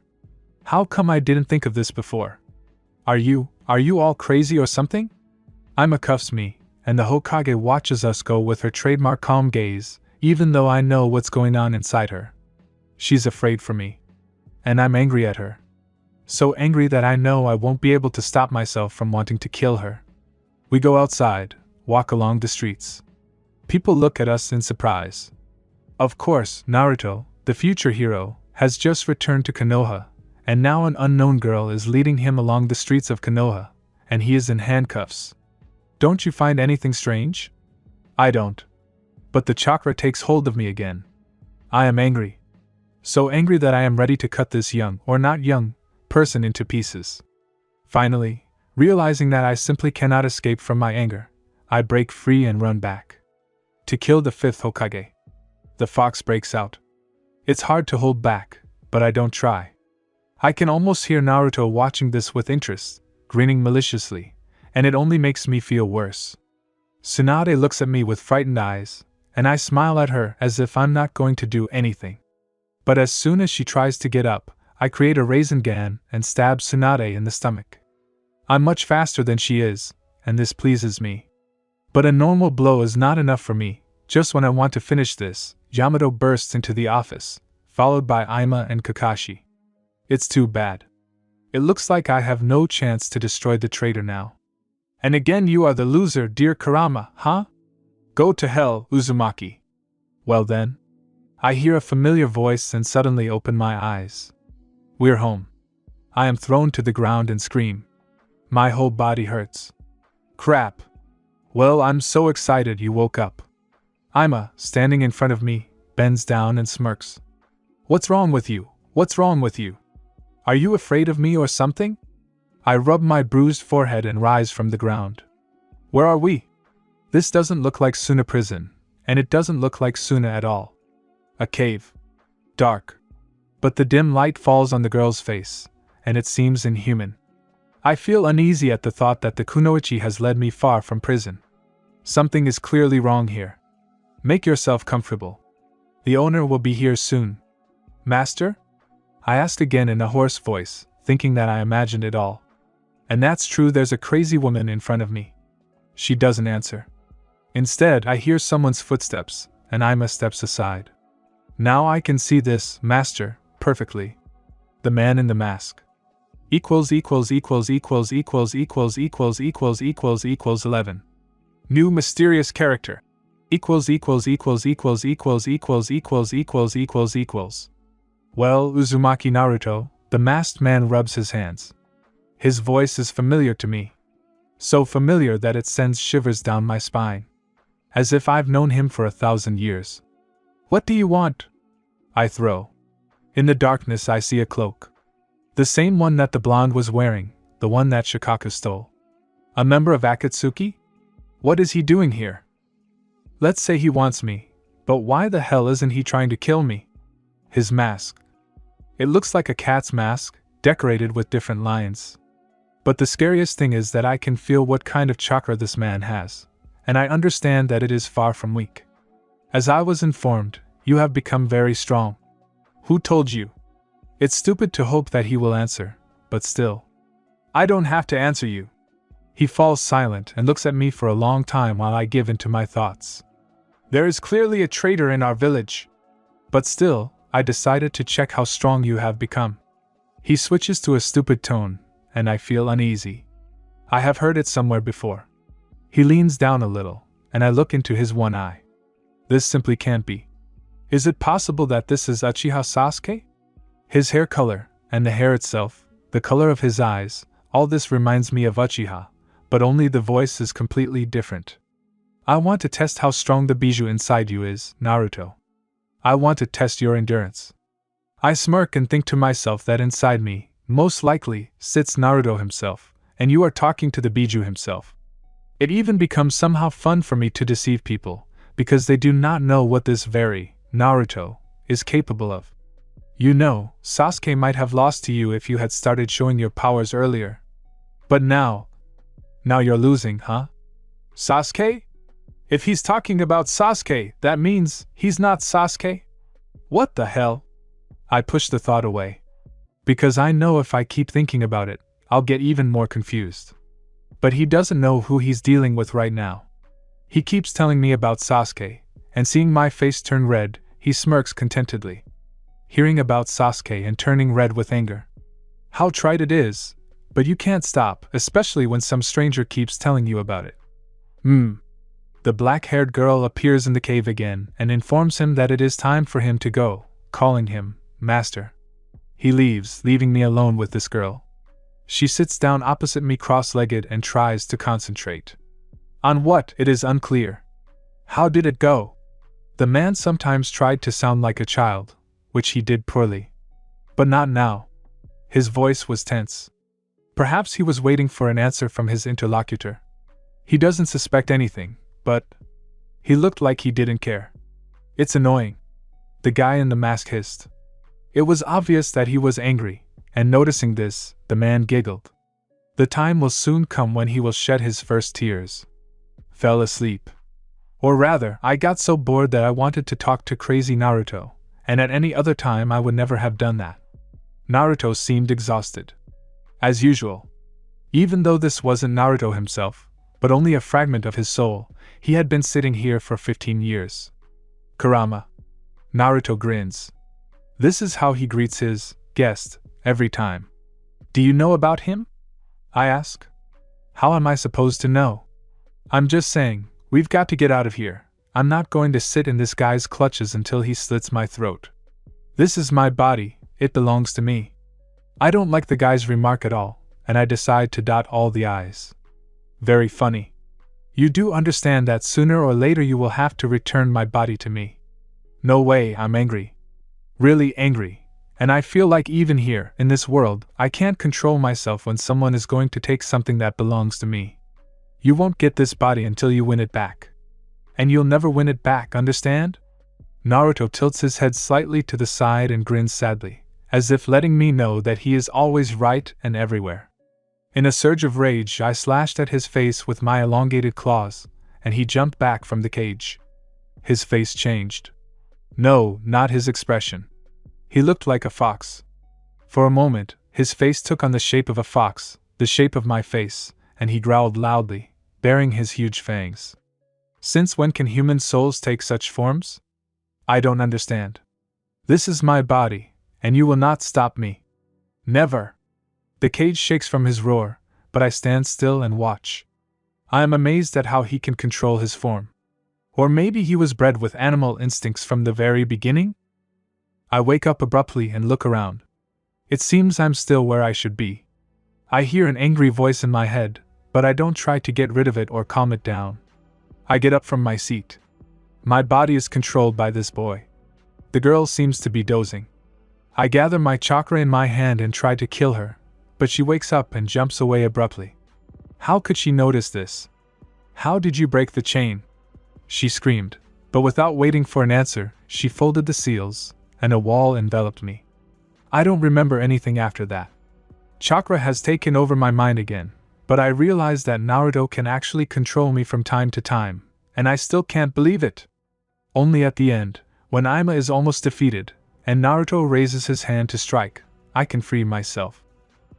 Speaker 1: How come I didn't think of this before? Are you all crazy or something? Ima cuffs me, and the Hokage watches us go with her trademark calm gaze, even though I know what's going on inside her. She's afraid for me. And I'm angry at her. So angry that I know I won't be able to stop myself from wanting to kill her. We go outside, walk along the streets. People look at us in surprise. Of course, Naruto, the future hero, has just returned to Konoha, and now an unknown girl is leading him along the streets of Konoha, and he is in handcuffs. Don't you find anything strange? I don't. But the chakra takes hold of me again. I am angry. So angry that I am ready to cut this young, or not young, person into pieces. Finally, realizing that I simply cannot escape from my anger, I break free and run back. To kill the fifth Hokage. The fox breaks out. It's hard to hold back, but I don't try. I can almost hear Naruto watching this with interest, grinning maliciously, and it only makes me feel worse. Tsunade looks at me with frightened eyes, and I smile at her as if I'm not going to do anything. But as soon as she tries to get up, I create a Rasengan and stab Tsunade in the stomach. I'm much faster than she is, and this pleases me. But a normal blow is not enough for me. Just when I want to finish this, Yamato bursts into the office, followed by Aima and Kakashi. It's too bad. It looks like I have no chance to destroy the traitor now. And again you are the loser, dear Kurama, huh? Go to hell, Uzumaki. Well then. I hear a familiar voice and suddenly open my eyes. We're home. I am thrown to the ground and scream. My whole body hurts. Crap. Well, I'm so excited you woke up. Aima, standing in front of me, bends down and smirks. What's wrong with you? What's wrong with you? Are you afraid of me or something? I rub my bruised forehead and rise from the ground. Where are we? This doesn't look like Suna prison, and it doesn't look like Suna at all. A cave. Dark. But the dim light falls on the girl's face, and it seems inhuman. I feel uneasy at the thought that the kunoichi has led me far from prison. Something is clearly wrong here. Make yourself comfortable. The owner will be here soon. Master? I asked again in a hoarse voice, thinking that I imagined it all. And that's true, there's a crazy woman in front of me. She doesn't answer. Instead, I hear someone's footsteps, and Aima steps aside. Now I can see this, master, perfectly. The man in the mask. == 11. New mysterious character. == Well, Uzumaki Naruto, the masked man rubs his hands. His voice is familiar to me. So familiar that it sends shivers down my spine. As if I've known him for 1,000 years. What do you want? I throw. In the darkness I see a cloak. The same one that the blonde was wearing, the one that Shikaku stole. A member of Akatsuki? What is he doing here? Let's say he wants me, but why the hell isn't he trying to kill me? His mask. It looks like a cat's mask, decorated with different lions. But the scariest thing is that I can feel what kind of chakra this man has, and I understand that it is far from weak. As I was informed, you have become very strong. Who told you? It's stupid to hope that he will answer, but still. I don't have to answer you. He falls silent and looks at me for a long time while I give in to my thoughts. There is clearly a traitor in our village. But still, I decided to check how strong you have become. He switches to a stupid tone, and I feel uneasy. I have heard it somewhere before. He leans down a little, and I look into his one eye. This simply can't be. Is it possible that this is Uchiha Sasuke? His hair color, and the hair itself, the color of his eyes, all this reminds me of Uchiha, but only the voice is completely different. I want to test how strong the bijou inside you is, Naruto. I want to test your endurance. I smirk and think to myself that inside me, most likely, sits Naruto himself, and you are talking to the bijou himself. It even becomes somehow fun for me to deceive people, because they do not know what this very Naruto is capable of. You know, Sasuke might have lost to you if you had started showing your powers earlier. But now you're losing, huh? Sasuke? If he's talking about Sasuke, that means he's not Sasuke? What the hell? I push the thought away. Because I know if I keep thinking about it, I'll get even more confused. But he doesn't know who he's dealing with right now. He keeps telling me about Sasuke, and seeing my face turn red, he smirks contentedly. Hearing about Sasuke and turning red with anger. How trite it is, but you can't stop, especially when some stranger keeps telling you about it. The black-haired girl appears in the cave again and informs him that it is time for him to go, calling him Master. He leaves, leaving me alone with this girl. She sits down opposite me cross-legged and tries to concentrate. On what, it is unclear. How did it go? The man sometimes tried to sound like a child, which he did poorly. But not now. His voice was tense. Perhaps he was waiting for an answer from his interlocutor. He doesn't suspect anything, but he looked like he didn't care. It's annoying. The guy in the mask hissed. It was obvious that he was angry, and noticing this, the man giggled. The time will soon come when he will shed his first tears. Fell asleep. Or rather, I got so bored that I wanted to talk to crazy Naruto, and at any other time I would never have done that. Naruto seemed exhausted. As usual. Even though this wasn't Naruto himself, but only a fragment of his soul, he had been sitting here for 15 years. Kurama. Naruto grins. This is how he greets his guest every time. Do you know about him? I ask. How am I supposed to know? I'm just saying, we've got to get out of here. I'm not going to sit in this guy's clutches until he slits my throat. This is my body, it belongs to me. I don't like the guy's remark at all, and I decide to dot all the I's. Very funny. You do understand that sooner or later you will have to return my body to me. No way, I'm angry. Really angry, and I feel like even here, in this world, I can't control myself when someone is going to take something that belongs to me. You won't get this body until you win it back. And you'll never win it back, understand? Naruto tilts his head slightly to the side and grins sadly, as if letting me know that he is always right and everywhere. In a surge of rage, I slashed at his face with my elongated claws, and he jumped back from the cage. His face changed. No, not his expression. He looked like a fox. For a moment, his face took on the shape of a fox, the shape of my face, and he growled loudly, baring his huge fangs. Since when can human souls take such forms? I don't understand. This is my body, and you will not stop me. Never. The cage shakes from his roar, but I stand still and watch. I am amazed at how he can control his form. Or maybe he was bred with animal instincts from the very beginning? I wake up abruptly and look around. It seems I'm still where I should be. I hear an angry voice in my head, but I don't try to get rid of it or calm it down. I get up from my seat. My body is controlled by this boy. The girl seems to be dozing. I gather my chakra in my hand and try to kill her, but she wakes up and jumps away abruptly. How could she notice this? How did you break the chain? She screamed, but without waiting for an answer, she folded the seals, and a wall enveloped me. I don't remember anything after that. Chakra has taken over my mind again, but I realize that Naruto can actually control me from time to time, and I still can't believe it. Only at the end, when Ima is almost defeated, and Naruto raises his hand to strike, I can free myself.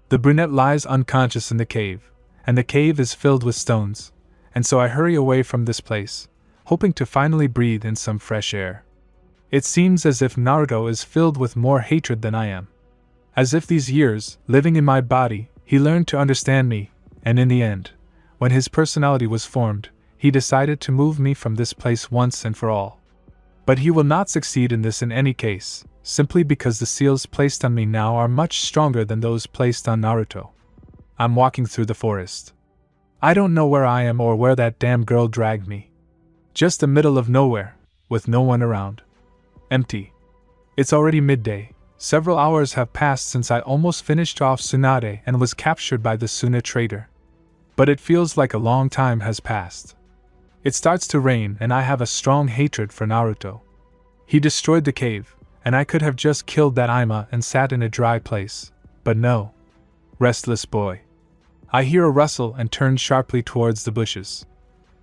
Speaker 1: The brunette lies unconscious in the cave, and the cave is filled with stones, and so I hurry away from this place, hoping to finally breathe in some fresh air. It seems as if Naruto is filled with more hatred than I am. As if these years, living in my body, he learned to understand me, and in the end, when his personality was formed, he decided to move me from this place once and for all. But he will not succeed in this in any case, simply because the seals placed on me now are much stronger than those placed on Naruto. I'm walking through the forest. I don't know where I am or where that damn girl dragged me. Just the middle of nowhere, with no one around. Empty. It's already midday. Several hours have passed since I almost finished off Tsunade and was captured by the Suna trader. But it feels like a long time has passed. It starts to rain and I have a strong hatred for Naruto. He destroyed the cave, and I could have just killed that Ima and sat in a dry place, but no. Restless boy. I hear a rustle and turn sharply towards the bushes.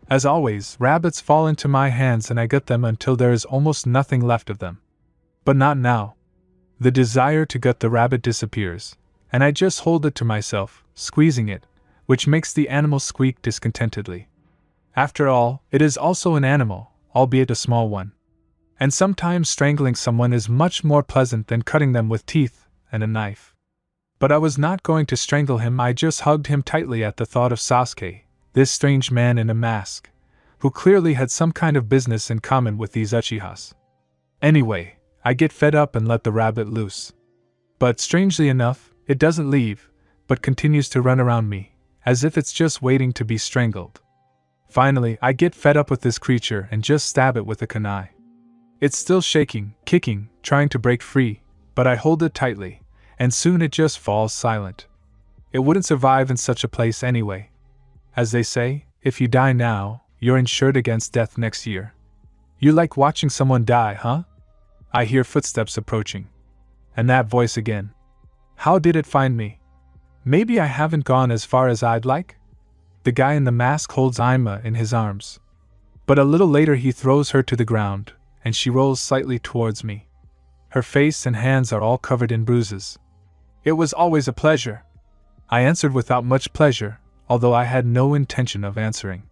Speaker 1: As always, rabbits fall into my hands and I gut them until there is almost nothing left of them. But not now. The desire to gut the rabbit disappears, and I just hold it to myself, squeezing it, which makes the animal squeak discontentedly. After all, it is also an animal, albeit a small one. And sometimes strangling someone is much more pleasant than cutting them with teeth and a knife. But I was not going to strangle him, I just hugged him tightly at the thought of Sasuke, this strange man in a mask, who clearly had some kind of business in common with these Uchihas. Anyway, I get fed up and let the rabbit loose. But strangely enough, it doesn't leave, but continues to run around me, as if it's just waiting to be strangled. Finally, I get fed up with this creature and just stab it with a kunai. It's still shaking, kicking, trying to break free, but I hold it tightly, and soon it just falls silent. It wouldn't survive in such a place anyway. As they say, if you die now, you're insured against death next year. You like watching someone die, huh? I hear footsteps approaching. And that voice again. How did it find me? Maybe I haven't gone as far as I'd like? The guy in the mask holds Ima in his arms. But a little later he throws her to the ground, and she rolls slightly towards me. Her face and hands are all covered in bruises. It was always a pleasure. I answered without much pleasure, although I had no intention of answering.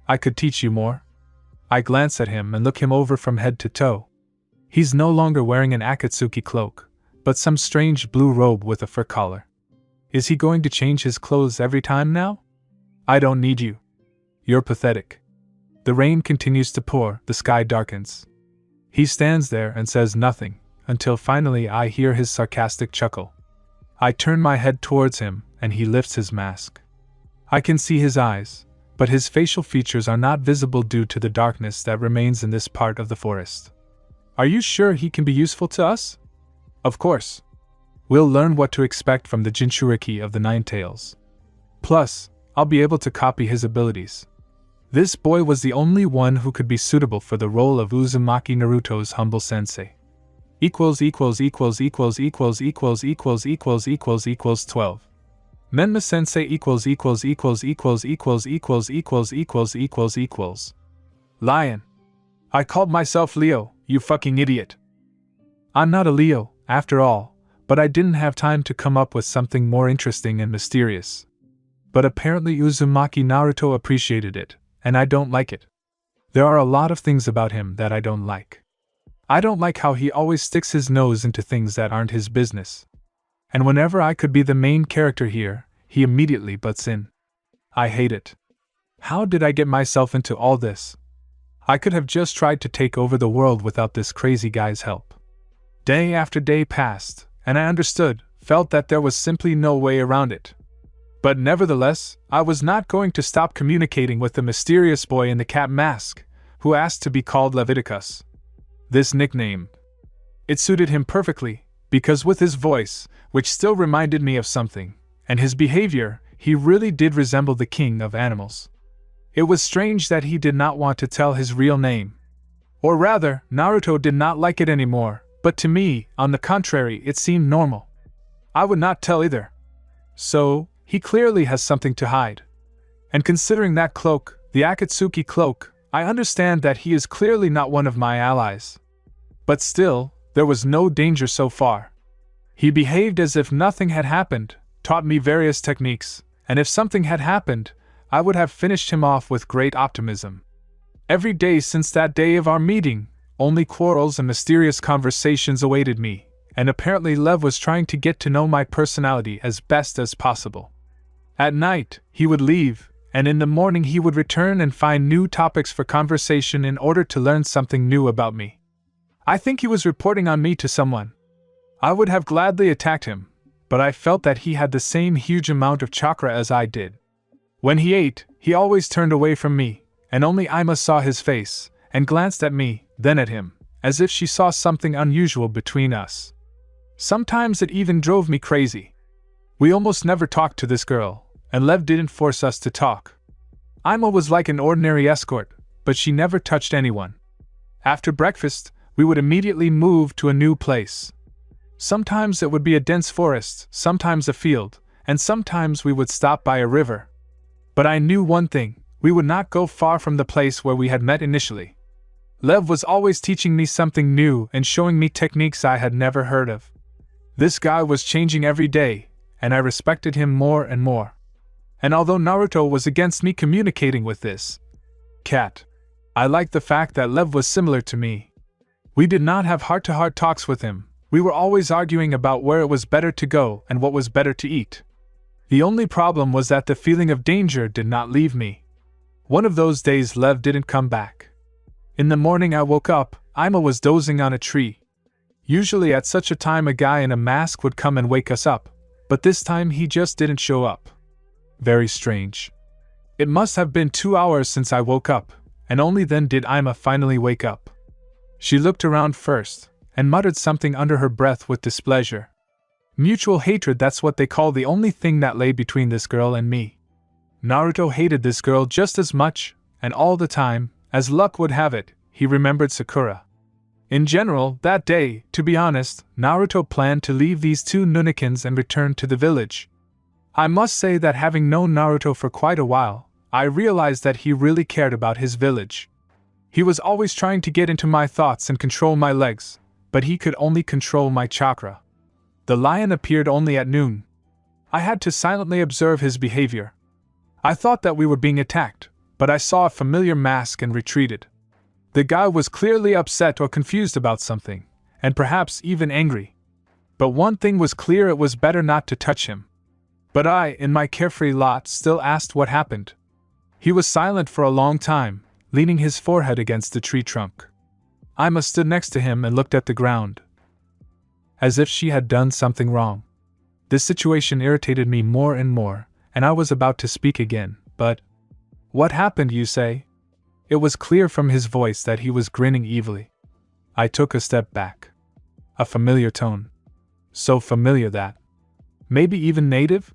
Speaker 1: I could teach you more. I glance at him and look him over from head to toe. He's no longer wearing an Akatsuki cloak, but some strange blue robe with a fur collar. Is he going to change his clothes every time now? I don't need you. You're pathetic. The rain continues to pour, the sky darkens. He stands there and says nothing, until finally I hear his sarcastic chuckle. I turn my head towards him, and he lifts his mask. I can see his eyes, but his facial features are not visible due to the darkness that remains in this part of the forest. Are you sure he can be useful to us? Of course. We'll learn what to expect from the Jinchuriki of the Nine Tails. Plus, I'll be able to copy his abilities. This boy was the only one who could be suitable for the role of Uzumaki Naruto's humble sensei. == 12. Menma sensei == Lion. I called myself Leo, you fucking idiot. I'm not a Leo, after all, but I didn't have time to come up with something more interesting and mysterious. But apparently Uzumaki Naruto appreciated it, and I don't like it. There are a lot of things about him that I don't like. I don't like how he always sticks his nose into things that aren't his business. And whenever I could be the main character here, he immediately butts in. I hate it. How did I get myself into all this? I could have just tried to take over the world without this crazy guy's help. Day after day passed, and I understood, felt that there was simply no way around it. But nevertheless, I was not going to stop communicating with the mysterious boy in the cat mask, who asked to be called Leviticus. This nickname. It suited him perfectly, because with his voice, which still reminded me of something, and his behavior, he really did resemble the king of animals. It was strange that he did not want to tell his real name. Or rather, Naruto did not like it anymore, but to me, on the contrary, it seemed normal. I would not tell either. So, he clearly has something to hide. And considering that cloak, the Akatsuki cloak, I understand that he is clearly not one of my allies. But still, there was no danger so far. He behaved as if nothing had happened, taught me various techniques, and if something had happened, I would have finished him off with great optimism. Every day since that day of our meeting, only quarrels and mysterious conversations awaited me, and apparently Lev was trying to get to know my personality as best as possible. At night, he would leave, and in the morning he would return and find new topics for conversation in order to learn something new about me. I think he was reporting on me to someone. I would have gladly attacked him, but I felt that he had the same huge amount of chakra as I did. When he ate, he always turned away from me, and only Ima saw his face, and glanced at me, then at him, as if she saw something unusual between us. Sometimes it even drove me crazy. We almost never talked to this girl, and Lev didn't force us to talk. Ima was like an ordinary escort, but she never touched anyone. After breakfast, we would immediately move to a new place. Sometimes it would be a dense forest, sometimes a field, and sometimes we would stop by a river. But I knew one thing, we would not go far from the place where we had met initially. Lev was always teaching me something new and showing me techniques I had never heard of. This guy was changing every day, and I respected him more and more. And although Naruto was against me communicating with this cat, I liked the fact that Lev was similar to me. We did not have heart-to-heart talks with him, we were always arguing about where it was better to go and what was better to eat. The only problem was that the feeling of danger did not leave me. One of those days Lev didn't come back. In the morning I woke up, Ima was dozing on a tree. Usually at such a time a guy in a mask would come and wake us up, but this time he just didn't show up. Very strange. It must have been 2 hours since I woke up, and only then did Ima finally wake up. She looked around first, and muttered something under her breath with displeasure. Mutual hatred, that's what they call the only thing that lay between this girl and me. Naruto hated this girl just as much, and all the time, as luck would have it, he remembered Sakura. In general, that day, to be honest, Naruto planned to leave these two Nunikins and return to the village. I must say that having known Naruto for quite a while, I realized that he really cared about his village. He was always trying to get into my thoughts and control my legs, but he could only control my chakra. The lion appeared only at noon. I had to silently observe his behavior. I thought that we were being attacked, but I saw a familiar mask and retreated. The guy was clearly upset or confused about something, and perhaps even angry. But one thing was clear: it was better not to touch him. But I, in my carefree lot, still asked what happened. He was silent for a long time, leaning his forehead against the tree trunk. Ima stood next to him and looked at the ground, as if she had done something wrong. This situation irritated me more and more, and I was about to speak again, but... "What happened, you say?" It was clear from his voice that he was grinning evilly. I took a step back. A familiar tone. So familiar that... maybe even native?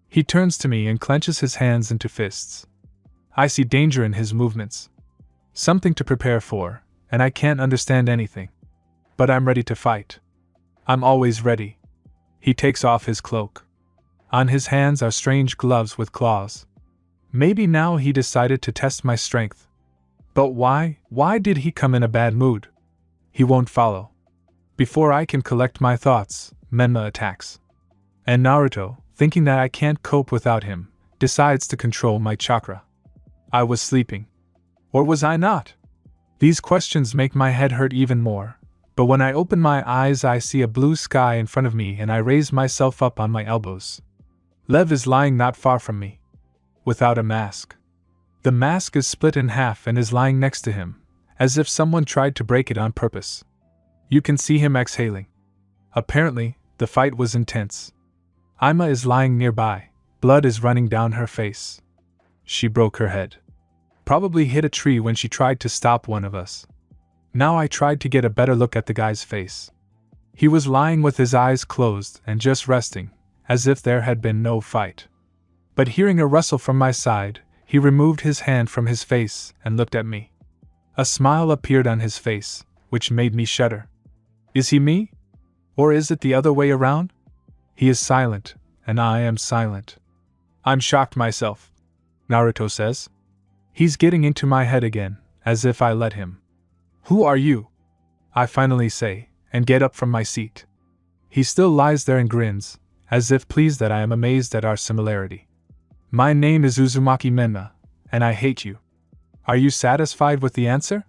Speaker 1: He turns to me and clenches his hands into fists. I see danger in his movements. Something to prepare for, and I can't understand anything. But I'm ready to fight. I'm always ready. He takes off his cloak. On his hands are strange gloves with claws. Maybe now he decided to test my strength. But why? Why did he come in a bad mood? He won't follow. Before I can collect my thoughts, Menma attacks. And Naruto, thinking that I can't cope without him, decides to control my chakra. I was sleeping. Or was I not? These questions make my head hurt even more, but when I open my eyes I see a blue sky in front of me and I raise myself up on my elbows. Lev is lying not far from me. Without a mask. The mask is split in half and is lying next to him, as if someone tried to break it on purpose. You can see him exhaling. Apparently, the fight was intense. Ima is lying nearby, blood is running down her face. She broke her head. Probably hit a tree when she tried to stop one of us. Now I tried to get a better look at the guy's face. He was lying with his eyes closed and just resting, as if there had been no fight. But hearing a rustle from my side, he removed his hand from his face and looked at me. A smile appeared on his face, which made me shudder. Is he me? Or is it the other way around? He is silent, and I am silent. I'm shocked myself, Naruto says. He's getting into my head again, as if I let him. Who are you? I finally say, and get up from my seat. He still lies there and grins, as if pleased that I am amazed at our similarity. My name is Uzumaki Menma, and I hate you. Are you satisfied with the answer?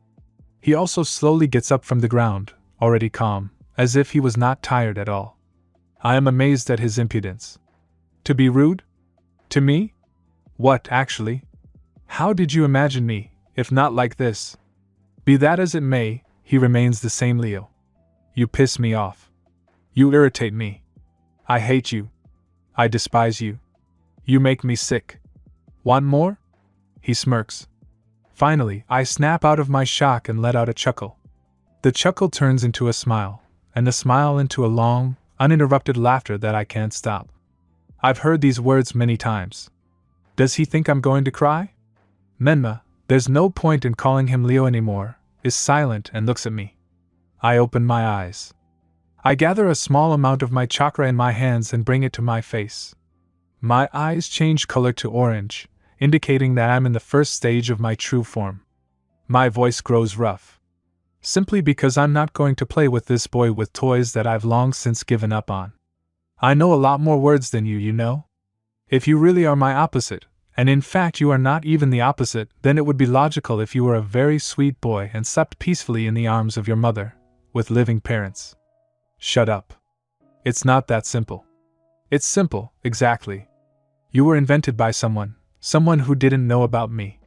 Speaker 1: He also slowly gets up from the ground, already calm, as if he was not tired at all. I am amazed at his impudence. To be rude? To me? What, actually? How did you imagine me, if not like this? Be that as it may, he remains the same Leo. You piss me off. You irritate me. I hate you. I despise you. You make me sick. Want more? He smirks. Finally, I snap out of my shock and let out a chuckle. The chuckle turns into a smile, and the smile into a long, uninterrupted laughter that I can't stop. I've heard these words many times. Does he think I'm going to cry? Menma, there's no point in calling him Leo anymore, is silent and looks at me. I open my eyes. I gather a small amount of my chakra in my hands and bring it to my face. My eyes change color to orange, indicating that I'm in the first stage of my true form. My voice grows rough. Simply because I'm not going to play with this boy with toys that I've long since given up on. I know a lot more words than you know? If you really are my opposite, and in fact you are not even the opposite, then it would be logical if you were a very sweet boy and slept peacefully in the arms of your mother, with living parents. Shut up. It's not that simple. It's simple, exactly. You were invented by someone who didn't know about me.